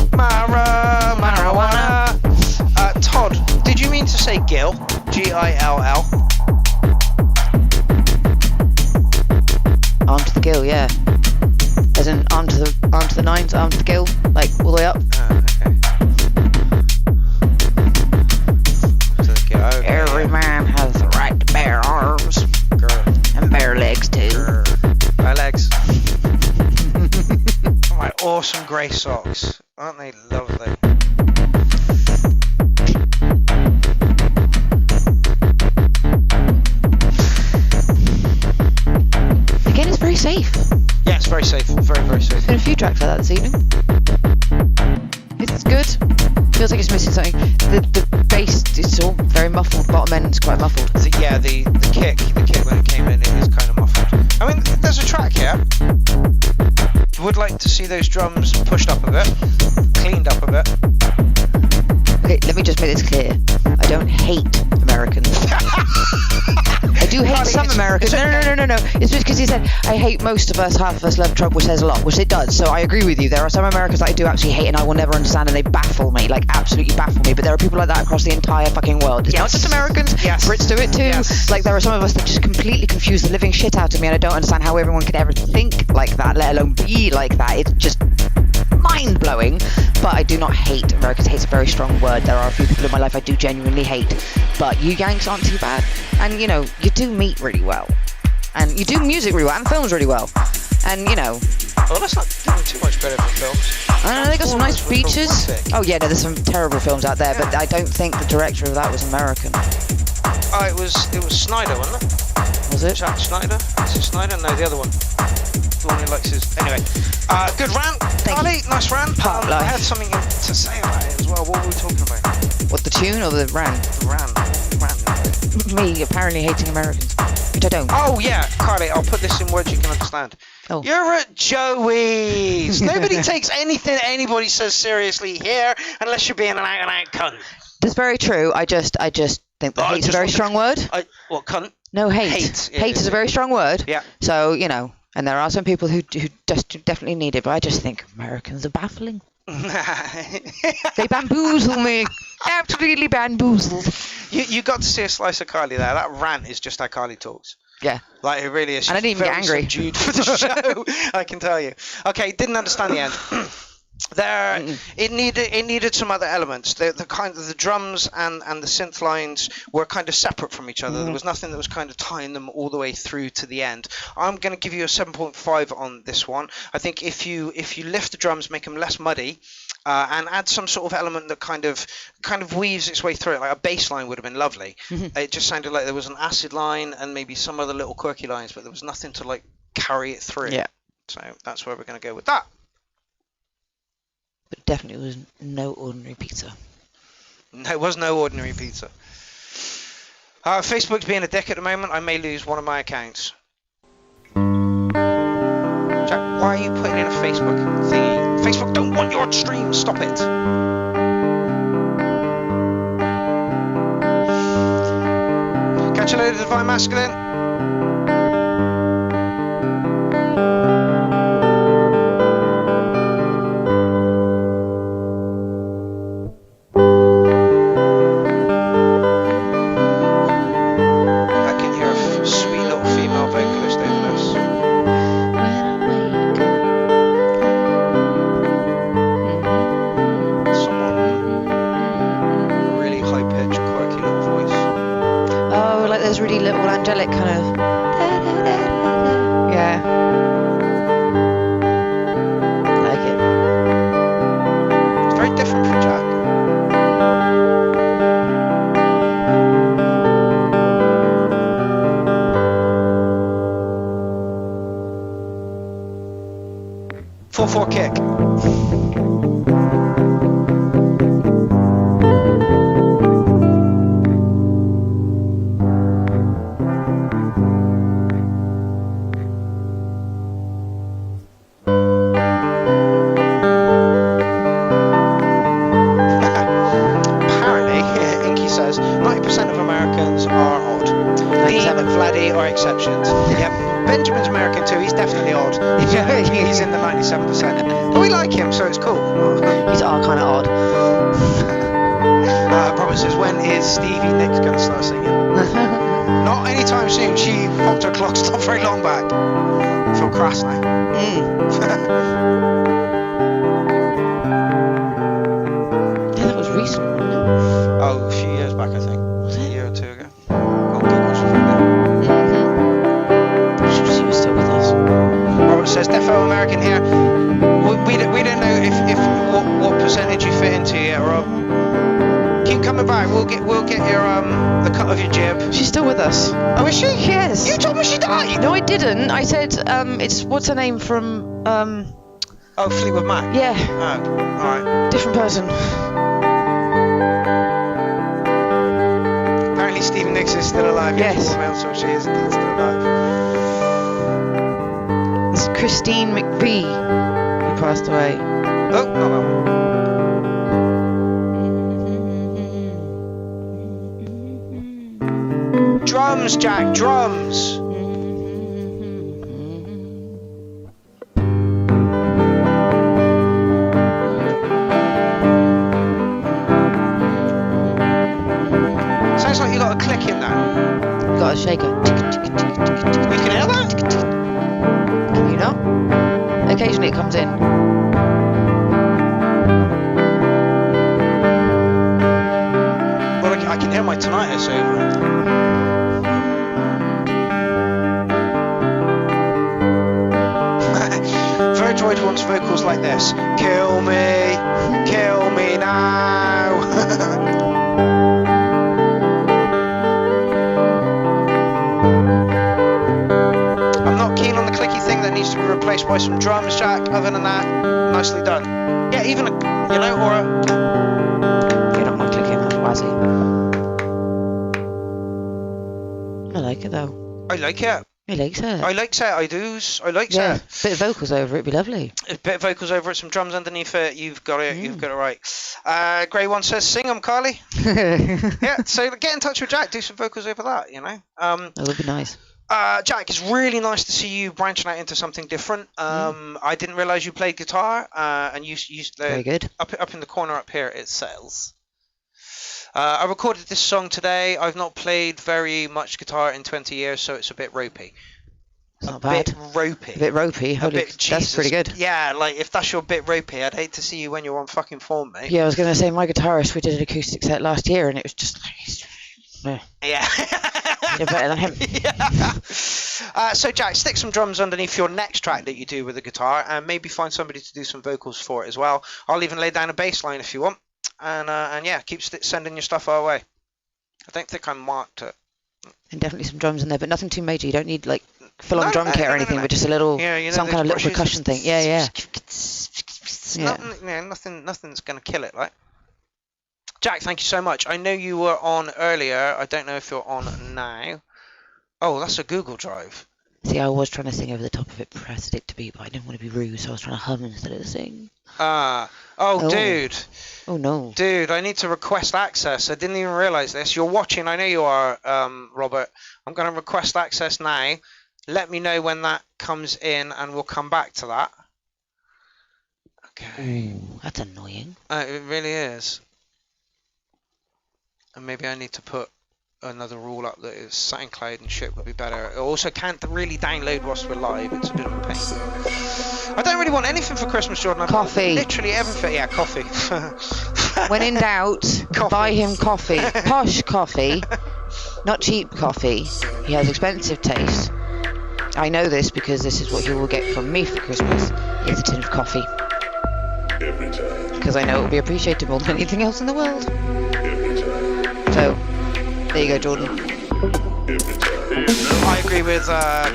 S1: Marijuana. Todd, did you mean to say Gill? G-I-L-L?
S2: Arm to the gill, yeah. As in arm to the nines, arm to the gill, like all the way up.
S1: Okay.
S2: Every man has the right to bear arms. And bare legs too.
S1: Bare legs. Oh, my awesome grey socks. Aren't they lovely?
S2: Again, it's very safe.
S1: Yeah, it's very safe. Very, very safe.
S2: There's been a few tracks like that this evening. It's good. Feels like it's missing something. The bass is all very muffled. Bottom end's quite muffled.
S1: The kick when it came in, it is kind of muffled. I mean, there's a track here. Would like to see those drums pushed up a bit, cleaned up a bit.
S2: Okay, let me just make this clear. I don't hate Americans. I do hate some Americans. No. It's just because he said, I hate most of us, half of us love Trump, which says a lot, which it does. So I agree with you. There are some Americans that I do actually hate and I will never understand and they baffle me, like absolutely baffle me. But there are people like that across the entire fucking world. It's not just Americans.
S1: Yes.
S2: Brits do it too.
S1: Yes.
S2: Like there are some of us that just completely confuse the living shit out of me and I don't understand how everyone could ever think like that, let alone be like that. It's just mind-blowing. But I do not hate Americans. Hate's a very strong word. There are a few people in my life I do genuinely hate, but you Yanks aren't too bad. And you know, you do meet really well, and you do music really well, and films really well, and you know.
S1: Well, that's not doing too much better for films.
S2: I don't know, they got some nice beaches. Oh yeah, no, there's some terrible films out there, but I don't think the director of that was American.
S1: Oh, it was Snyder, wasn't it?
S2: Was it?
S1: Jack Snyder? Is it Snyder? No, the other one. The one who likes his... Anyway. Good rant. Carly, nice rant. I had something to say about it as well. What were we talking about?
S2: What, the tune or the rant?
S1: The rant.
S2: Me apparently hating Americans, which I don't.
S1: Oh yeah, Carly, I'll put this in words you can understand.
S2: Oh.
S1: You're at Joey's. Nobody takes anything anybody says seriously here unless you're being an out-and-out cunt.
S2: That's very true. I just think that hate's a very strong word.
S1: What, cunt?
S2: No, hate.
S1: Hate
S2: is a very strong word.
S1: Yeah.
S2: So, you know, and there are some people who just definitely need it, but I just think Americans are baffling. They bamboozle me. Absolutely bamboozled.
S1: You got to see a slice of Carly there. That rant is just how Carly talks.
S2: Yeah.
S1: Like, it really is.
S2: And I didn't even get angry.
S1: Subdued for the show, I can tell you. Okay, didn't understand the end. It needed some other elements. The kind of the drums and the synth lines were kind of separate from each other. There was nothing that was kind of tying them all the way through to the end. I'm going to give you a 7.5 on this one. I think if you lift the drums, make them less muddy, and add some sort of element that kind of weaves its way through it, like a bass line would have been lovely. It just sounded like there was an acid line and maybe some other little quirky lines, but there was nothing to like carry it through.
S2: Yeah.
S1: So that's where we're going to go with that.
S2: But definitely was no ordinary pizza.
S1: No, it was no ordinary pizza. Facebook's being a dick at the moment. I may lose one of my accounts. Jack, why are you putting in a Facebook thingy? Facebook don't want your stream. Stop it. Catch you later, Divine Masculine.
S2: angelic kind of. Yeah. Like it.
S1: It's very different from Jack. Full 4 kick. Apparently, Inky says 90% of Americans are odd. Liam and Vladdy are exceptions. Yep. Benjamin's American too. He's definitely odd. He's in the 97%. But we like him, so it's cool.
S2: He's our kind of odd.
S1: Robert says, when is Stevie Nicks going to start singing? Not anytime soon. She popped her clock not very long back. I feel crass now.
S2: Yeah, that was recent, wasn't it?
S1: Oh, a few years back, I think. Was it a year or 2 ago?
S2: She was still with us.
S1: Robert says, defo American here. We don't know if what percentage you fit into yet, Rob. Keep coming back. We'll get your the cut of your jib.
S2: She's still with us.
S1: Oh, is she?
S2: Yes.
S1: You told me she died.
S2: No, I didn't. I said it's what's her name from
S1: Oh, Fleetwood Mac.
S2: Yeah.
S1: Oh, all right.
S2: Different person.
S1: Apparently, Stevie Nicks is still alive.
S2: Yes.
S1: So she is still alive.
S2: It's Christine McVie who passed away.
S1: Oh, not that one. Drums, Jack, drums. Sounds like you got a click in there.
S2: You got a shaker.
S1: You can hear that?
S2: Can you not? Occasionally it comes in.
S1: Well, I can hear my tinnitus over it. Verdroid wants vocals like this. Kill me now. I'm not keen on the clicky thing that needs to be replaced by some drums, Jack. Other than that, nicely done. Yeah, even or a.
S2: You don't like clicking, that's wazzy. I like it though.
S1: I like it.
S2: He likes it.
S1: I likes it. I do's. I likes
S2: Yeah,
S1: it.
S2: bit of vocals over it, it'd be lovely.
S1: A bit of vocals over it, some drums underneath it. You've got it. You've got it right. Grey One says, "Sing 'em, Carly." Yeah. So get in touch with Jack. Do some vocals over that.
S2: That would be nice.
S1: Jack, it's really nice to see you branching out into something different. I didn't realise you played guitar, and you
S2: Very good.
S1: Up in the corner up here it says. I recorded this song today. I've not played very much guitar in 20 years, so it's a bit ropey.
S2: It's not bad.
S1: Bit ropey.
S2: A bit ropey. Holy, that's pretty good.
S1: Yeah, like if that's your bit ropey, I'd hate to see you when you're on fucking form, mate.
S2: Yeah, I was going to say my guitarist, we did an acoustic set last year and it was just like...
S1: Yeah.
S2: You're better than him.
S1: Yeah. So Jack, stick some drums underneath your next track that you do with the guitar and maybe find somebody to do some vocals for it as well. I'll even lay down a bass line if you want. And yeah, keep sending your stuff our way. I don't think I marked it.
S2: And definitely some drums in there, but nothing too major. You don't need like full-on drum kit or anything, but just a little, some kind of little percussion thing. Yeah.
S1: Nothing's going to kill it, right? Jack, thank you so much. I know you were on earlier. I don't know if you're on now. Oh, that's a Google Drive.
S2: See, I was trying to sing over the top of it, pressed it to be, but I didn't want to be rude, so I was trying to hum instead of sing.
S1: Oh, dude.
S2: Oh, no.
S1: Dude, I need to request access. I didn't even realise this. You're watching. I know you are, Robert. I'm going to request access now. Let me know when that comes in, and we'll come back to that. Okay.
S2: Ooh, that's annoying.
S1: It really is. And maybe I need to put another rule up that is SoundCloud and shit would be better. It also can't really download whilst we're live. It's a bit of a pain. I don't really want anything for Christmas, Jordan.
S2: Coffee.
S1: Literally everything. Yeah, coffee.
S2: When in doubt, buy him coffee. Posh coffee. not cheap coffee. He has expensive taste. I know this because this is what he will get from me for Christmas. He has a tin of coffee. Because I know it will be appreciated more than anything else in the world. So, there you go, Jordan.
S1: I agree with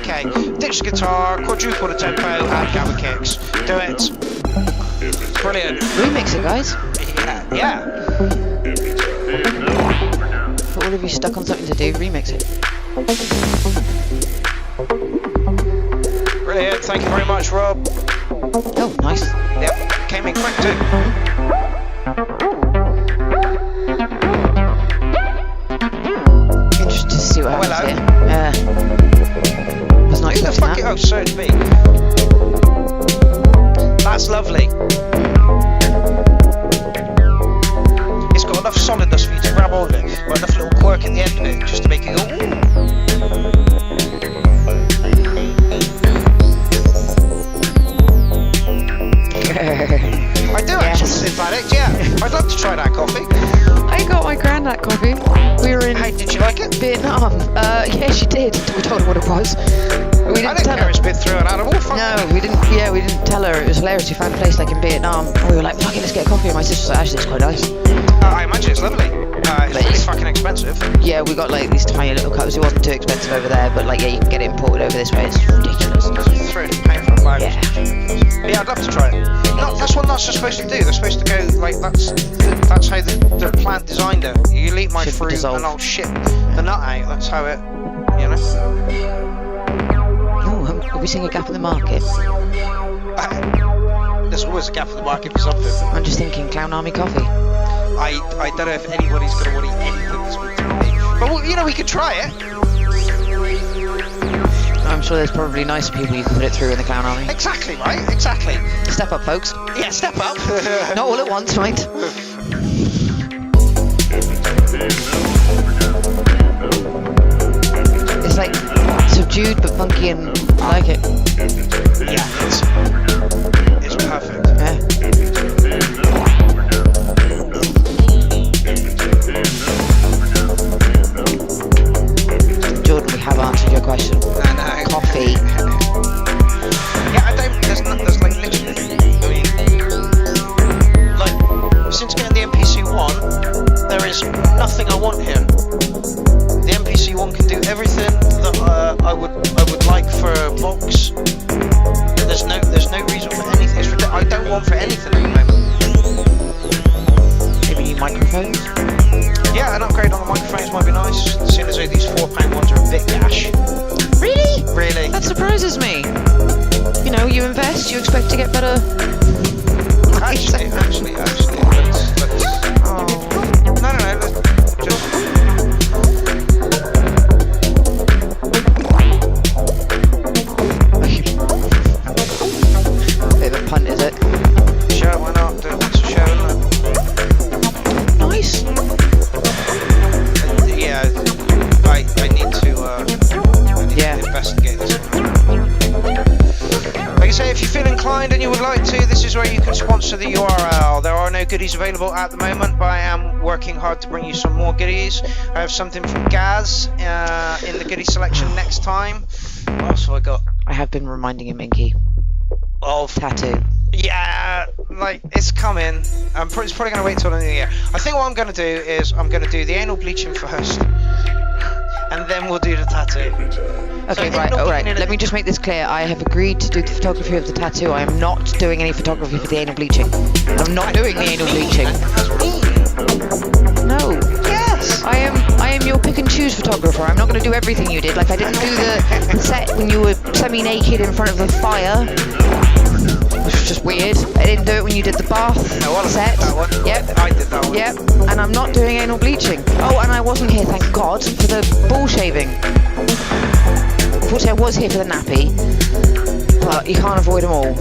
S1: Kay. Ditch the guitar, quadruple the tempo, and gamma kicks. Do it. Brilliant.
S2: Remix it, guys.
S1: Yeah.
S2: For all of you stuck on something to do, remix it.
S1: Brilliant. Thank you very much, Rob.
S2: Oh, nice.
S1: Yep. Came in quick too.
S2: Interested to see what happens here. Was not
S1: Who the
S2: expecting
S1: fuck
S2: that.
S1: Oh, so to be. That's lovely. It's got enough solidness for you to grab hold of it, but enough little quirk at the end of it just to make it go ooh. I do actually, in fact, yeah. I'd love to try that coffee.
S2: I got my granddad coffee. We were in
S1: Did you like it?
S2: Vietnam. Yeah, she did. We told her what it was. We didn't
S1: I didn't
S2: tell
S1: care
S2: her.
S1: it's been through an animal. Fuck
S2: No,
S1: it.
S2: we didn't. Yeah, we didn't tell her. It was hilarious. We found a place like in Vietnam. And we were like, fuck it, let's get a coffee. And my sister was like, actually, it's quite nice.
S1: I imagine it's lovely. It's really fucking expensive.
S2: Yeah, we got like these tiny little cups. It wasn't too expensive over there, but like, yeah, you can get it imported over this way. It's ridiculous.
S1: Paying for a bag.
S2: Yeah.
S1: Yeah, I'd love to try it. No, that's what nuts are supposed to do. They're supposed to go like that's how the plant designed it. You eat my fruit and I'll shit the nut out. That's how it, you know.
S2: Oh, are we seeing a gap in the market?
S1: There's always a gap in the market for something.
S2: I'm just thinking Clown Army coffee.
S1: I don't know if anybody's going to want to eat anything this week. But well, you know, we could try it.
S2: I'm sure there's probably nicer people you can put it through in the Clown Army.
S1: Exactly, right? Exactly.
S2: Step up, folks.
S1: Yeah, step up.
S2: Not all at once, right? It's like subdued but funky, and I like it.
S1: Yeah, it's perfect.
S2: Yeah. Jordan, we have answered your question. Coffee.
S1: Yeah, there's like literally, I mean, like, since getting the NPC-1, there is nothing I want here. The NPC-1 can do everything that I would like for a box. There's no reason for anything. I don't want for anything at the moment.
S2: Maybe new microphones?
S1: Yeah, an upgrade on the microphones might be nice. Seeing as though these £4 ones are a bit gash.
S2: Really?
S1: Really?
S2: That surprises me. You know, you invest, you expect to get better.
S1: Actually, let's no, let's just...
S2: Bit of a punt, is it?
S1: Sure, why not? It's a show, isn't it?
S2: Nice.
S1: Yeah, I need to investigate this one. Like I say, if you feel inclined and you would like to, this is where you can sponsor the URL. There are no goodies available at the moment, but I am working hard to bring you some more goodies. I have something from Gaz in the goodie selection next time. What else have I got?
S2: I have been reminding him, Inky.
S1: Of
S2: tattoo.
S1: Yeah, like, it's coming. It's probably going to wait till the new year. I think what I'm going to do is I'm going to do the anal bleaching first, and then we'll do the tattoo.
S2: Okay, right, alright. Let me just make this clear. I have agreed to do the photography of the tattoo. I am not doing any photography for the anal bleaching. I'm not doing the anal bleaching. No.
S1: Yes.
S2: I am your pick and choose photographer. I'm not going to do everything you did. Like, I didn't do the set when you were semi-naked in front of the fire, which was just weird. I didn't do it when you did the bath set.
S1: That one.
S2: Yep.
S1: I did that one.
S2: Yep. And I'm not doing anal bleaching. Oh, and I wasn't here, thank God, for the ball shaving. Unfortunately, I was here for the nappy, but you can't avoid them all.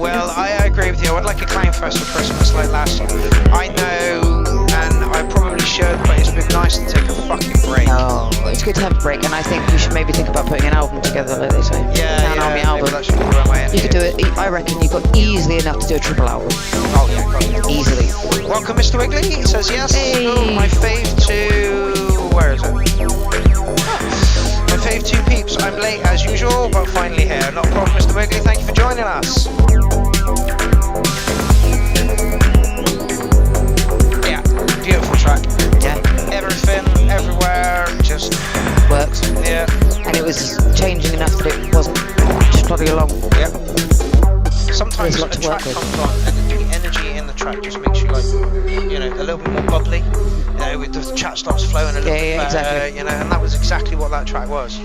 S1: Well, I agree with you. I would like a clown first for Christmas like last year. I know, and I probably should, but it's been nice to take a fucking break.
S2: Oh, it's good to have a break, and I think you should maybe think about putting an album together, like they say.
S1: Yeah,
S2: An Army
S1: maybe
S2: album.
S1: that should be where my
S2: You could do it. I reckon you've got easily enough to do a triple album.
S1: Oh yeah, probably.
S2: Easily.
S1: Welcome, Mr. Wiggly. He says yes.
S2: Hey.
S1: Oh, my fave to where Where is it? My fave two peeps. I'm late as usual, but finally here. Not a problem, Mr. Wiggly. Thank you for joining us. Yeah, beautiful track.
S2: Yeah.
S1: Everything, everywhere, just
S2: works.
S1: Yeah.
S2: And it was changing enough that it wasn't just plodding along.
S1: Yeah. Sometimes when a track comes on and the energy in the track just makes you like, you know, a little bit more bubbly. You know, with the chat starts flowing a little bit better,
S2: exactly.
S1: You know, and that was exactly what that track was.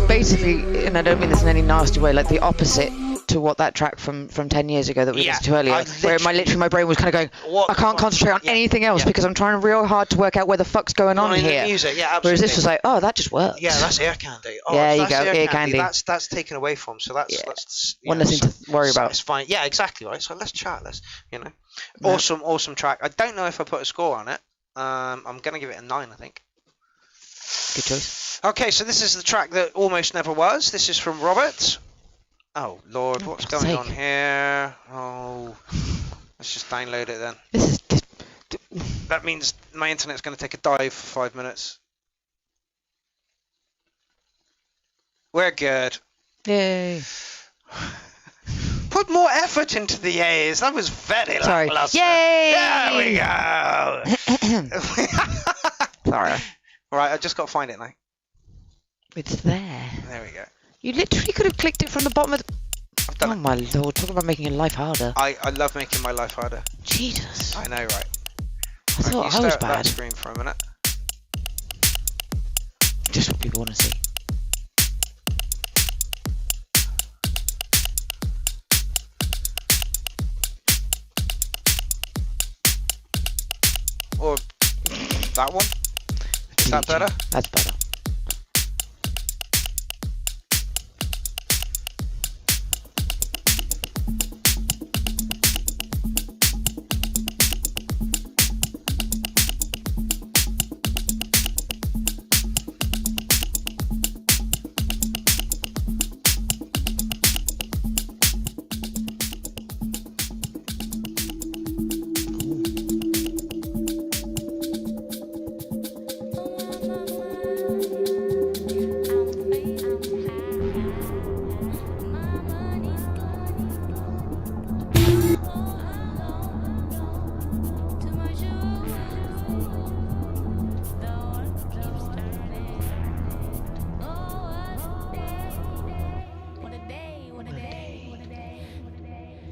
S2: Basically, and I don't mean this in any nasty way, like the opposite to what that track from 10 years ago that we listened to earlier, where my brain was kind of going, I can't concentrate on anything else because I'm trying real hard to work out where the fuck's going on here.
S1: Music, yeah, absolutely.
S2: Whereas this was like, oh, that just works.
S1: Yeah, that's ear candy. Oh,
S2: yeah, you
S1: that's
S2: go, ear candy.
S1: That's taken away from, so that's
S2: one less thing to worry about.
S1: It's fine. Yeah, exactly right. So let's chat. You know, awesome track. I don't know if I put a score on it. I'm gonna give it a 9, I think.
S2: Good choice.
S1: Okay, so this is the track that almost never was. This is from Robert. Oh Lord, what's going on here? Oh, let's just download it then.
S2: This is
S1: that means my internet's going to take a dive for 5 minutes. We're good.
S2: Yay.
S1: Put more effort into the A's. That was very lackluster.
S2: Yay!
S1: There we go.
S2: Sorry.
S1: Right, I just got to find it now.
S2: It's there.
S1: There we go.
S2: You literally could have clicked it from the bottom of the... Oh my lord, talk about making your life harder.
S1: I love making my life harder.
S2: Jesus.
S1: I know, right?
S2: I thought I was bad.
S1: That screen for a minute.
S2: Just what people want to see.
S1: Or that one? Is that better?
S2: That's better.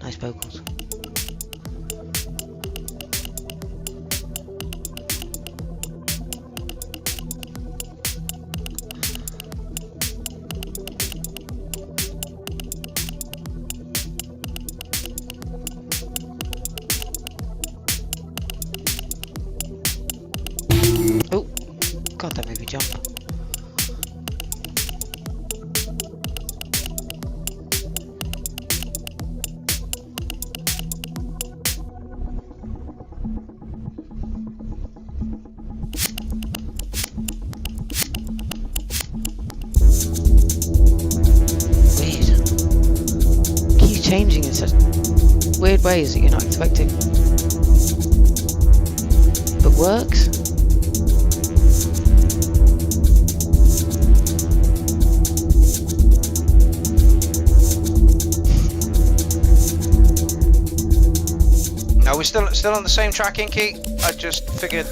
S2: Nice vocals. Oh, God, that made me jump. Changing in such weird ways that you're not expecting, but works.
S1: No, we're still on the same track, Inky. I just figured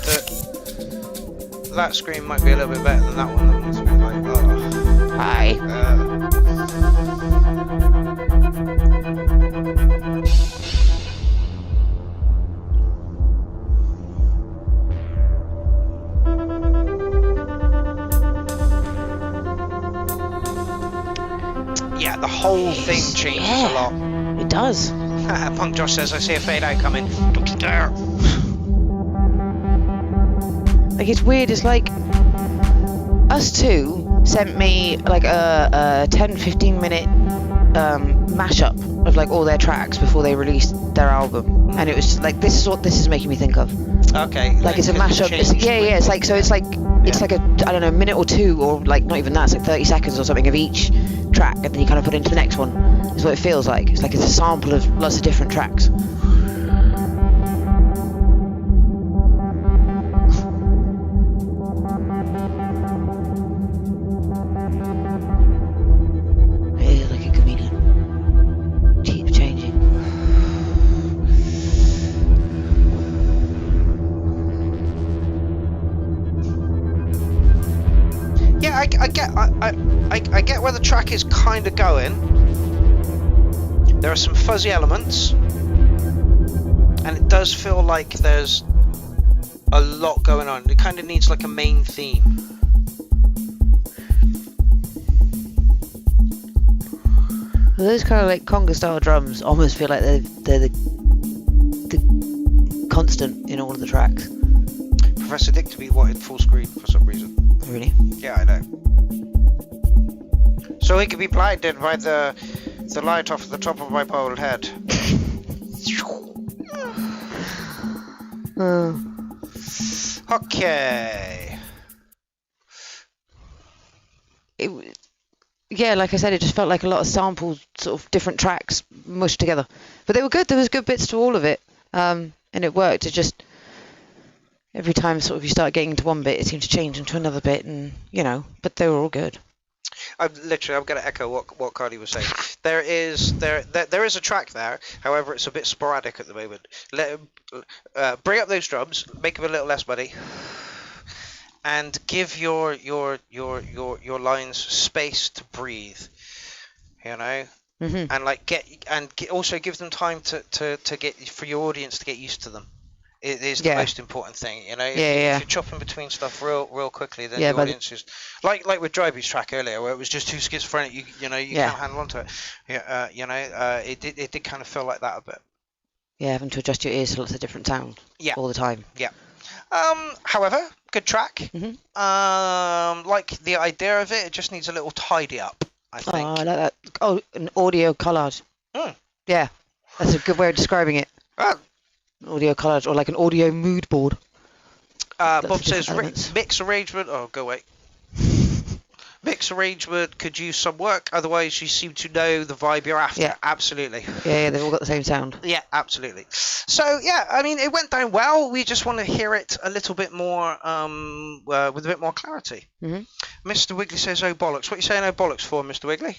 S1: that screen might be a little bit better than that one. That one's a bit like, oh.
S2: Hi.
S1: Yeah, the whole thing changes a lot.
S2: It does.
S1: Punk Josh says, I see a fade out coming. Don't you dare.
S2: Like, it's weird. It's like Us Two sent me like a 10-15 minute mashup of like all their tracks before they released their album, and it was just, like, this is what this is making me think of.
S1: Okay.
S2: Like it's a mashup. It's like so. It's like a, I don't know, minute or two, or like not even that. It's like 30 seconds or something of each track, and then you kind of put it into the next one. Is what it feels like. It's like it's a sample of lots of different tracks.
S1: I get where the track is kind of going. There are some fuzzy elements, and it does feel like there's a lot going on. It kind of needs like a main theme.
S2: Well, those kind of like conga style drums almost feel like they're the constant in all of the tracks.
S1: Professor Dick to be wanted full screen for some reason.
S2: Really?
S1: Yeah, I know. So he could be blinded by the light off the top of my bald head. Okay.
S2: Yeah, like I said, it just felt like a lot of samples, sort of different tracks mushed together. But they were good. There was good bits to all of it, and it worked. It just every time sort of you start getting into one bit, it seemed to change into another bit, and but they were all good.
S1: I'm going to echo what Cardi was saying. There is a track there. However, it's a bit sporadic at the moment. Let him bring up those drums, make them a little less muddy, and give your lines space to breathe.
S2: Mm-hmm.
S1: And also give them time to get for your audience to get used to them. It is the most important thing, If you're chopping between stuff real quickly, then the audience is like with Drybeat's track earlier, where it was just too schizophrenic. You can't handle onto it. It did kind of feel like that a bit.
S2: Yeah, having to adjust your ears to lots of different sounds all the time.
S1: Yeah. However, good track.
S2: Mm-hmm.
S1: Like the idea of it, it just needs a little tidy up, I think.
S2: Oh, I like that. Oh, an audio collage. Yeah, that's a good way of describing it. Audio collage, or like an audio mood board.
S1: Bob says mix arrangement. Oh, go away. Mix arrangement could use some work. Otherwise, you seem to know the vibe you're after.
S2: Yeah,
S1: absolutely.
S2: Yeah, they've all got the same sound.
S1: Yeah, absolutely. So yeah, I mean, it went down well. We just want to hear it a little bit more, with a bit more clarity.
S2: Mm-hmm.
S1: Mr. Wiggly says, "Oh bollocks!" What are you saying, "Oh bollocks" for, Mr. Wiggly?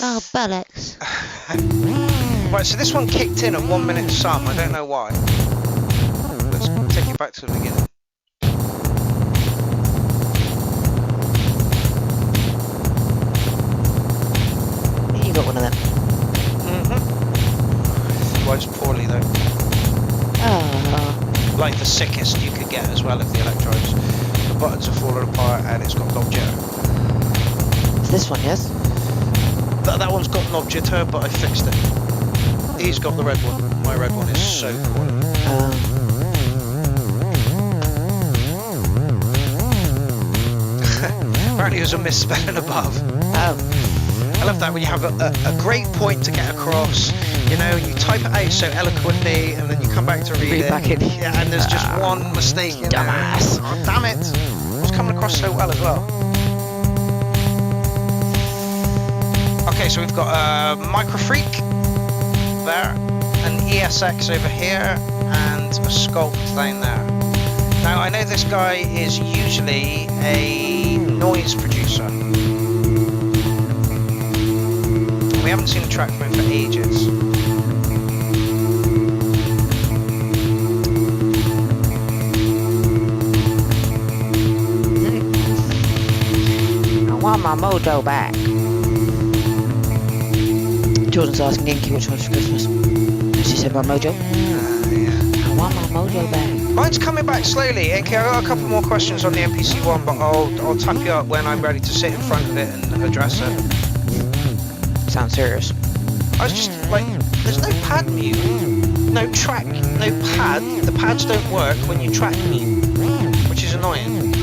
S3: Oh, bollocks.
S1: Right, so this one kicked in at 1 minute some. I don't know why. Let's take it back to the beginning.
S2: You got one of them.
S1: Mm-hmm. Works poorly though.
S2: Oh.
S1: Like the sickest you could get as well of the electrodes. The buttons are falling apart and it's got knob jitter.
S2: It's this one, yes?
S1: That one's got knob jitter, but I fixed it. He's got the red one. My red one is so poor. Apparently there's a misspelling above. I love that when you have a great point to get across, you type it out so eloquently, and then you come back to read it.
S2: Back in.
S1: Yeah, and there's just one mistake in
S2: dumbass.
S1: there. Oh, damn it! It was coming across so well as well. Okay, so we've got a Microfreak there, an ESX over here, and a Sculpt down there. Now I know this guy is usually a noise producer. We haven't seen a track from him for ages.
S2: I want my mojo back. Jordan's asking the Inky which one's for Christmas. And she said my mojo.
S1: Yeah.
S2: I want my mojo back.
S1: Mine's coming back slowly. Okay, I've got a couple more questions on the NPC one, but I'll tap you up when I'm ready to sit in front of it and address it.
S2: Sounds serious.
S1: I was just like, there's no pad mute, no track, no pad. The pads don't work when you track mute, which is annoying.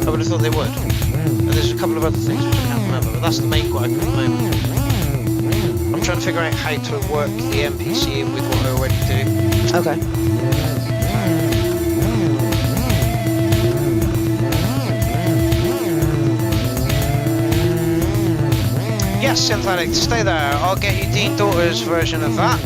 S1: I would have thought they would. And there's a couple of other things which I can't remember, but that's the main gripe at the moment. I'm trying to figure out how to work the NPC in with what I already do.
S2: Okay.
S1: Yes, Synthetic, stay there. I'll get you Dean Daughter's version of that.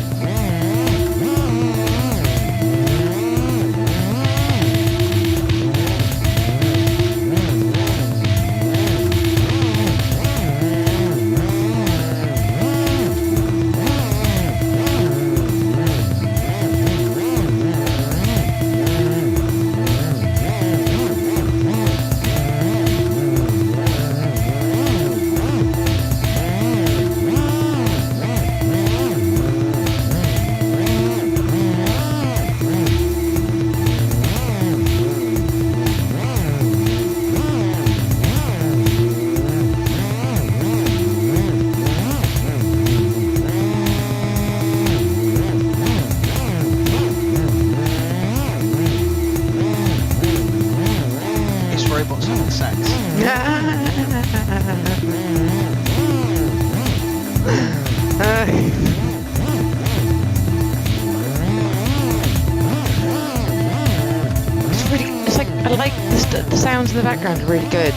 S2: sounds in the background are really good.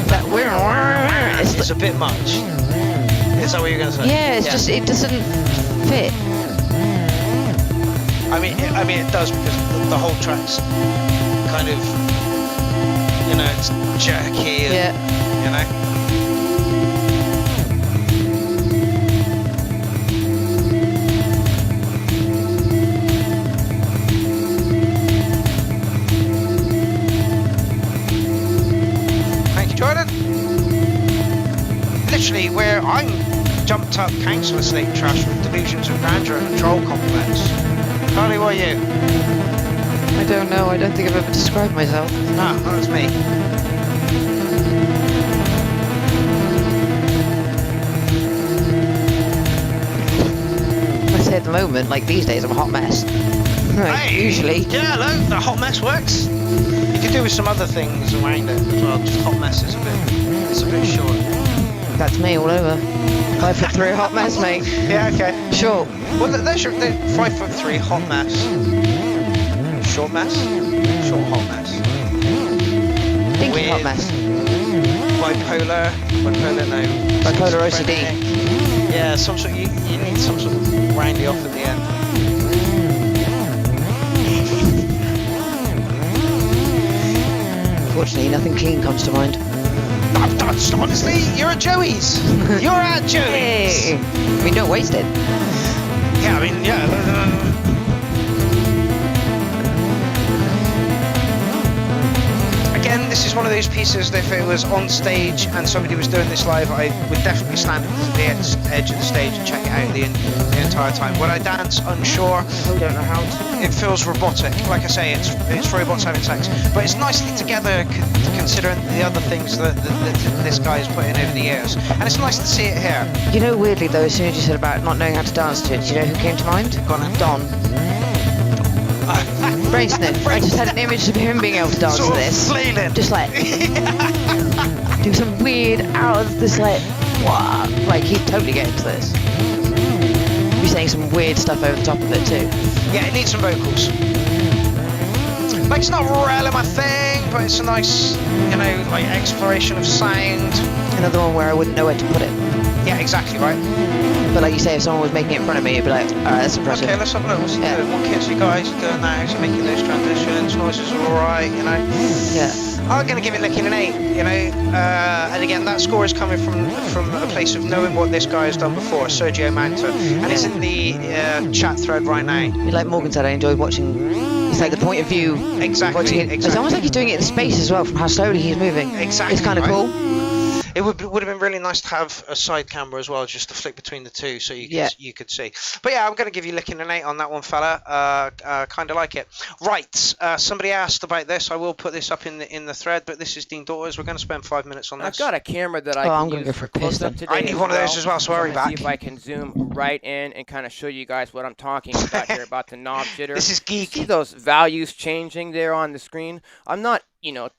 S2: That
S1: It's a bit much. Is that what you're going to say?
S2: yeah, it's just it doesn't fit.
S1: I mean, it does because the whole track's kind of, you know, it's jerky. And,
S2: Yeah.
S1: You know. Thank you, Jordan. Literally, where I'm jumped up council estate trash with delusions of grandeur and control complex. Charlie, what are you?
S2: I don't know. I don't think I've ever described myself.
S1: Ah, that was me.
S2: I say at the moment, like these days, I'm a hot mess. Like,
S1: Hey,
S2: usually.
S1: Yeah, no, the hot mess works. You could do with some other things around it as well. Just hot mess is it's a bit short.
S2: That's me all over. 5'3" hot mess, mate.
S1: Yeah, okay.
S2: Short.
S1: Well, there's your 5'3" hot mess. Short mess? Short hot mess.
S2: Dinky hot mess.
S1: Bipolar no.
S2: Bipolar OCD.
S1: Schizophrenic. Yeah, some sort. You need some sort of roundy off at the end.
S2: Fortunately, nothing clean comes to mind.
S1: Honestly, you're at Joey's. You're at Joey's.
S2: Hey. I mean, don't waste it.
S1: Yeah, I mean, yeah. Again, this is one of those pieces that if it was on stage and somebody was doing this live, I would definitely stand at the edge of the stage and check it out the entire time. When I dance, unsure, I don't know how to. It feels robotic. Like I say, it's robots having sex. But it's nicely together considering the other things that this guy has put in over the years. And it's nice to see it here.
S2: You know, weirdly though, as soon as you said about not knowing how to dance to it, do you know who came to mind? Don. Brain sniff. I just had an image of him being able to dance to this.
S1: Flailing.
S2: Just like do some weird out of this like what? Like he'd totally get into this. Be saying some weird stuff over the top of it too.
S1: Yeah, it needs some vocals. Like it's not really my thing, but it's a nice, you know, like exploration of sound.
S2: Another one where I wouldn't know where to put it.
S1: Yeah, exactly right.
S2: But like you say, if someone was making it in front of me, it'd be like, alright, that's impressive.
S1: Okay, let's have a look. What's he doing? What kits you guys are doing now? Is he making those transitions? Noises are alright, you know?
S2: Yeah.
S1: I'm going to give it licking an 8, you know? And again, that score is coming from a place of knowing what this guy has done before, Sergio Manta. And it's in the chat thread right now.
S2: Like Morgan said, I enjoyed watching. It's like the point of view.
S1: Exactly.
S2: It's almost like he's doing it in space as well, from how slowly he's moving.
S1: Exactly.
S2: It's kind of cool.
S1: It would have been really nice to have a side camera as well, just to flick between the two, so you could see. But yeah, I'm going to give you licking an 8 on that one, fella. Kind of like it. Right. Somebody asked about this. I will put this up in the thread. But this is Dean Daughters. We're going to spend 5 minutes on this.
S12: I've got a camera that
S2: I'm
S12: can
S2: going to
S12: use
S2: go for
S12: close up today.
S1: I need one of those as well. So hurry back.
S12: See if I can zoom right in and kind of show you guys what I'm talking about here about the knob jitter.
S1: This is geek.
S12: See those values changing there on the screen? I'm not,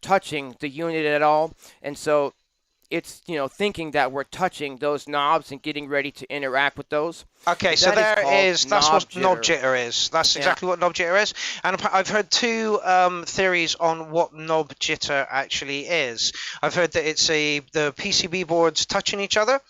S12: touching the unit at all, and so it's, thinking that we're touching those knobs and getting ready to interact with those.
S1: Okay, so that's what knob jitter is. That's exactly what knob jitter is. And I've heard two theories on what knob jitter actually is. I've heard that it's the PCB boards touching each other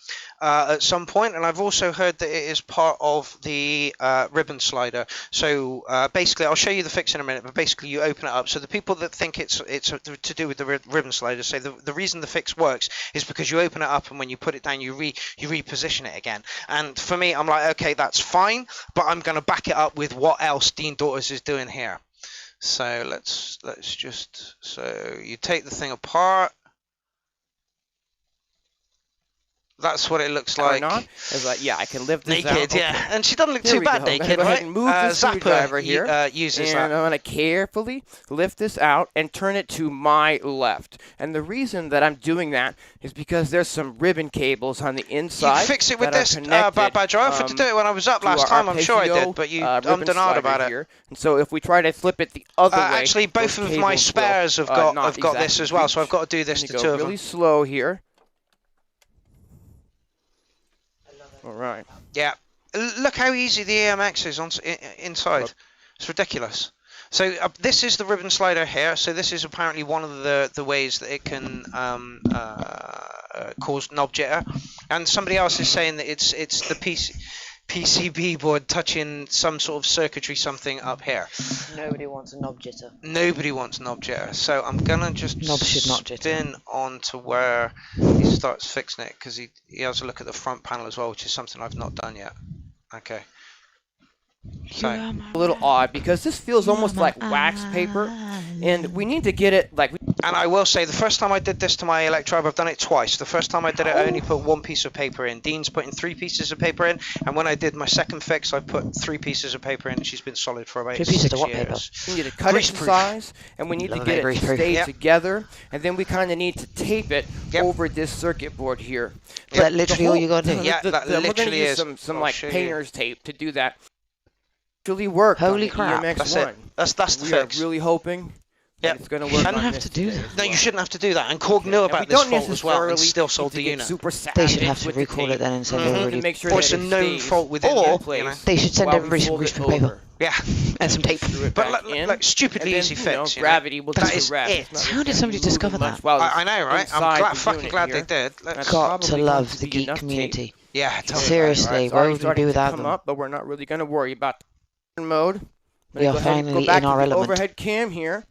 S1: at some point, and I've also heard that it is part of the ribbon slider. So basically, I'll show you the fix in a minute, but basically you open it up. So the people that think it's to do with the ribbon slider say the reason the fix works is because you open it up, and when you put it down, you reposition it again. And for me, I'm like, okay, that's fine, but I'm going to back it up with what else Dean Daughters is doing here. So let's just, so you take the thing apart. That's what it looks like.
S12: It's like, yeah, I can lift this
S1: naked,
S12: out. Okay.
S1: yeah. And she doesn't look too bad naked,
S12: go
S1: right?
S12: ahead and move the screwdriver here.
S1: Uses
S12: and
S1: that.
S12: I'm going to carefully lift this out and turn it to my left. And the reason that I'm doing that is because there's some ribbon cables on the inside.
S1: You can fix it with this, Bad Badger. I offered to do it when I was up last time. I'm sure I did, but you ummed and ahed about it.
S12: Here. And so if we try to flip it the other way,
S1: actually, both of my spares have got this as well, so I've got to do this to two of them.
S12: Really slow here. All right.
S1: Yeah. Look how easy the EMX is inside. It's ridiculous. So this is the ribbon slider here. So this is apparently one of the ways that it can cause knob jitter. And somebody else is saying that it's the PCB board touching some sort of circuitry something up here.
S2: Nobody wants a knob jitter.
S1: Nobody wants knob jitter. So I'm gonna just
S2: Knobs should not jitter.
S1: spin on to where he starts fixing it, because he has a look at the front panel as well, which is something I've not done yet. Okay. So
S12: A little odd because this feels almost like wax paper, and we need to get it like.
S1: And I will say, the first time I did this to my electrobe, I've done it twice. The first time I did it, I only put 1 piece of paper in. Dean's putting 3 pieces of paper in, and when I did my second fix, I put 3 pieces of paper in, and she's been solid for about
S2: 3 pieces
S1: 6
S2: of what
S1: years.
S2: paper?
S12: We need to cut it in size, and we need to get it to stay together, and then we kind of need to tape it over this circuit board here.
S2: Is that literally all you got to do?
S1: Yeah, that
S12: we're
S1: literally
S12: gonna use
S1: is.
S12: some like painter's tape to do that. Really work.
S2: Holy
S12: on the
S2: crap.
S12: EMX1.
S1: That's it. That's the
S12: we
S1: fix.
S12: are really hoping that it's going to work.
S2: Shouldn't
S12: on
S2: have
S12: this
S2: to do
S12: today
S2: that.
S12: as
S1: No,
S12: well.
S1: you shouldn't have to do that. And Korg knew about this fault as well and still sold the unit.
S2: They should have to recall it then and say they already.
S12: Make sure
S1: Or it's a known fault within it, you know.
S2: They should send everybody some greaseproof paper.
S1: Yeah.
S2: And some tape.
S1: But like stupidly easy fix. You know?
S12: Gravity will
S1: That
S12: do
S1: is
S12: the rest.
S1: it.
S12: It's not
S2: How did somebody discover that?
S1: I know, right? I'm fucking glad they did.
S2: Got to love the geek community.
S1: Yeah, totally.
S2: Seriously, what would we do without them?
S12: But we're not really going to worry about the mode.
S2: We are finally in our element.
S12: Overhead cam here.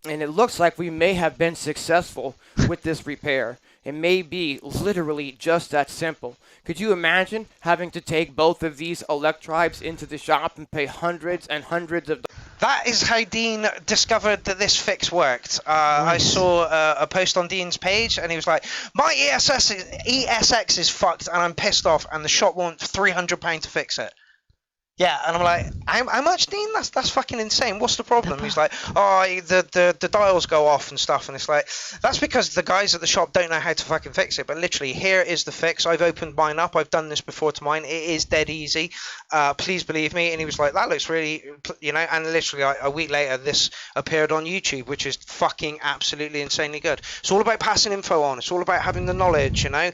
S12: And it looks like we may have been successful with this repair. It may be literally just that simple. Could you imagine having to take both of these electribes into the shop and pay hundreds and hundreds of dollars?
S1: That is how Dean discovered that this fix worked. I saw a post on Dean's page, and he was like, my ESX is fucked, and I'm pissed off, and the shop wants £300 to fix it. Yeah, and I'm like, how much, Dean? That's fucking insane. What's the problem? He's like, oh, the dials go off and stuff, and it's like, that's because the guys at the shop don't know how to fucking fix it. But literally, here is the fix. I've opened mine up. I've done this before to mine. It is dead easy. Please believe me. And he was like, that looks really, you know. And literally, a week later, this appeared on YouTube, which is fucking absolutely insanely good. It's all about passing info on. It's all about having the knowledge, you know.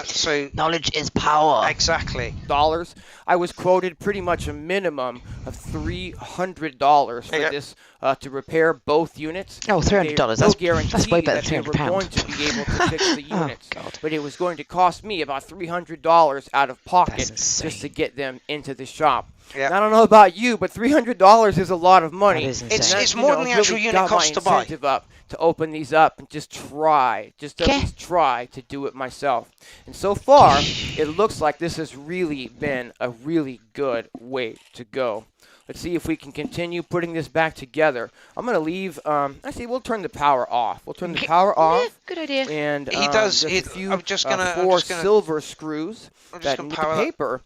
S1: So
S2: knowledge is power.
S1: Exactly.
S12: Dollars. I was quoted pretty much a minimum of $300 for this to repair both units.
S2: Oh, $300. That's way better than £300.
S12: They were going to be able to fix the units, but it was going to cost me about $300 out of pocket just to get them into the shop.
S1: Yep.
S12: I don't know about you, but $300 is a lot of money.
S1: It's more than the actual unit costs to buy.
S12: Up to open these up and just try, at least try to do it myself. And so far, it looks like this has really been a really good way to go. Let's see if we can continue putting this back together. I'm going to leave, actually, we'll turn the power off. We'll turn the power off.
S2: Yeah, good idea.
S12: And
S1: he does.
S12: a few,
S1: I'm just gonna,
S12: four silver screws that need the paper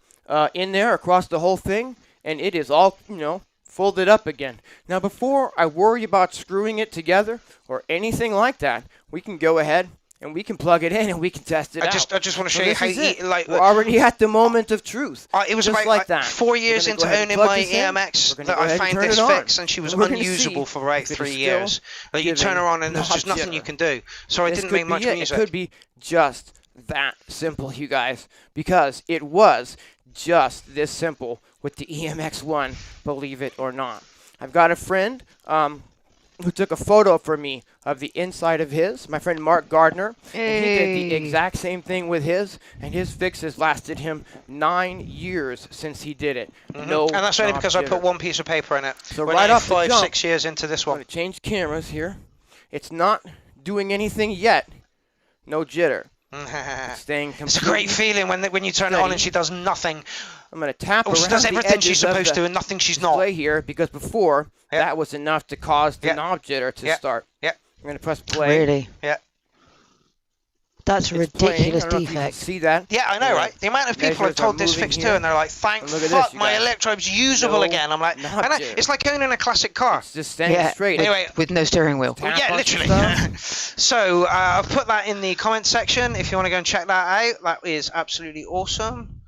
S12: in there across the whole thing, and it is all, folded up again. Now, before I worry about screwing it together or anything like that, we can go ahead and we can plug it in and we can test it out.
S1: I just want to show you how
S12: we're already at the moment of truth.
S1: It was
S12: just
S1: about
S12: like that.
S1: 4 years into owning my EMX that I found this fix, and she was unusable for about 3 years. Like, you turn her on and there's just nothing you can do. So I didn't make much music.
S12: It could be just that simple, you guys, because it was just this simple with the EMX1, believe it or not. I've got a friend who took a photo for me of the inside of his, my friend Mark Gardner. And he did the exact same thing with his, and his fixes lasted him 9 years since he did it. No,
S1: and that's only because I put 1 piece of paper in it.
S12: So right off the jump,
S1: 5-6 years into this one.
S12: I'm going to change cameras here. It's not doing anything yet. No jitter. Staying
S1: it's a great feeling when you turn it on and she does nothing.
S12: I'm going to tap around
S1: she does everything she's supposed to and nothing she's not.
S12: Play here because before that was enough to cause the knob jitter to start.
S1: Yeah.
S12: I'm going to press play.
S2: Really?
S1: Yeah.
S2: That's a ridiculous defect.
S12: See that?
S1: Yeah, I know, right? The amount of people I've told this fix to, and they're like, "Thank fuck, my electrobe's usable again." I'm like, I know, it's like owning a classic car.
S12: It's just standing straight.
S1: Anyway,
S2: with no steering wheel.
S1: Well, yeah, literally. So I've put that in the comment section if you want to go and check that out. That is absolutely awesome.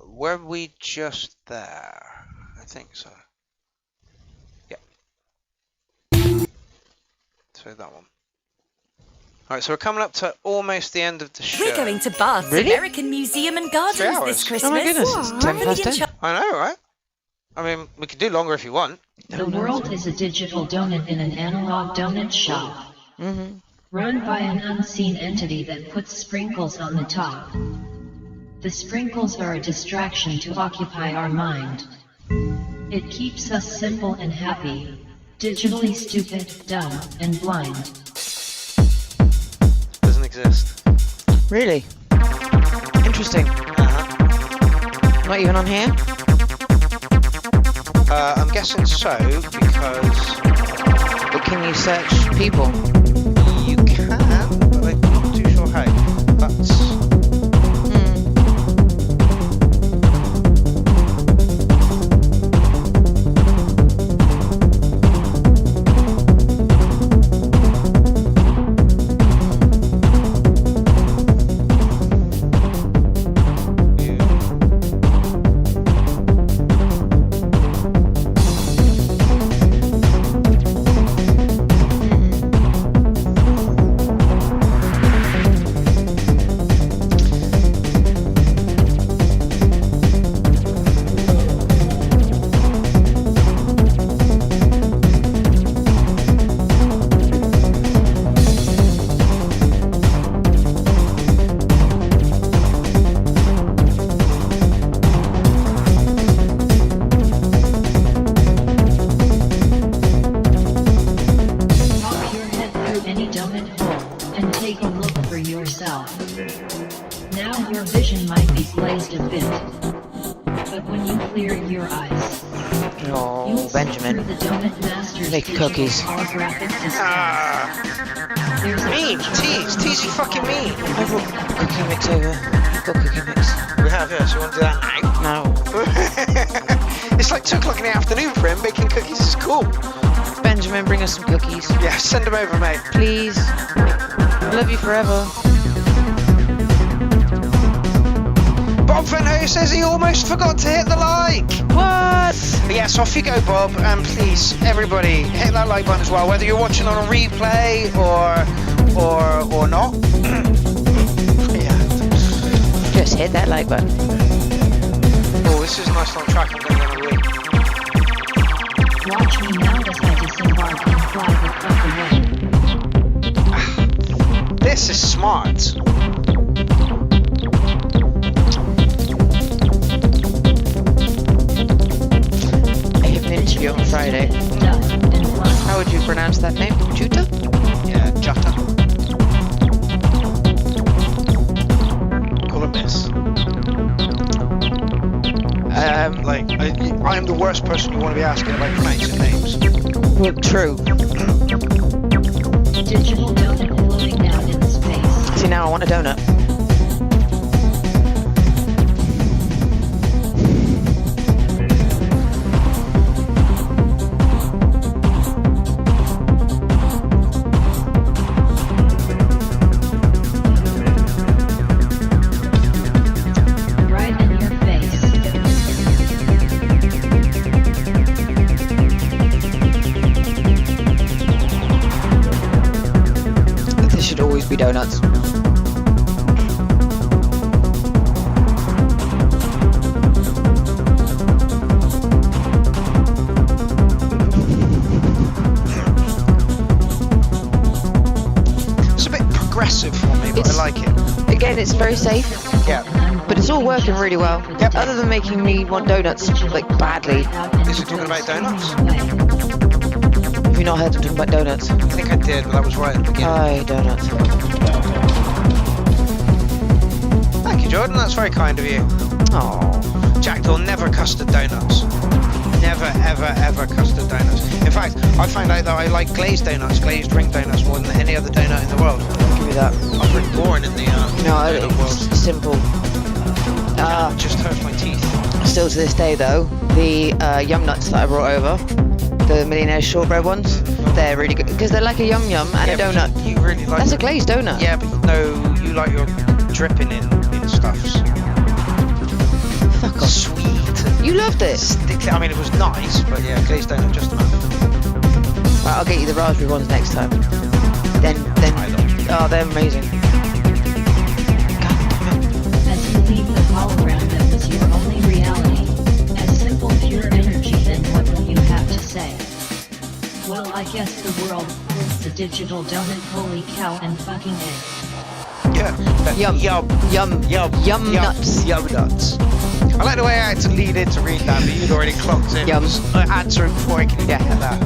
S1: Were we just there? I think so. Yeah. So that one. Alright, so we're coming up to almost the end of the show.
S13: We're going to Bath's American Museum and Gardens this Christmas.
S2: Oh my goodness, it's 10 past 10.
S1: I know, right? I mean, we could do longer if you want.
S13: The world is a digital donut in an analog donut shop. Run by an unseen entity that puts sprinkles on the top. The sprinkles are a distraction to occupy our mind. It keeps us simple and happy, digitally stupid, dumb, and blind.
S1: Doesn't exist.
S2: Really? Interesting. Not even on here?
S1: I'm guessing so, because...
S2: But can you search people?
S1: You can, but I'm not too sure how. That's...
S2: Cookies.
S1: Mean, tease you fucking mean.
S2: I brought cookie mix over. You've got cookie mix.
S1: We have, yeah, so you want to do that
S2: now?
S1: No. It's like 2 o'clock in the afternoon for him, baking cookies is cool.
S2: Benjamin, bring us some cookies.
S1: Yeah, send them over, mate.
S2: Please. I love you forever.
S1: Bob Fenho says he almost forgot to hit the like.
S2: What?
S1: But yes, off you go, Bob, and please, everybody, hit that like button as well, whether you're watching on a replay or not. Yeah.
S2: Just hit that like button.
S1: Oh, this is a nice long track. I'm going to go away.
S13: Watch me now as I disembark and fly the fuck away.
S1: This is smart.
S2: On Friday. How would you pronounce that name? Juta?
S1: Yeah, Jutta. Call it miss. I am the worst person you want to be asking about pronouncing names.
S2: Well, true.
S13: Digital donut floating down in space.
S2: See, now I want a donut. Be donuts.
S1: It's a bit progressive for me, but I like it.
S2: Again, it's very safe.
S1: Yeah.
S2: But it's all working really well.
S1: Yep.
S2: Other than making me want donuts, like, badly.
S1: Is it talking about donuts?
S2: Have you not heard them talking about donuts?
S1: I think I did, but that was right at the beginning.
S2: Aye, donuts.
S1: Thank you, Jordan. That's very kind of you.
S2: Aww.
S1: Jackdaw, never custard donuts. Never, ever, ever custard donuts. In fact, I found out that I like glazed donuts, glazed ring donuts, more than any other donut in the world.
S2: Give me that.
S1: I'm pretty boring in the donut world.
S2: It's simple.
S1: It just hurts my teeth.
S2: Still to this day, though, the yum nuts that I brought over, the Millionaire shortbread ones, they're really good because they're like a yum yum and a donut.
S1: You really like.
S2: That's a glazed donut.
S1: Yeah, but no, you like your dripping in stuffs.
S2: Fuck off.
S1: Sweet.
S2: You loved it.
S1: I mean, it was nice, but yeah, glazed donut just enough.
S2: Right, I'll get you the raspberry ones next time. Then, oh, they're amazing.
S13: As you leave the hologram that was your only reality, Well, I guess the world is the digital donut. Holy cow and fucking egg.
S1: Yeah.
S2: Yum nuts.
S1: Yum nuts. I like the way I had to lead in to read that, but you'd already clocked in.
S2: Yums.
S1: Answering before I could get that.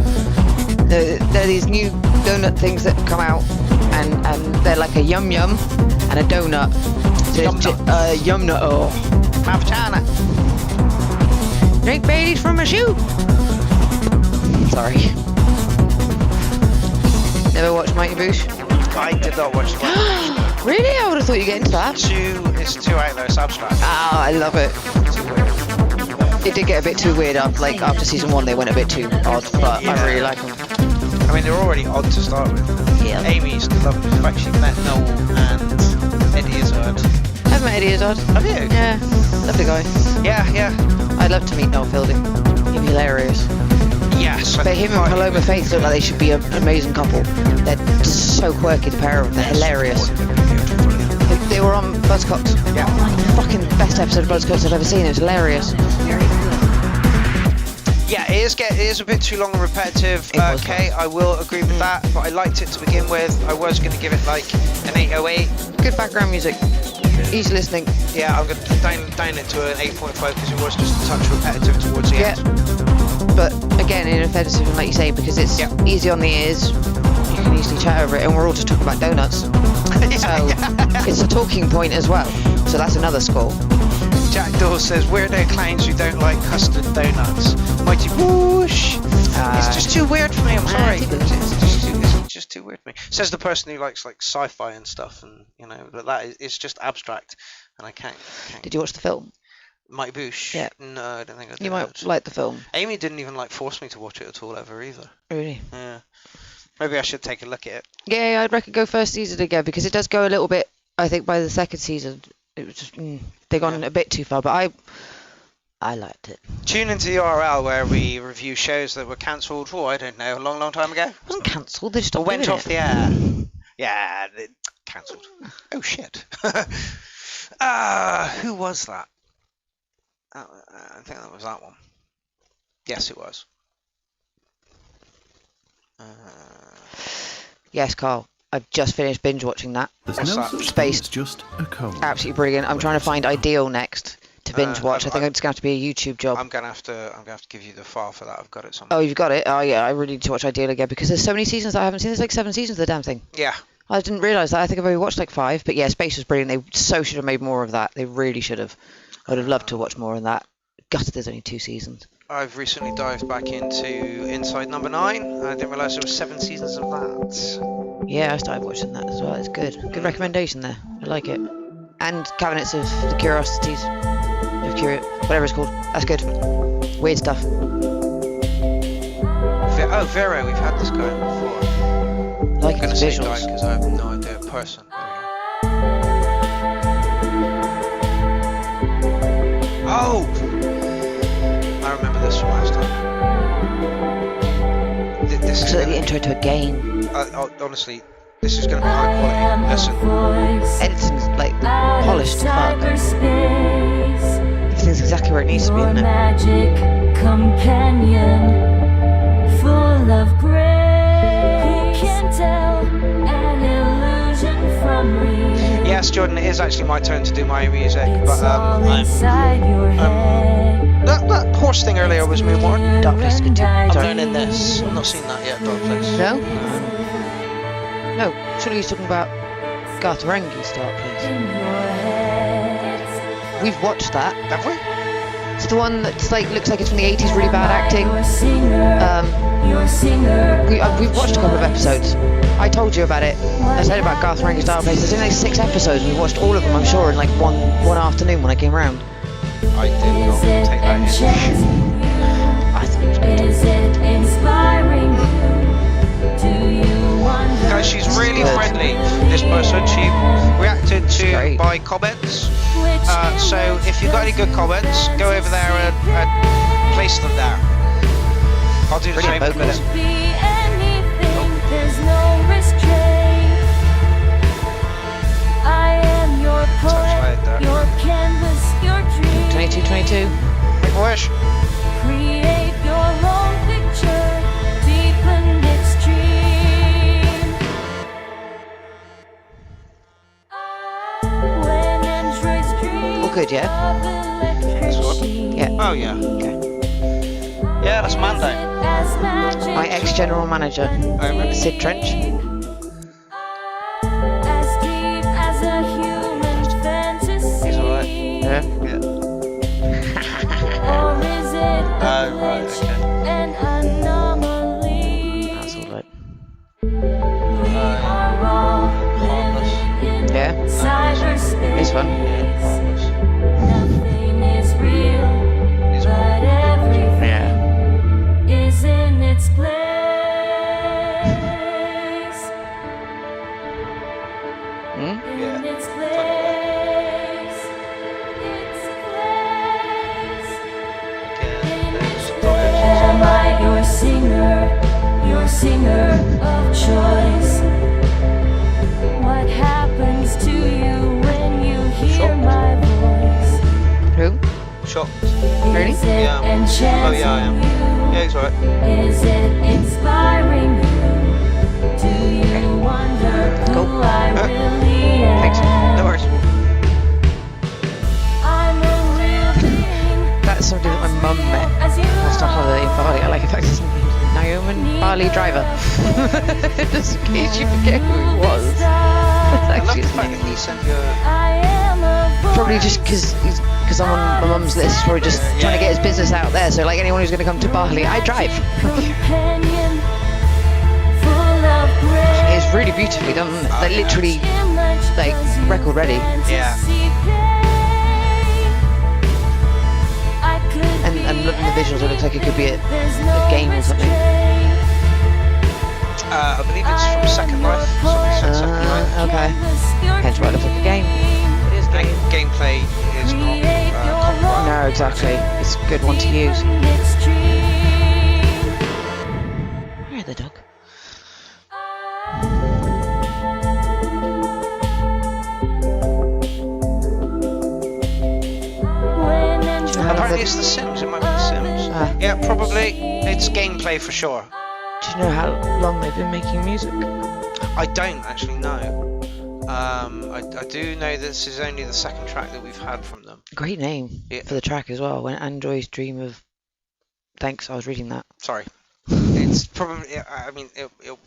S2: There are these new donut things that come out, and they're like a yum yum and a donut. So yum nut. Oh,
S1: Mouth China.
S2: Drink Baileys from a shoe. Sorry. Never watched Mighty Boosh?
S1: I did not watch the
S2: Really? I would have thought you'd get into that.
S1: It's too out there, it's abstract.
S2: Ah, I love it. It did get a bit too weird after season 1. They went a bit too odd, but
S1: Yeah.
S2: I really like them.
S1: I mean, they're already odd to start with.
S2: Yeah.
S1: Amy used to love them. I've actually met Noel and Eddie Izzard.
S2: I've met Eddie Izzard.
S1: Have you?
S2: Yeah, lovely guy.
S1: Yeah.
S2: I'd love to meet Noel Fielding. He'd be hilarious.
S1: Yes.
S2: But him and Paloma Faith look like they should be an amazing couple. They're so quirky, the pair of them. They're hilarious. They were on Buzzcocks.
S1: Yeah.
S2: Fucking best episode of Buzzcocks I've ever seen. It was hilarious.
S1: Yeah, it is a bit too long and repetitive. Okay, I will agree with that, but I liked it to begin with. I was going to give it like an 808.
S2: Good background music. Easy listening.
S1: Yeah, I'm going to down it to an 8.5 because it was just a touch repetitive towards the end.
S2: But again, inoffensive, and like you say, because it's easy on the ears, you can easily chat over it, and we're all just talking about donuts. So it's a talking point as well. So that's another score.
S1: Jack Dawes says, weirdo clowns who don't like custard donuts. Mighty whoosh. It's just too weird for me, I'm sorry. It's just too weird for me. Says the person who likes like sci-fi and stuff, and you know, but that is, it's just abstract, and I can't.
S2: Did you watch the film?
S1: Mighty Boosh?
S2: Yeah.
S1: No, I don't think I did.
S2: You might like the film.
S1: Amy didn't even like force me to watch it at all ever either.
S2: Really?
S1: Yeah. Maybe I should take a look at it.
S2: Yeah, I'd reckon go first season again, because it does go a little bit. I think by the second season, it was just they've gone a bit too far, but I liked it.
S1: Tune into the URL where we review shows that were cancelled. Oh, I don't know, a long time ago.
S2: It wasn't cancelled. They just
S1: went off
S2: it.
S1: the air. Yeah, they cancelled. Oh shit. Who was that? I think that was that one. Yes, it was.
S2: Yes, Carl. I've just finished binge watching that.
S4: There's no such
S2: Space.
S4: thing as just a code.
S2: Absolutely brilliant. I'm trying to find Ideal next to binge watch. I think it's going to have to be a YouTube job.
S1: I'm gonna have to give you the file for that. I've got it somewhere.
S2: Oh, you've got it? Oh yeah, I really need to watch Ideal again because there's so many seasons that I haven't seen. There's like 7 seasons of the damn thing.
S1: Yeah.
S2: I didn't realise that. I think I've only watched like 5. But yeah, Space was brilliant. They should have made more of that. They really should have. I would have loved to watch more of that. Gutted there's only 2 seasons.
S1: I've recently dived back into Inside Number 9. I didn't realise there were 7 seasons of that.
S2: Yeah, I started watching that as well. It's good. Good recommendation there. I like it. And Cabinets of the Curiosities. Whatever it's called. That's good. Weird stuff.
S1: Oh, Vero, we've had this guy before.
S2: Like
S1: I'm going to say guy because I have no idea. Person. Oh! I remember this from last time. This is
S2: the intro to a game.
S1: Honestly, this is going to be high quality. Listen.
S2: Editing's like polished as fuck. Everything's exactly where it needs to be, isn't it?
S5: Magic companion, full of grace. Who can tell an illusion from real?
S1: Yes, Jordan, it is actually my turn to do my music, but that horse thing earlier was me more.
S2: Dark Place is good too.
S1: I'm learning this. I've not seen that yet, Dark Place.
S2: No? No, surely he's talking about Garth Marenghi's Dark Place. We've watched that.
S1: Have we?
S2: It's the one that's like looks like it's from the 80s, really bad acting. We've watched a couple of episodes. I told you about it. I said about Garth Marenghi's Dark Place. There's only like 6 episodes. We watched all of them, I'm sure, in like one afternoon when I came round.
S1: I did not take that in.
S2: I thought it was good.
S5: Is it inspiring you? Do you wonder?
S1: Guys, she's really friendly, this person. She reacted to my comments. So if you've got any good comments, go over there and place them there. I'll do the same in a minute.
S5: There's no restraint. I am your poet, your canvas, your dream.
S2: 22.
S1: Make a wish.
S5: Create your own picture, deepen
S2: good, yeah?
S1: This one?
S2: Yeah.
S1: Oh, yeah. Okay. Yeah, that's Mando.
S2: My ex-general manager, Sid Trench.
S1: He's alright.
S2: Yeah.
S1: Yeah. Oh, right, okay.
S2: That's alright.
S1: Harmless.
S2: Yeah. This one. Yeah.
S5: Is in its place.
S2: Hmm?
S1: Yeah.
S5: In its place. Its place. Am I your singer of choice? What happens to you when you hear my voice?
S2: Who?
S1: Shocked.
S2: Really?
S5: Is it
S1: Yeah. Oh,
S5: enchanting
S1: yeah, I am. Yeah, he's alright.
S5: Is it inspiring you? Do you wonder who I really am?
S2: Thanks. No worries.
S5: I'm a real being.
S2: That's somebody that my mum met whilst on holiday in Bali. I like the fact it's Naomi Bali Driver. Just in case you forget who he was.
S1: I love the fact that he sent you a...
S2: Probably just because I'm on my mum's list, probably just trying to get his business out there. So like anyone who's going to come to Bali, I drive. It's really beautifully done. Like literally, like record ready.
S1: Yeah.
S2: And looking at the visuals, it looks like it could be a game or something.
S1: I believe it's from Second Life. Somebody said Second Life.
S2: Okay. Hence why it looks like a game. It is game.
S1: Gameplay is not copyright.
S2: No, exactly. It's a good one to use. Where the dog?
S1: Apparently it's The Sims. It might be The Sims. Yeah, probably. It's gameplay for sure.
S2: Do you know how long they've been making music?
S1: I don't actually know. I do know this is only the second track that we've had from them.
S2: Great name for the track as well. When Androids Dream of... Thanks, I was reading that.
S1: Sorry. It's probably... I mean, it'll...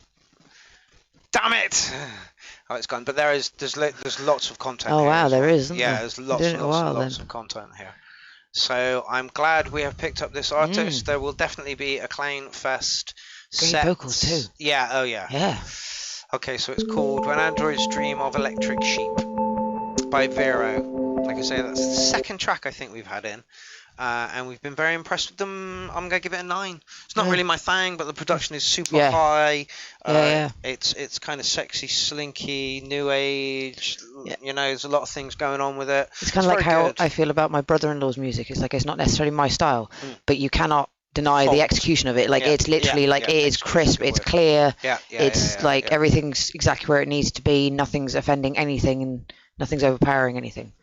S1: Damn it! Oh, it's gone. But there's lots of content
S2: Oh
S1: here
S2: wow,
S1: as
S2: there
S1: well.
S2: is, isn't there?
S1: Yeah, there's lots and lots of content here. So I'm glad we have picked up this artist. There will definitely be a Clown Fest
S2: Great
S1: set.
S2: vocals too.
S1: Yeah, oh yeah.
S2: Yeah.
S1: Okay, so it's called When Androids Dream of Electric Sheep by Pierrot. Like I say, that's the second track I think we've had in. And we've been very impressed with them. I'm going to give it a 9. It's not really my thing, but the production is super high. It's kind of sexy, slinky, new age. You know, there's a lot of things going on with it.
S2: It's kind of like how I feel about my brother-in-law's music. It's like it's not necessarily my style, but you cannot deny the execution of it. Like it's literally like it is crisp, it's clear, it's like everything's exactly where it needs to be. Nothing's offending anything, and nothing's overpowering anything.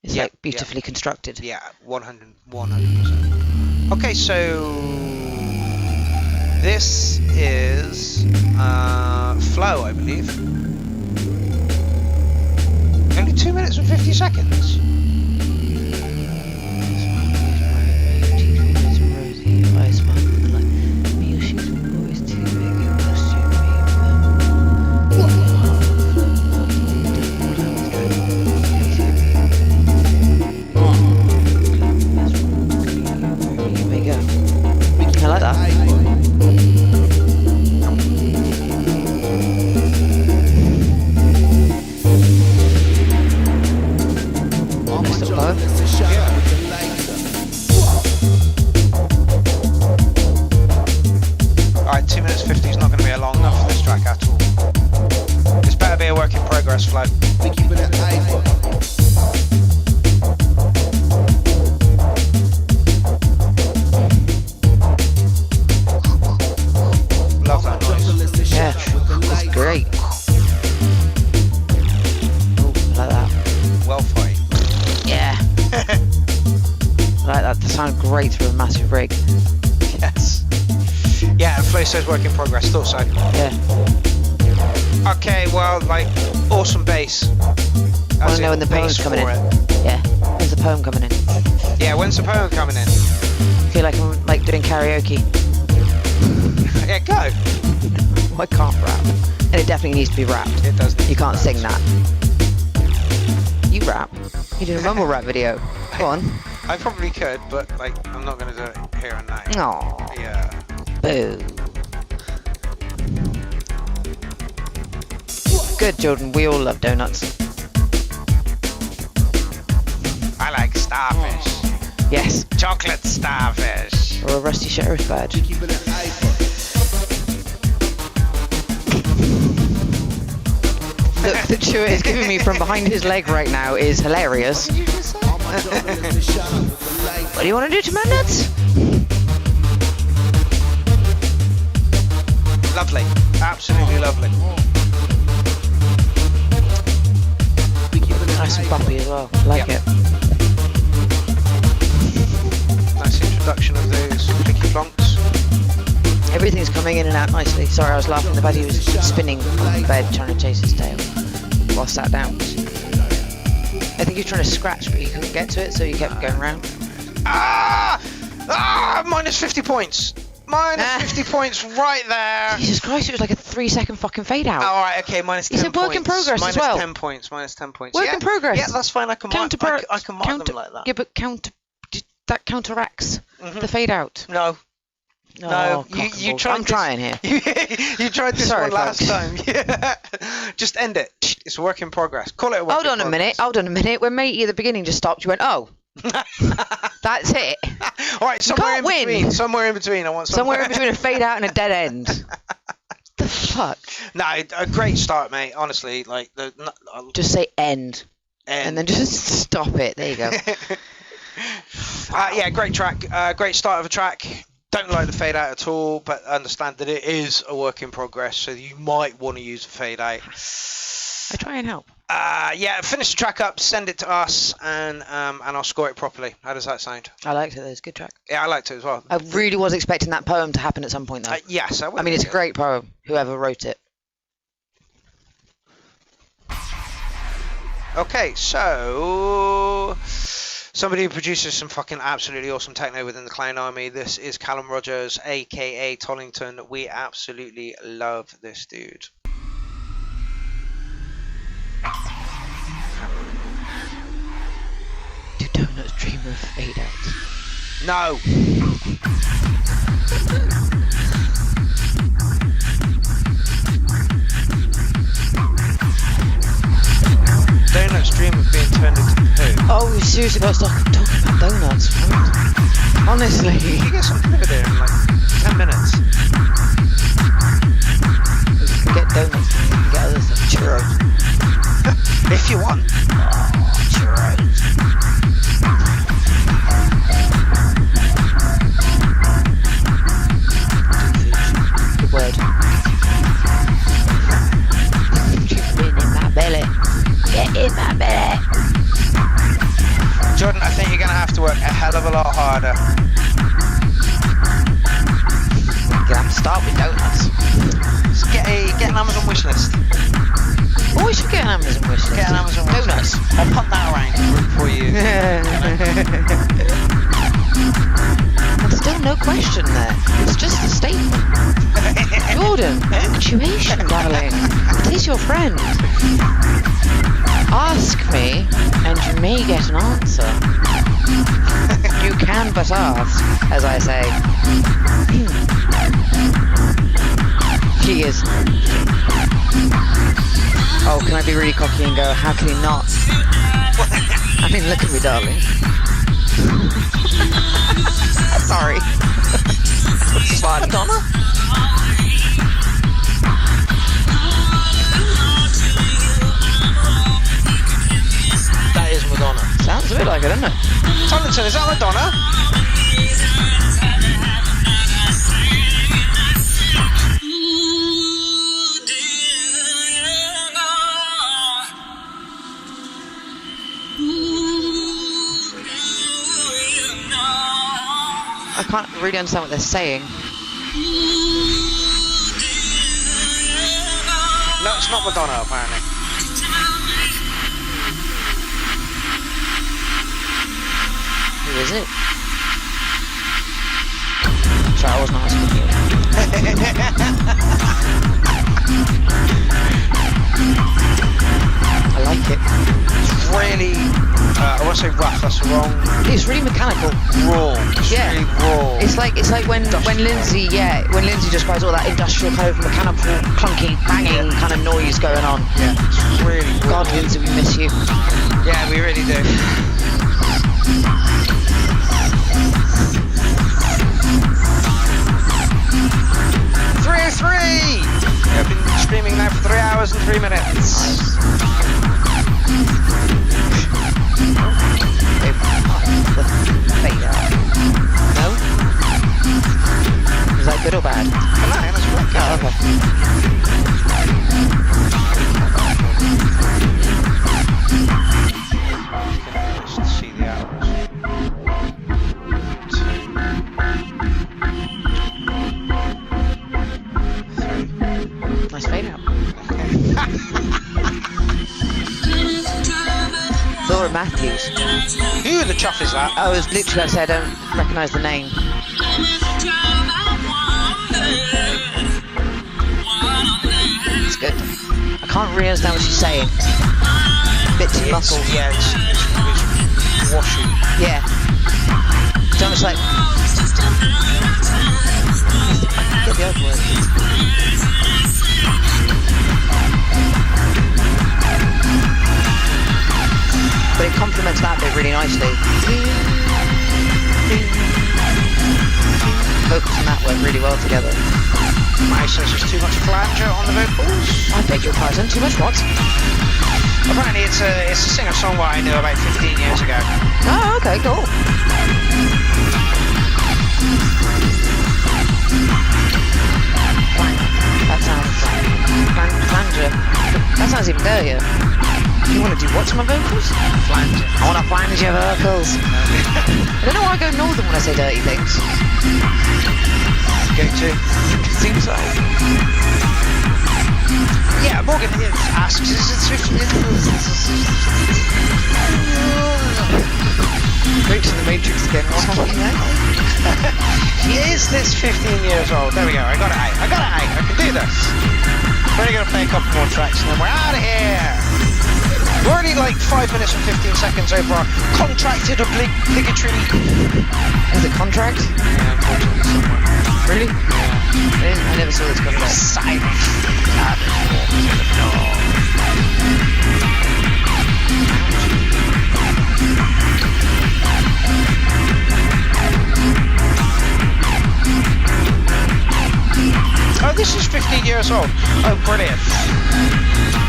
S2: It's like beautifully constructed.
S1: Yeah, 100%. Okay, so this is Flow, I believe. Only 2 minutes and 50 seconds.
S2: I like that.
S1: Alright, 2 minutes 50 is not going to be long enough for this track at all. This better be a work in progress, Flo. Love that noise.
S2: Yeah, it's great. Oh, I like that.
S1: Well fight.
S2: Yeah. I like that. They sound great through a massive rig.
S1: Yes. Yeah, and Flo says work in progress. Thought so.
S2: Yeah.
S1: Okay, well, like, awesome bass.
S2: I want to know when the poem's coming in. Yeah. When's the poem coming in?
S1: Yeah, when's the poem coming in?
S2: I feel like I'm like doing karaoke.
S1: Yeah, go.
S2: I can't rap. And it definitely needs to be rapped.
S1: It does.
S2: You can't sing that. You rap. You did a mumble rap video. Go on.
S1: I probably could, but like, I'm not gonna do it here and now.
S2: Aww.
S1: Yeah.
S2: Boo. Good, Jordan. We all love donuts.
S1: I like starfish.
S2: Yes.
S1: Chocolate starfish.
S2: Or a rusty sheriff's badge. Look, the chew is giving me from behind his leg right now is hilarious. What do you want to do to my nuts?
S1: Lovely. Absolutely lovely.
S2: Nice and bumpy as well. Like it.
S1: Nice introduction of those clicky plonks.
S2: Everything's coming in and out nicely. Sorry, I was laughing. The buddy was spinning on the bed trying to chase his tail while sat down. I think he was trying to scratch, but he couldn't get to it, so he kept going round.
S1: Minus 50 points. Minus 50 points right there.
S2: Jesus Christ, it was like a 3-second fucking fade out.
S1: All right, okay, minus 10
S2: points. He said work in progress
S1: minus
S2: as well.
S1: Minus 10 points, minus 10 points.
S2: Work in progress.
S1: Yeah, that's fine. I can mark them like that.
S2: Yeah, but that counteracts the fade out.
S1: No. No, you tried.
S2: I'm trying here.
S1: You tried this one last time. Yeah. Just end it. It's a work in progress. Call it a work
S2: Hold on a minute. When Matey at the beginning just stopped, you went, oh. That's it.
S1: All right, somewhere in between. Somewhere in between. I want
S2: somewhere in between a fade out and a dead end. The fuck?
S1: No, a great start, mate. Honestly, like
S2: just say end. And then just stop it. There you go.
S1: Yeah, great track. Great start of a track. Don't like the fade out at all, but understand that it is a work in progress, so you might want to use a fade out.
S2: I try and help.
S1: Yeah, finish the track up, send it to us, and I'll score it properly. How does that sound?
S2: I liked it. It was a good track.
S1: Yeah, I liked it as well.
S2: I really was expecting that poem to happen at some point, though.
S1: Yes, I would.
S2: I mean, it's a great poem. Whoever wrote it.
S1: Okay, so somebody who produces some fucking absolutely awesome techno within the Clown Army. This is Callum Rogers, aka Tollington. We absolutely love this dude.
S2: Do donuts dream of fade outs?
S1: No. Donuts dream of being turned into poo.
S2: Oh, we seriously got to start talking about donuts. Right? Honestly.
S1: You can get something over there in like 10 minutes.
S2: You can get donuts and you can get other stuff. Churros.
S1: If you want.
S2: Oh, churros. Good word. You've been in my belly. Get in my belly.
S1: Jordan, I think you're going to have to work a hell of a lot harder.
S2: You're going to have to start with donuts.
S1: Just get an Amazon wish list.
S2: Oh, we should get an Amazon wish list.
S1: Get an Amazon wish
S2: donuts.
S1: List. I'll pop that around for you.
S2: There's still no question there. It's just a statement. Jordan, punctuation, darling. It is your friend. Ask me, and you may get an answer. You can but ask, as I say. He is. Oh, can I be really cocky and go, how can he not? I mean, look at me, darling. Sorry. What's fun, Donna?
S1: That is Madonna.
S2: Sounds a bit like it, doesn't it?
S1: Tomlinson, is that Madonna?
S2: I can't really understand what they're saying.
S1: No, it's not Madonna, apparently.
S2: Who is it? Sorry, I wasn't asking you. I like it.
S1: It's really, I want to say rough, that's the wrong.
S2: It's really mechanical.
S1: Raw. It's really raw.
S2: It's like when Lindsay describes all that industrial kind of mechanical, clunky, banging kind of noise going on.
S1: Yeah, it's really raw.
S2: God, Lindsay, we miss you.
S1: Yeah, we really do. I've been streaming now for 3 hours and 3 minutes.
S2: Nice. No? Is that good or bad?
S1: No, that's right.
S2: Oh, okay.
S1: Just see the hours.
S2: Nice fade out. Laura Matthews.
S1: Who the chuff is that?
S2: I was literally going to say I don't recognise the name. It's good. I can't really understand what she's saying. Bit too muffled.
S1: Yeah, it's washy.
S2: Yeah. It's almost like... I can get the other word. But it complements that bit really nicely. Vocals and that work really well together.
S1: My says there's too much flanger on the vocals.
S2: I beg your pardon, too much what?
S1: Apparently it's a singer-songwriter I knew about 15 years ago.
S2: Oh, okay, cool. That sounds flanger. That sounds even dirtier. You want to do what to my vocals?
S1: Flanger.
S2: I want to flange your vocals. I don't know why I go northern when I say dirty things.
S1: Go to.
S2: Seems so.
S1: Yeah, Morgan asks, is it 15
S2: Breaks in the Matrix again. What's happening there?
S1: Is this 15 years old? There we go, I got it out. I can do this. We're only going to play a couple more tracks and then we're out of here. We're only like 5 minutes and 15 seconds over our contracted obligatory...
S2: Is it contract?
S1: Yeah, unfortunately somewhere.
S2: Really? Yeah. I never saw this contract.
S1: Silent. Oh, this is 15 years old. Oh, brilliant.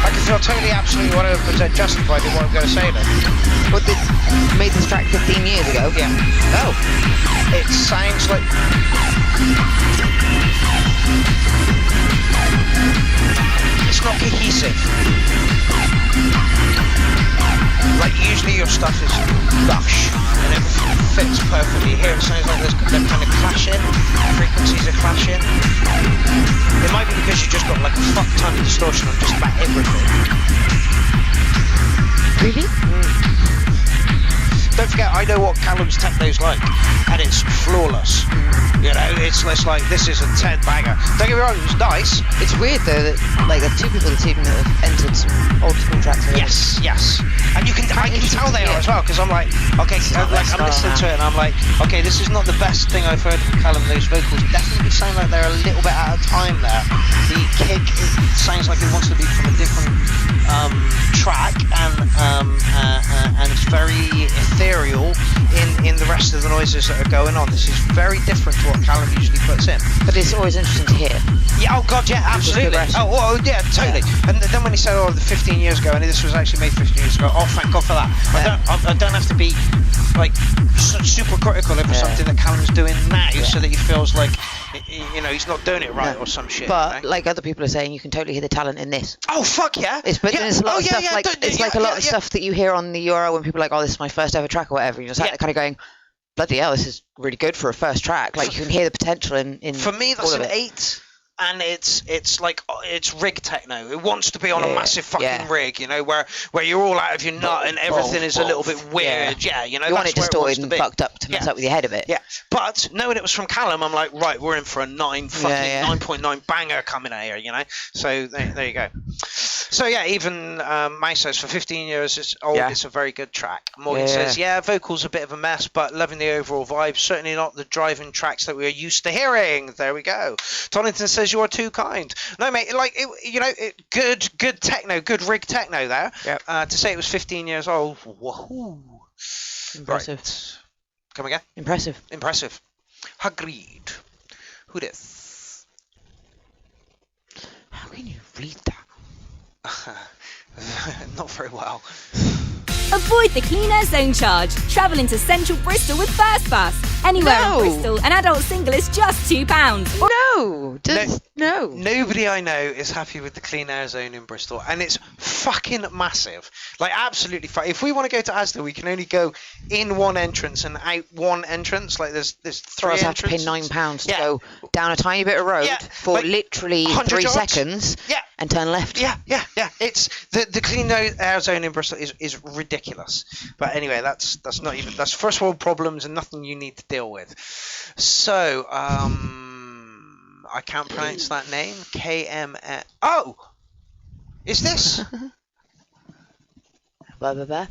S1: I can feel totally, absolutely 100% justified in what I'm going to say then.
S2: But they made this track 15 years ago?
S1: Yeah. Oh. It sounds like... It's not cohesive. Like, usually your stuff is lush and everything fits perfectly. Here it sounds like they're kind of clashing. Frequencies are clashing. It might be because you just got like a fuck ton of distortion on just about everything.
S2: Really?
S1: Don't forget, I know what Callum's techno's like, and it's flawless. You know, it's like, this is a 10 banger. Don't get me wrong, it was nice.
S2: It's weird though that like there's two people this evening that have entered some old school tracks.
S1: Yes. And I can tell they are as well, because I'm like, okay, I'm listening to it and I'm like, okay, this is not the best thing I've heard from Callum. Those vocals definitely sound like they're a little bit out of time there. The kick, it sounds like it wants to be from a different track, and it's very ethereal in the rest of the noises that are going on. This is very different to what Callum usually puts in.
S2: But it's always interesting to hear.
S1: Yeah, oh god, yeah, absolutely. Oh, yeah, totally. Yeah. And then when he said, the 15 years ago, and this was actually made 15 years ago, oh, thank God for that. Yeah. I don't have to be like super critical over something that Callum's doing now, so that he feels like, you know, he's not doing it right or some shit.
S2: But like other people are saying, you can totally hear the talent in this.
S1: Oh fuck yeah!
S2: There's a lot of stuff like a lot of stuff that you hear on the URL when people are like, oh, this is my first ever track or whatever. You just kind of going, bloody hell, this is really good for a first track. Like you can hear the potential in
S1: for me, that's an 8. and it's rig techno. It wants to be on a massive fucking rig, you know, where you're all out of your nut and everything is a little bit weird. Yeah, you know,
S2: you want it
S1: that's where
S2: distorted and fucked up to mess up with your head a bit.
S1: Yeah, but knowing it was from Callum, I'm like, right, we're in for a 9.9 banger coming out here, you know. So there you go. So yeah, even Mouse says for 15 years it's old. It's a very good track. Morgan says, vocals a bit of a mess, but loving the overall vibe. Certainly not the driving tracks that we're used to hearing. There we go. Tonington says you are too kind. No, mate, like good techno, good rig techno there. Yep. To say it was 15 years old. Whoa.
S2: Impressive.
S1: Right. Come again?
S2: Impressive.
S1: Agreed. Who this?
S2: How can you read that?
S1: Not very well.
S14: Avoid the Clean Air Zone charge. Travel into central Bristol with First Bus. Anywhere in Bristol, an adult single is just £2.
S2: No.
S1: Nobody I know is happy with the Clean Air Zone in Bristol, and it's fucking massive. Like, absolutely. If we want to go to Asda, we can only go in one entrance and out one entrance. Like, there's three entrances.
S2: have to pay £9 to go down a tiny bit of road for like literally 3 seconds and turn left.
S1: Yeah. It's the Clean Air Zone in Bristol is ridiculous. But anyway, that's first world problems and nothing you need to deal with. So, I can't pronounce that name. KM. Oh, is this?
S2: Blah, blah, blah.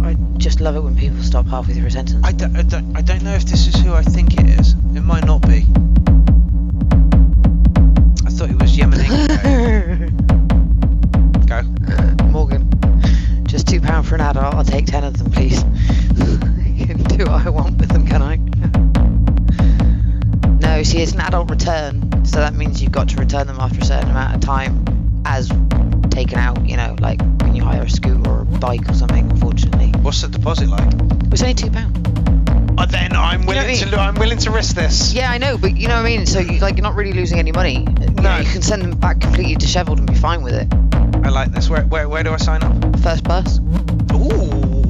S2: I just love it when people stop halfway through a sentence.
S1: I don't know if this is who I think it is. It might not be. I thought it was Yemening. Go.
S2: Morgan, just £2 for an adult. I'll take 10 of them, please. You can do what I want with them, can I? No, see, it's an adult return, so that means you've got to return them after a certain amount of time as taken out, you know, like when you hire a scooter or a bike or something, unfortunately.
S1: What's the deposit like?
S2: It's only £2.
S1: Then I'm willing to risk this.
S2: Yeah, I know, but you know what I mean? So you're not really losing any money. You can send them back completely dishevelled and be fine with it.
S1: I like this. Where do I sign up?
S2: First Bus.
S1: Ooh.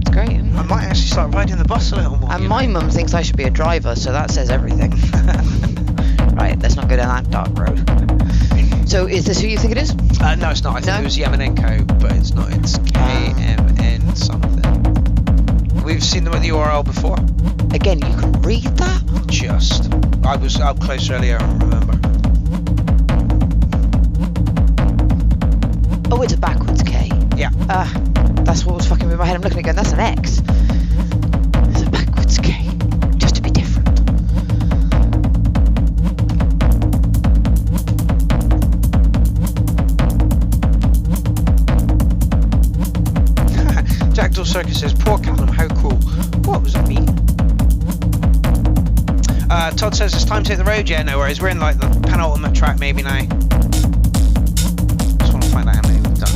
S2: It's great, isn't it?
S1: I might actually start riding the bus a little more.
S2: And my mum thinks I should be a driver, so that says everything. Right, let's not go down that dark road. So is this who you think it is?
S1: No, it's not. I think it was Yemenenko, but it's not. It's KMN something. We've seen them at the URL before.
S2: Again, you can read that?
S1: I was up close earlier, I remember.
S2: Oh, it's a backwards K.
S1: Yeah.
S2: That's what was fucking with my head. I'm looking at it going, that's an X. It's a backwards K. Just to be different.
S1: Jackdaw Circus says, poor Callum, how cool. What was that mean? Todd says it's time to hit the road. Yeah, no worries. We're in like the penultimate track maybe now. Just want to find out how many we've done.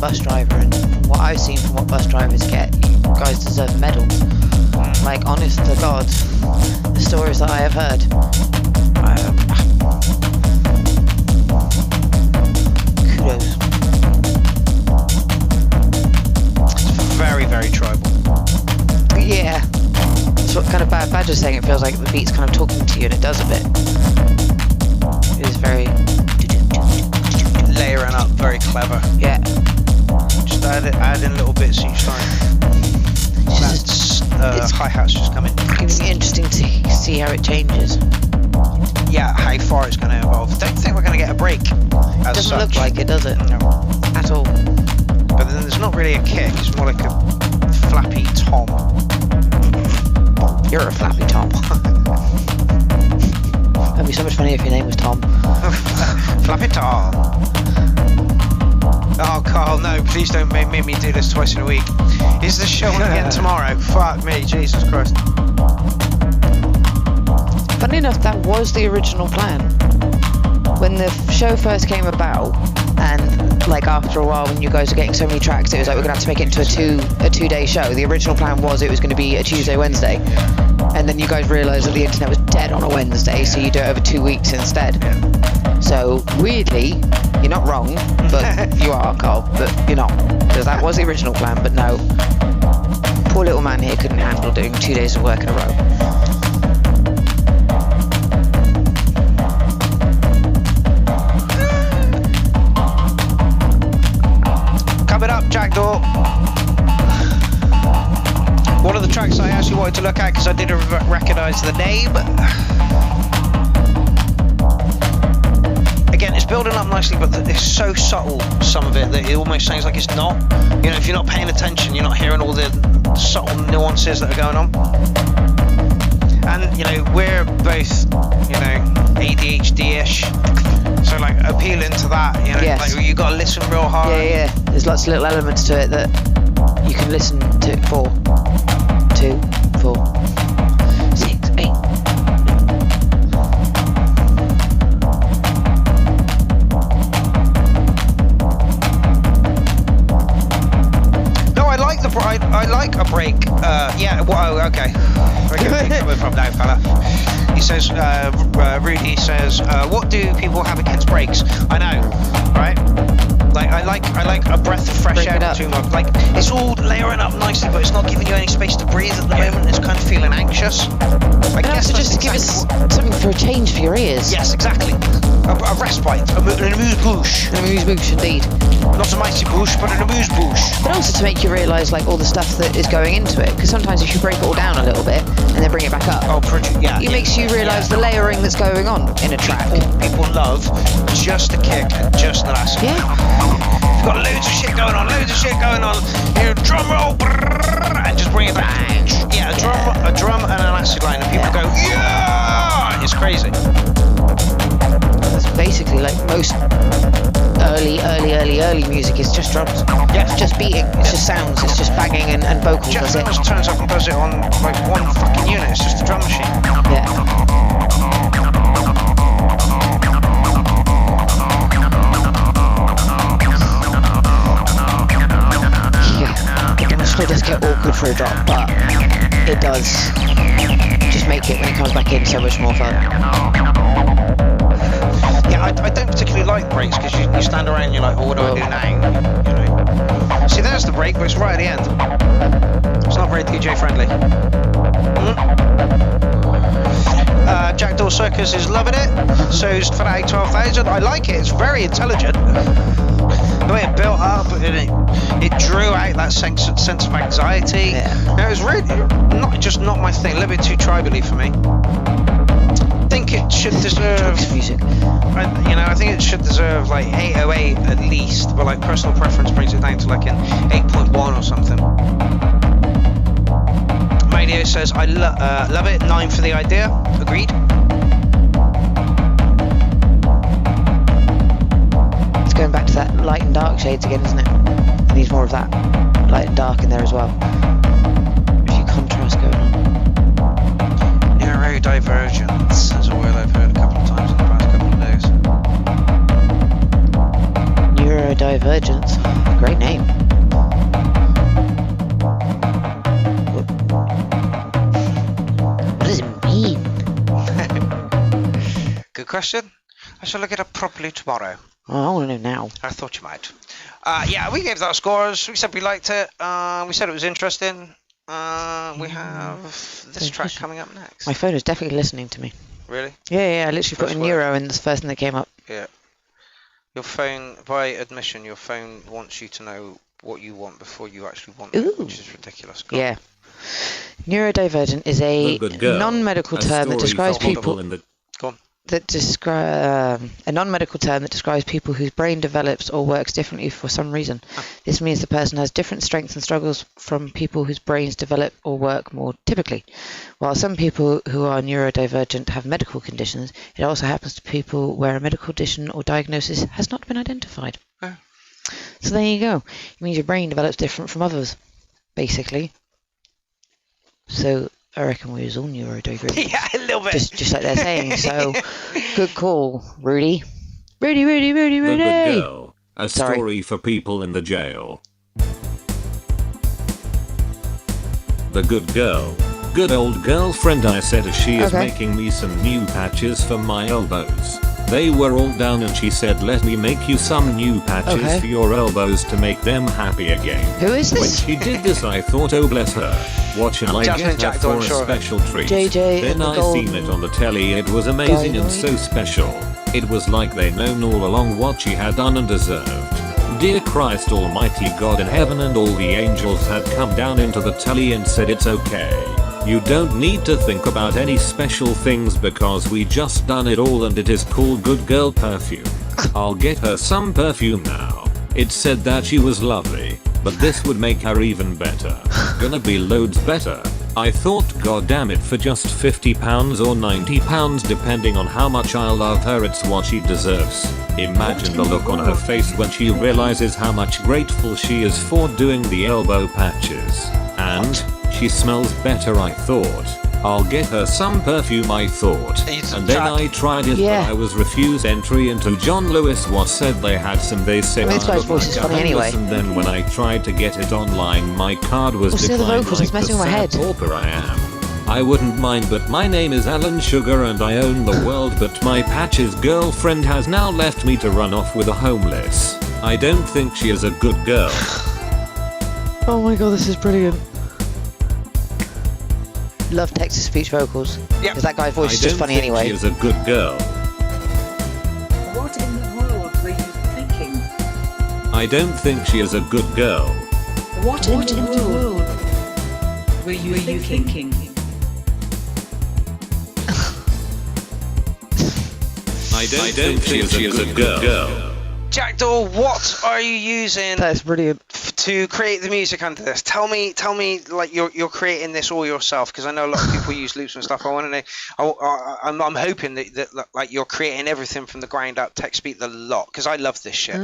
S2: Bus driver, and from what I've seen from what bus drivers get, you guys deserve medals. Like, honest to God, the stories that I have heard. Kudos.
S1: It's very, very tribal.
S2: Yeah. That's what kind of Bad Badger's saying. It feels like the beat's kind of talking to you, and it does a bit. It is very...
S1: layering up, very clever.
S2: Yeah.
S1: Just add in little bits each time. That's hi-hat's just coming.
S2: It's interesting to see how it changes.
S1: Yeah, how far it's going to evolve. Don't think we're going to get a break.
S2: Doesn't look like it, does it?
S1: No.
S2: At all.
S1: But then there's not really a kick. It's more like a flappy tom.
S2: You're a flappy tom. be so much funnier if your name was Tom.
S1: Flappy Tom. Oh, Carl, no, please don't make me do this twice in a week. Is the show on again tomorrow? Fuck me, Jesus Christ.
S2: Funny enough, that was the original plan. When the show first came about, and like after a while when you guys were getting so many tracks, it was like we're gonna have to make it into a two-day show. The original plan was it was going to be a Tuesday, Wednesday, and then you guys realised that the internet was dead on a Wednesday, so you do it over 2 weeks instead. So weirdly, you're not wrong, but you are, Carl, but you're not, because that was the original plan. But no, poor little man here couldn't handle doing 2 days of work in a row.
S1: Coming up, Jackdaw. One of the tracks I actually wanted to look at because I didn't recognise the name. Again, it's building up nicely, but it's so subtle, some of it, that it almost sounds like it's not. You know, if you're not paying attention, you're not hearing all the subtle nuances that are going on. And, you know, we're both, you know, ADHD-ish. So, like, appealing to that, you know,
S2: yes.
S1: Like, you got to listen real hard.
S2: Yeah. There's lots of little elements to it that you can listen to. 4, 2, 4, 6, 8.
S1: No, I like the I like a break. Yeah. Well, okay. We're coming from now, fella. He says, Rudy says, what do people have against breaks? I know, right? Like I like a breath of fresh air between them. Like it's all layering up nicely, but it's not giving you any space to breathe at the moment. It's kind of feeling anxious. I guess
S2: just to give us something for a change for your ears.
S1: Yes, exactly. A respite, an amuse-bouche.
S2: An amuse-bouche, indeed.
S1: Not a mighty bouche, but an amuse-bouche.
S2: But also to make you realise like all the stuff that is going into it, because sometimes if you break it all down a little bit and then bring it back up, it makes you realise the layering that's going on in a track.
S1: People love just a kick and just an acid.
S2: Yeah.
S1: You've got loads of shit going on, You drum roll, and just bring it back. Yeah, a drum and an acid line, and people go, yeah! It's crazy.
S2: That's basically like most early music is just drums.
S1: Yeah.
S2: It's just beating, it's just sounds, it's just banging and vocals.
S1: Jeff Mills turns up and does it on like one fucking unit, it's just a drum machine.
S2: Yeah. It does get awkward for a drop, but it does just make it when it comes back in so much more fun.
S1: Yeah, I don't particularly like breaks because you stand around and you're like, oh, what do I do now? You know. See, there's the break, but it's right at the end. It's not very DJ friendly. Jackdaw Circus is loving it. So's Fanatic 12,000. I like it. It's very intelligent. The way it built up, it drew out that sense of anxiety. Yeah. It was really not my thing. A little bit too tribally for me. I think it should deserve music. I think it should deserve like 808 at least, but like personal preference brings it down to like an 8.1 or something. Madio says I love it. 9 for the idea. Agreed.
S2: Going back to that light and dark shades again, isn't it? It needs more of that light and dark in there as well. A few contrast going on.
S1: Neurodivergence is a word I've heard a couple of times in the past couple of days.
S2: Neurodivergence, great name. What does it mean?
S1: Good question. I shall look it up properly tomorrow.
S2: Oh, I want to know now.
S1: I thought you might. Yeah, we gave that scores. We said we liked it. We said it was interesting. We have this track coming up next.
S2: My phone is definitely listening to me.
S1: Really?
S2: Yeah. I literally put a Neuro in the first thing that came up.
S1: Yeah. Your phone, by admission, your phone wants you to know what you want before you actually want it, which is ridiculous.
S2: Yeah. Neurodivergent is a non-medical term that describes people...
S1: Go on.
S2: that describe a non-medical term that describes people whose brain develops or works differently for some reason. This means the person has different strengths and struggles from people whose brains develop or work more typically. While some people who are neurodivergent have medical conditions, it also happens to people where a medical condition or diagnosis has not been identified. So there you go. It means your brain develops different from others, basically. So I reckon we was all neurodivergent.
S1: Yeah, a little bit.
S2: Just like they're saying. So good call, Rudy. Rudy.
S15: The Good Girl. A story for people in the jail. The Good Girl. Good old girlfriend, I said, as she is making me some new patches for my elbows. They were all down and she said, let me make you some new patches for your elbows to make them happy again.
S2: Who is this?
S15: When she did this, I thought, oh bless her. What shall I get her for a special treat? Then I seen it on the telly. It was amazing and so special. It was like they'd known all along what she had done and deserved. Dear Christ almighty, God in heaven and all the angels had come down into the telly and said it's okay. You don't need to think about any special things because we just done it all and it is called Good Girl perfume. I'll get her some perfume now. It said that she was lovely, but this would make her even better. Gonna be loads better. I thought, god damn it, for just £50 or £90 depending on how much I love her, it's what she deserves. Imagine the look on her face when she realizes how much grateful she is for doing the elbow patches. And she smells better, I thought. I'll get her some perfume, I thought. And then I tried it, but I was refused entry into John Lewis was said they had some. They said
S2: I mean, this guy's voice is funny anyway.
S15: And then when I tried to get it online, my card was declined.
S2: The vocals, it's messing with my head.
S15: Pauper I am. I wouldn't mind, but my name is Alan Sugar and I own the world, but my Patch's girlfriend has now left me to run off with a homeless. I don't think she is a good girl.
S2: Oh my god, this is brilliant. Love text-to-speech vocals. Because that guy's voice is just funny anyway.
S15: She is a good girl.
S16: What in the world were you thinking?
S15: I don't think she is a good girl.
S16: What in the world were you thinking?
S15: I don't think she is a good girl.
S1: Jackdaw, what are you using?
S2: That's brilliant.
S1: To create the music under this? Tell me, like you're creating this all yourself, because I know a lot of people use loops and stuff. I want to know. I'm hoping that like you're creating everything from the ground up, text beat the lot, because I love this shit.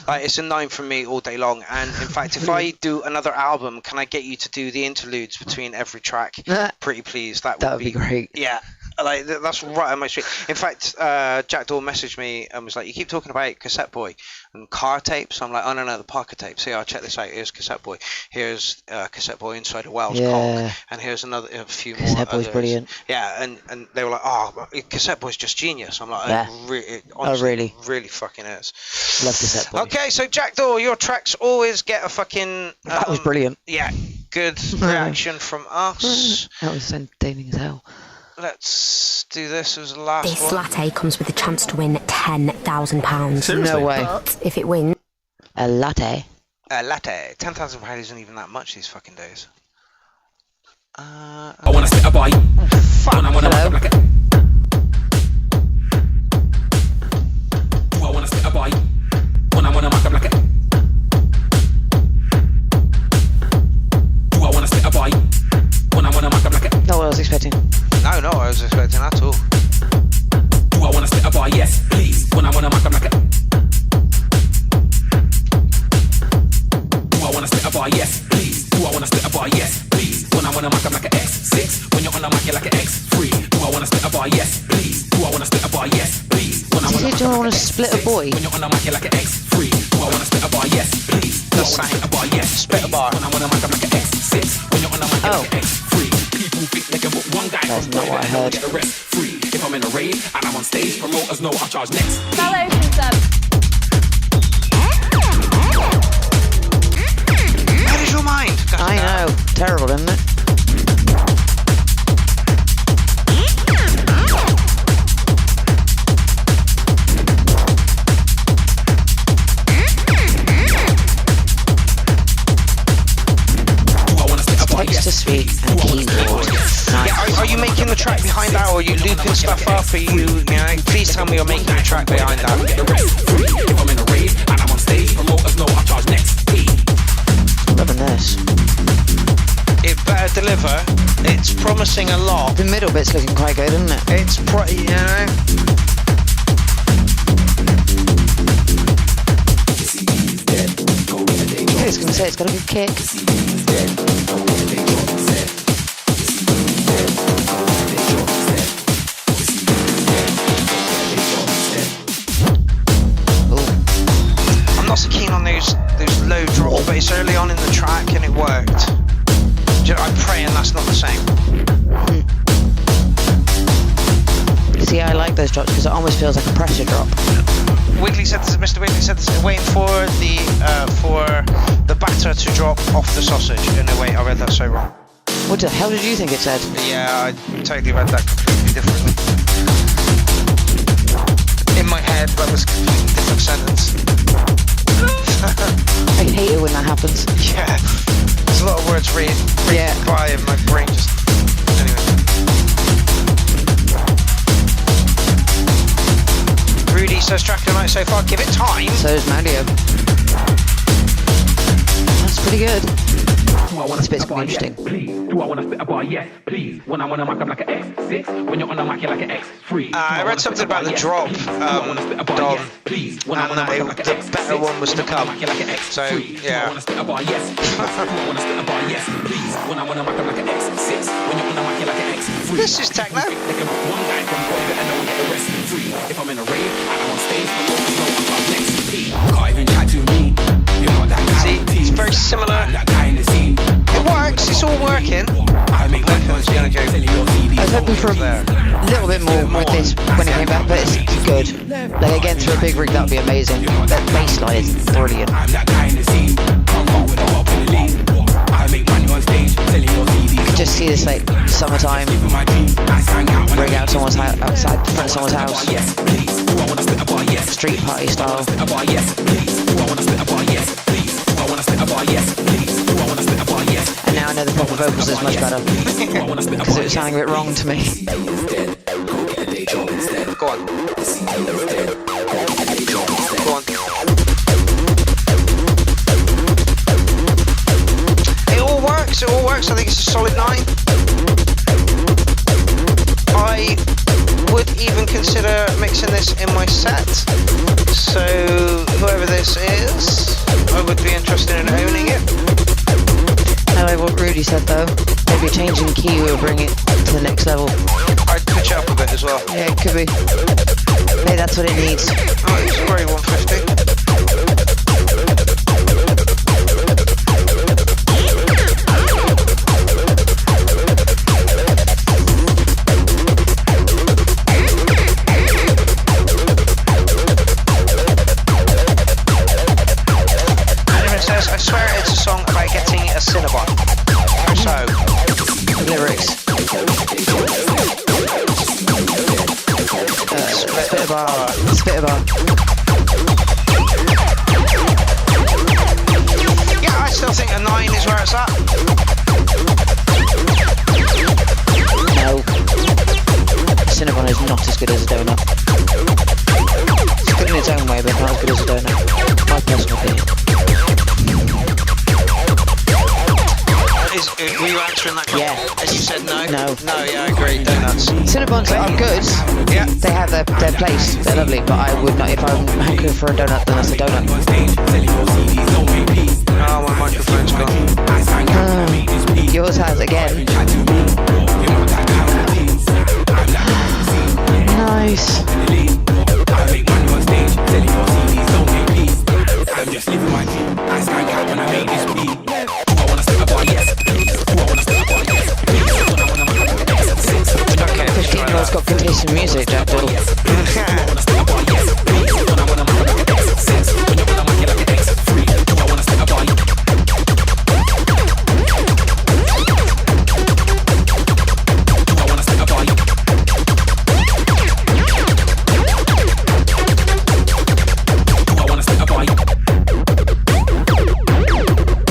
S1: Like, it's a 9 from me all day long. And in fact, if I do another album, can I get you to do the interludes between every track? Pretty please, that would be
S2: great.
S1: Yeah. Like, that's right on my street. In fact, Jackdaw messaged me and was like, you keep talking about Cassette Boy and car tapes. I'm like, oh no, the pocket tapes. Here, I'll check this out. Here's Cassette Boy. Here's Cassette Boy Inside a Welsh Cock. And here's a few more.
S2: Cassette Boy's brilliant.
S1: Yeah, and they were like, oh, Cassette Boy's just genius. I'm like,
S2: really?
S1: Really fucking is.
S2: Love Cassette Boy.
S1: Okay, so Jackdaw, your tracks always get a fucking...
S2: that was brilliant.
S1: Yeah, good reaction from us.
S2: That was entertaining as hell.
S1: Let's do this as the last
S17: this
S1: one.
S17: latte comes with a chance to win £10,000.
S2: No way.
S17: But if it wins...
S2: A latte?
S1: A latte. £10,000 isn't even that much these fucking days.
S18: I wanna spit a boy.
S1: Fuck.
S18: I wanna
S2: Hello?
S18: like it. I wanna spit a boy. When I wanna make up like it. Do I wanna spit a boy? When I wanna make up like it.
S2: Not what I was expecting.
S1: No, not what I was expecting at all.
S18: Do I wanna spit a boy? Yes, please. When I wanna make up like it. Do I wanna spit a boy? Yes, please. Do I wanna spit a boy? Yes, please. When I wanna make up like an X6. When you're on a mic, you're like an X3. Do I wanna spit a boy? Yes, please. Do I wanna spit a boy? Yes, please. When I wanna
S2: split a boy?
S18: When you're on a mic, you're like an X3. Do I wanna spit a boy? Yes, please. Do I wanna spit a boy? Yes,
S1: spit a bar.
S18: When I wanna make up like an X6. When you're on a mic, you're like an X3. People think they can put one guy
S2: That's
S18: from
S2: not what I heard.
S18: get the rest free. If I'm in a rave and I'm on stage, promoters know I'll charge next.
S14: Hello, sub.
S1: How did your mind?
S2: I know. Terrible, isn't it? Text to speak and keyboard. Nice.
S1: Yeah, are you making making the track behind that, or are you looping stuff up? Are you know? Please tell me you're making the track behind that.
S18: If I'm in a rave and I'm on stage, promoters know I charge next.
S2: Loving this.
S1: It better deliver. It's promising a lot.
S2: The middle bit's looking quite good, isn't it?
S1: It's you know.
S2: I was gonna say it's got a good kick.
S1: I'm not so keen on those low drops, but it's early on in the track and it worked. I'm praying that's not the same.
S2: See, I like those drops because it almost feels like a pressure drop.
S1: Wiggly said this, Mr. Wiggly said this, waiting for the batter to drop off the sausage. Oh no, wait, I read that so wrong.
S2: What the hell did you think it said?
S1: Yeah, I totally read that completely differently. In my head, that was a completely different sentence.
S2: I hate it when that happens.
S1: Yeah, there's a lot of words read by and my brain just... Anyway. Rudy says track of the night so far, give it time.
S2: So is Mario. That's pretty good. This bit's gonna be interesting.
S18: Do I want to spit a bar? Yes, please. When I want to mic up like an X6. When you're on the mic, you're like an X3.
S1: I read something about the drop, Dom, and that the better one was to come. So, yeah. This is techno.
S18: If I'm in a rave, I'm on stage, can't even chat to me.
S1: See, it's very similar. It works, it's all working.
S2: I was hoping for a little bit more with this when it came back, but it's good. Like again, through a big rig, that would be amazing. That bass line is brilliant. You can just see this like summertime rig out someone's outside the front of someone's house. Street party style. And now I know the proper vocals is much better because it was sounding a bit wrong to me.
S1: Go on. Go on. It all works. I think it's a solid 9. I would even consider mixing this in my set. So whoever this is, I would be interested in owning it.
S2: I like what Rudy said though. Maybe a change in key will bring it to the next level.
S1: I'd pitch up a bit as well.
S2: Yeah, it could be. Maybe that's what it needs.
S1: Oh, it's very 150. I swear it's a song about getting a Cinnabon. So,
S2: lyrics. Spit a bar.
S1: Yeah, I still think a 9 is where it's at.
S2: No. Cinnabon is not as good as a donut. It's good in its own way, but not as good as a donut. My personal opinion.
S1: Were you answering that?
S2: Yeah.
S1: As you said no?
S2: No.
S1: No, yeah, I agree. Donuts.
S2: Cinnabons are good.
S1: Yeah.
S2: They have their place. They're lovely, but I would not, if I'm hankering for a donut, then that's a donut.
S1: Oh, my microphone's gone.
S2: Yours has again. Nice.
S18: I'm just living my dream. I stand out when I make this beat.
S2: Okay, 15-year-olds got good taste in music, Jack Diddle.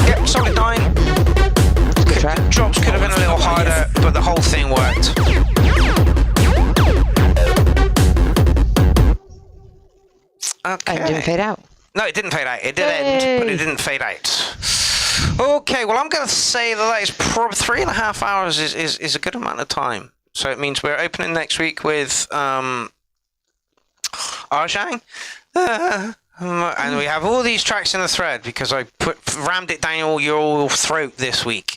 S1: Yep, solid 9.
S2: Good track.
S1: Drops could have been a little harder, but the whole thing worked.
S2: It didn't fade out.
S1: No, it didn't fade out. It did end, but it didn't fade out. Okay, well, I'm going to say that is probably 3.5 hours is a good amount of time. So it means we're opening next week with Arshang. And we have all these tracks in the thread because I rammed it down your throat this week.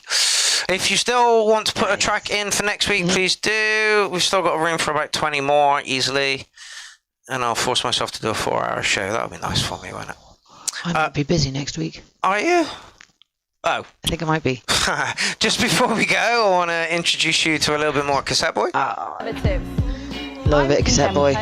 S1: If you still want to put a track in for next week, please do. We've still got room for about 20 more easily. And I'll force myself to do a 4-hour show. That would be nice for me, wouldn't it?
S2: I might be busy next week.
S1: Are you? Oh.
S2: I think I might be.
S1: Just before we go, I want to introduce you to a little bit more Cassette Boy.
S2: Love it, Cassette Boy.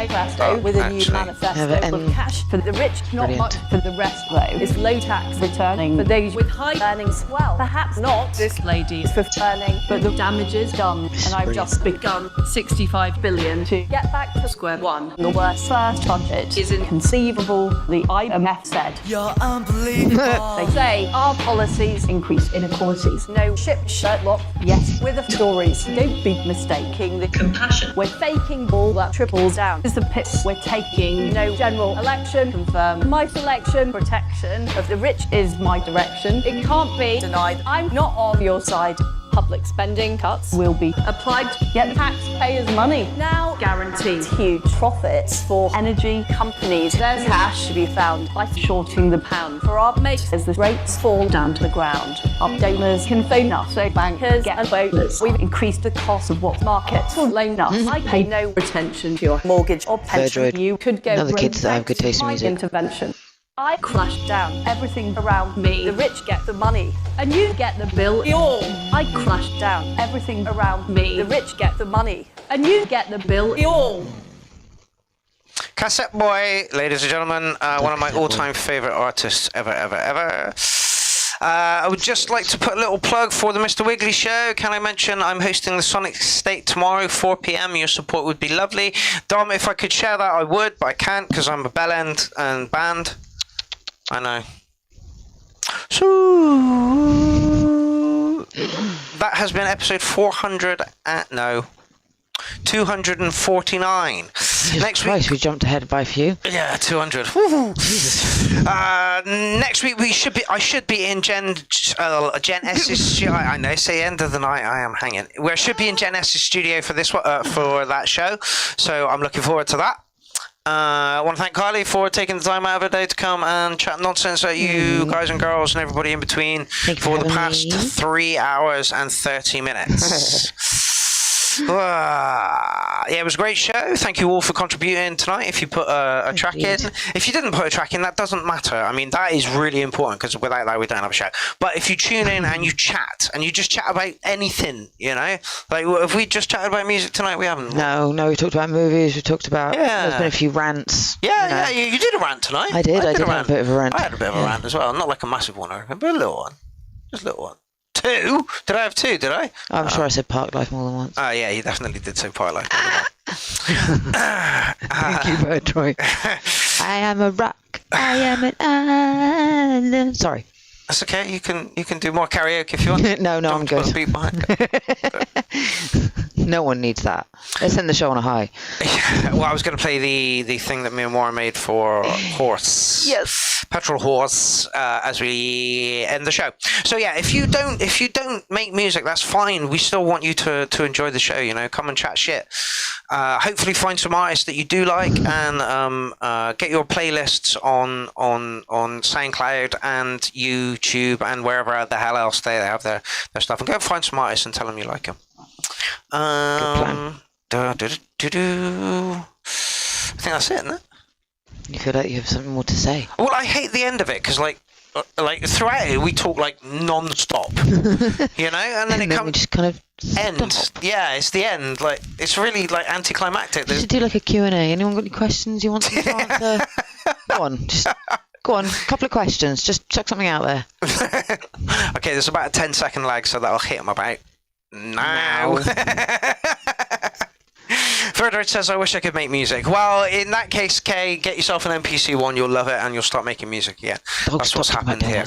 S19: With a new manifesto for cash for the rich, not much for the rest, though. It's low tax returning for those with high earnings. Well, perhaps not this lady for earning, but the damage is done, and I've just begun 65 billion to get back to square one. The worst first budget is inconceivable, the IMF said. You're unbelievable. They say our policies increase inequalities. No ship Sherlock, yes, with the stories. Don't be mistaking the compassion. We're faking all that triples down is the piss we're taking. No general election confirmed. My selection, protection of the rich is my direction. It can't be denied. I'm not on your side. Public spending cuts will be applied to get taxpayers' money. Now guaranteed huge profits for energy companies. There's cash to be found by shorting the pound. For our mates, as the rates fall down to the ground, our donors can phone us, so bankers get a bonus. We've increased the cost of what markets will loan us. I pay no attention to your mortgage or pension. You could go
S2: Another kids that have good taste in music.
S19: Intervention. I crash down everything around me. The rich get the money, and you get the bill. All. I crash down everything around me. The rich get the money, and you get the bill. All.
S1: Cassette Boy, ladies and gentlemen, one of my all-time favorite artists ever. I would just like to put a little plug for the Mr. Wiggly Show. Can I mention I'm hosting the Sonic State tomorrow, 4 p.m. Your support would be lovely. Dom, if I could share that, I would, but I can't because I'm a bell end and band. I know. So that has been episode 249. Next week
S2: we jumped ahead by a few.
S1: Yeah, 200. Next week I should be in Jen S's. I know. Say end of the night. I am hanging. I should be in Jen S's studio for this for that show. So I'm looking forward to that. I want to thank Kylie for taking the time out of her day to come and chat nonsense at you guys and girls and everybody in between for the past 3 hours and 30 minutes. Yeah, it was a great show. Thank you all for contributing tonight. If you put a track in, if you didn't put a track in, that doesn't matter. I mean, that is really important because without that, we don't have a show. But if you tune in and you chat and you just chat about anything, you know, like if we just chatted about music tonight, we haven't.
S2: No, we talked about movies. We talked about. Yeah. There's been a few rants.
S1: Yeah, you did a rant tonight.
S2: I did have a bit of a rant.
S1: I had a bit of a rant as well. Not like a massive one, but a little one. Just a little one. 2? Did I have 2? Did I?
S2: I'm sure I said Park Life more than once.
S1: Oh, yeah, you definitely did say Park Life more than once.
S2: Thank you, Troy. I am a rock. I am an island. Sorry.
S1: That's okay. You can do more karaoke if you want.
S2: No, I'm good.
S1: Beat behind it.
S2: No one needs that. Let's end the show on a high.
S1: Well, I was going to play the thing that me and Maura made for Horse.
S2: Yes.
S1: Petrol Horse as we end the show. So yeah, if you don't make music, that's fine. We still want you to enjoy the show. You know, come and chat shit. Hopefully, find some artists that you do like and get your playlists on SoundCloud and YouTube and wherever the hell else they have their stuff, and go find some artists and tell them you like them. I think that's it, isn't it?
S2: You feel like you have something more to say?
S1: Well, I hate the end of it because like throughout it we talk like non-stop, you know, and then it comes
S2: just kind of
S1: end.
S2: Stop.
S1: Yeah, it's the end. Like it's really like anticlimactic.
S2: You should do like a Q&A. Anyone got any questions you want to answer? Go on, a couple of questions. Just chuck something out there.
S1: Okay, there's about a 10-second lag, so that'll hit them about now. Frederick says, I wish I could make music. Well, in that case, Kay, get yourself an MPC one. You'll love it, and you'll start making music again. That's what's happened here.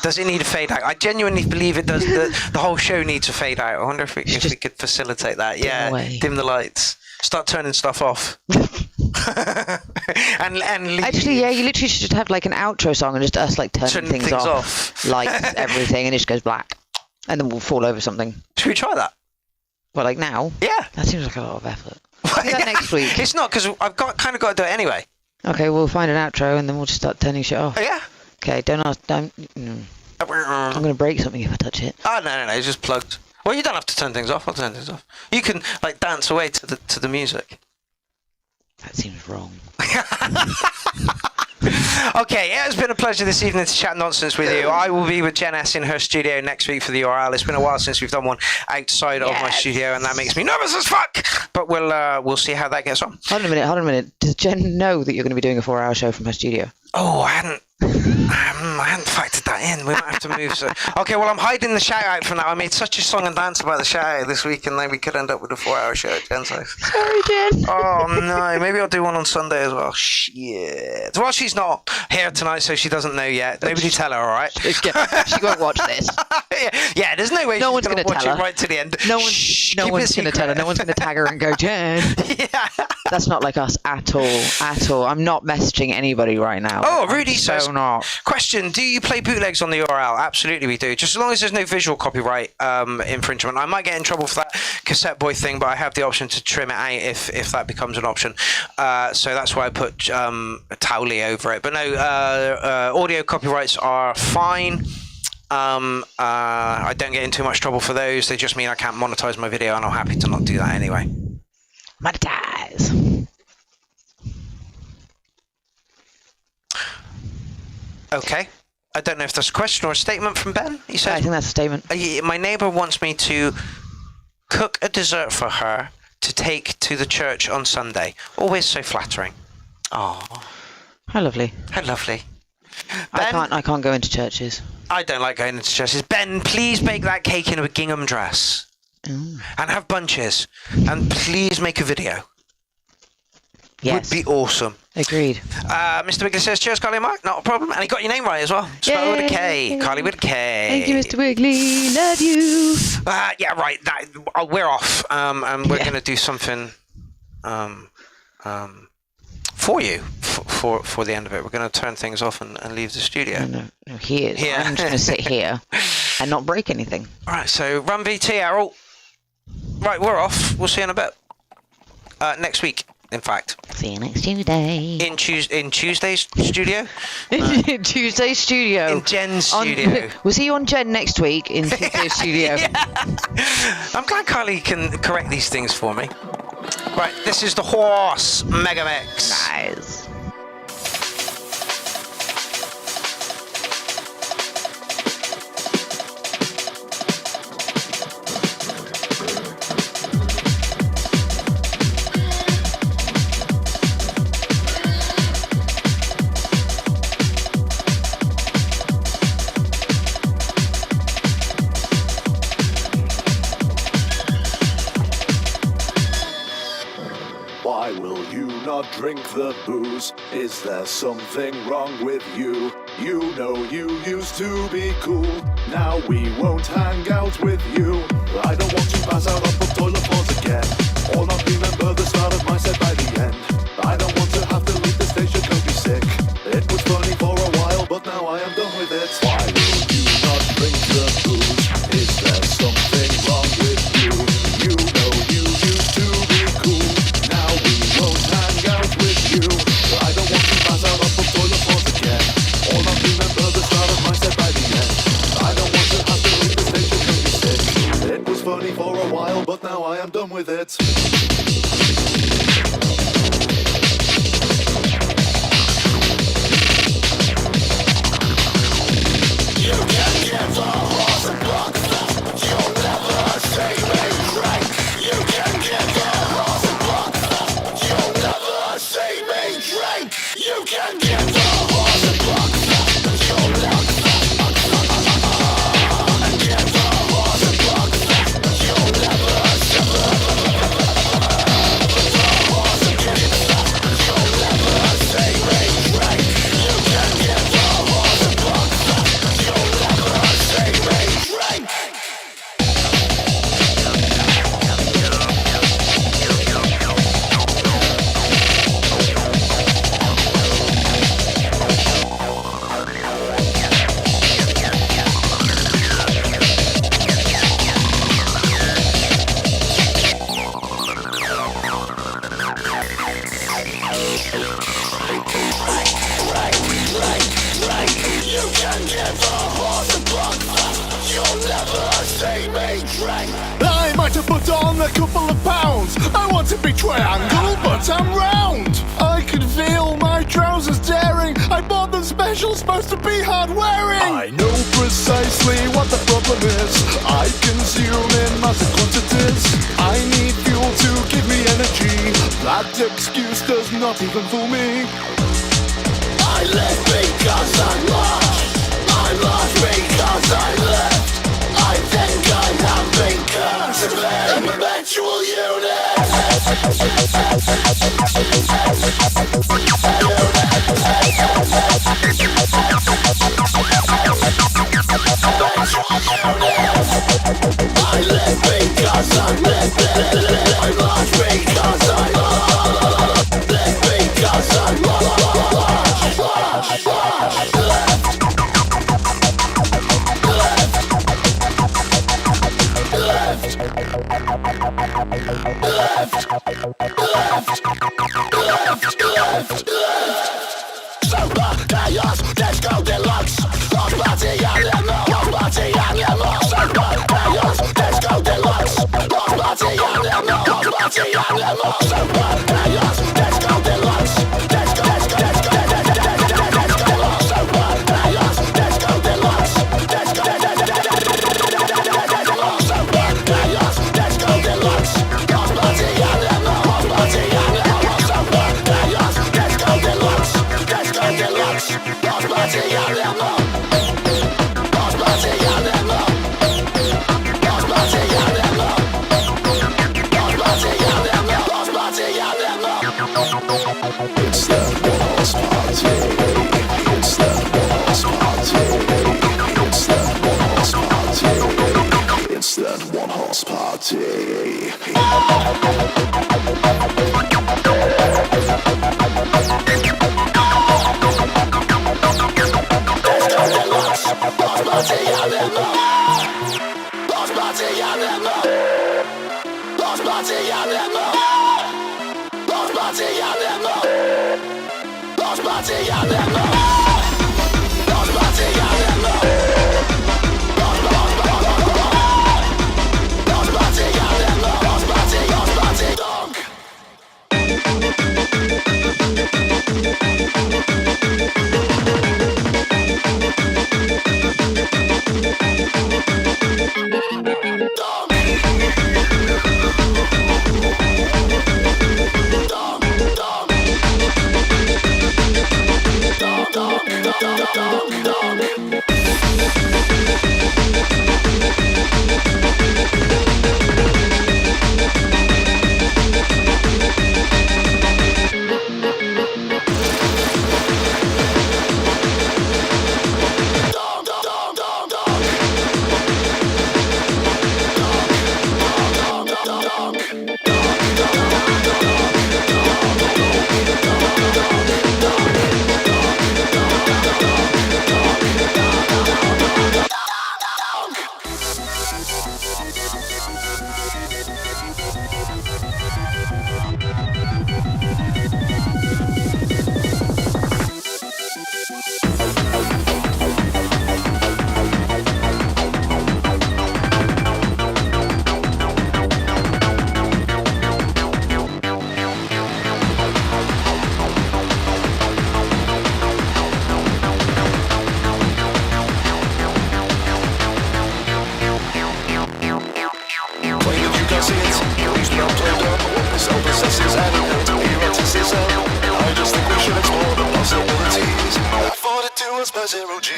S1: Does it need a fade out? I genuinely believe it does. The whole show needs a fade out. I wonder if we could facilitate that. Yeah, dim the lights. Start turning stuff off. and
S2: actually, yeah, you literally should have like an outro song and just us like turning things off. Lights, everything, and it just goes black, and then we'll fall over something.
S1: Should we try that?
S2: Well, like now?
S1: Yeah.
S2: That seems like a lot of effort. We'll do that next week.
S1: It's not, because I've kind of got to do it anyway.
S2: Okay, we'll find an outro and then we'll just start turning shit off.
S1: Oh, yeah.
S2: Okay, don't. I'm going to break something if I touch it.
S1: Oh, no, it's just plugged. Well, you don't have to turn things off. I'll turn things off. You can like dance away to the music.
S2: That seems wrong.
S1: Okay, it has been a pleasure this evening to chat nonsense with you. I will be with Jen S in her studio next week for the URL. It's been a while since we've done one outside of my studio, and that makes me nervous as fuck. But we'll see how that gets on.
S2: Hold on a minute. Does Jen know that you're going to be doing a 4-hour show from her studio?
S1: Oh, I hadn't factored that in. We might have to move. Okay, well, I'm hiding the shout out from that. I made such a song and dance about the shout out this week, and then we could end up with a 4-hour show at Jen's house.
S2: Sorry, Jen.
S1: Oh no, maybe I'll do one on Sunday as well. Shit. Well, she's not here tonight, so she doesn't know yet. Nobody tell her, all right?
S2: She won't watch this.
S1: Yeah, there's no way she's going to watch it right to the end.
S2: No one's going to tell her. No one's going to tag her and go, Jen. Yeah. That's not like us at all. I'm not messaging anybody right now.
S1: Oh, Rudy says,
S2: not.
S1: Question, do you play bootlegs on the URL? Absolutely we do. Just as long as there's no visual copyright infringement. I might get in trouble for that cassette boy thing, but I have the option to trim it out if that becomes an option. So that's why I put Towley over it. But no, audio copyrights are fine. I don't get in too much trouble for those. They just mean I can't monetize my video, and I'm happy to not do that anyway.
S2: Monetize.
S1: Okay. I don't know if that's a question or a statement from Ben. He says,
S2: I think that's a statement.
S1: My neighbour wants me to cook a dessert for her to take to the church on Sunday. Always so flattering. Oh.
S2: How lovely.
S1: How lovely.
S2: Ben, I can't go into churches.
S1: I don't like going into churches. Ben, please bake that cake in a gingham dress. And have bunches. And please make a video.
S2: Yes.
S1: Would be awesome.
S2: Agreed.
S1: Mr. Wiggly says, cheers, Carly and Mark. Not a problem. And he got your name right as well. Spelled with a K. Carly with a K.
S2: Thank you, Mr. Wiggly. Love you.
S1: Yeah, right. We're off. And we're going to do something for you for the end of it. We're going to turn things off and leave the studio.
S2: No, here. I'm just going to sit here and not break anything.
S1: All right, so run VT, Errol. Right, we're off. We'll see you in a bit. Next week. In fact,
S2: see you next Tuesday.
S1: In Tuesday's studio.
S2: In Tuesday's studio.
S1: In Jen's studio.
S2: We'll see you on Jen next week in Tuesday's studio.
S1: I'm glad Carly can correct these things for me. Right, this is the Horse Mega Mix.
S2: Nice.
S9: Drink the booze. Is there something wrong with you? You know you used to be cool. Now we won't hang out with you. I don't want to pass out on the toilet floors again, or not remember the start of my set by the end. I don't want to have to leave the station cause be sick. It was funny for a while, but now I am done with it. Why will you not drink the booze? Is there something wrong with you? You know you used to be cool. Now we won't hang out with you. I don't want to pass out on the toilet floors again, or not remember the start of my set by the end. I don't want to have to leave the station cause be sick. It was funny for a while, but now I am done with it. to put on a couple of pounds. I want to be triangle, but I'm round. I can feel my trousers tearing. I bought them special, supposed to be hard wearing. I know precisely what the problem is. I consume in massive quantities. I need fuel to give me energy. That excuse does not even fool me. I live because I'm lost. I'm lost because I left. I think I have been cursed. Perpetual unit. I live because I'm living. I'm lost because I'm lost. Live because I'm lost. Super chaos, disco deluxe. Lost party animal, lost party animal. Super chaos, disco deluxe. Lost party animal, lost party animal. Super chaos, disco deluxe. Disco, disco, disco, disco. Super chaos, disco deluxe. Disco, super chaos, disco deluxe. Lost party animal, lost party animal. Super chaos, disco deluxe. Disco deluxe. Lost party animal. Lost party animal. Lost party animal. Lost party animal. Lost party animal. It's that lost party. It's that lost party. It's that lost party. It's that one horse party. Lost party animal. Lost party animal. Lost party animal. Lost party animal. Lost party animal. Lost party animal. Lost party animal. Lost party dog. Zero G.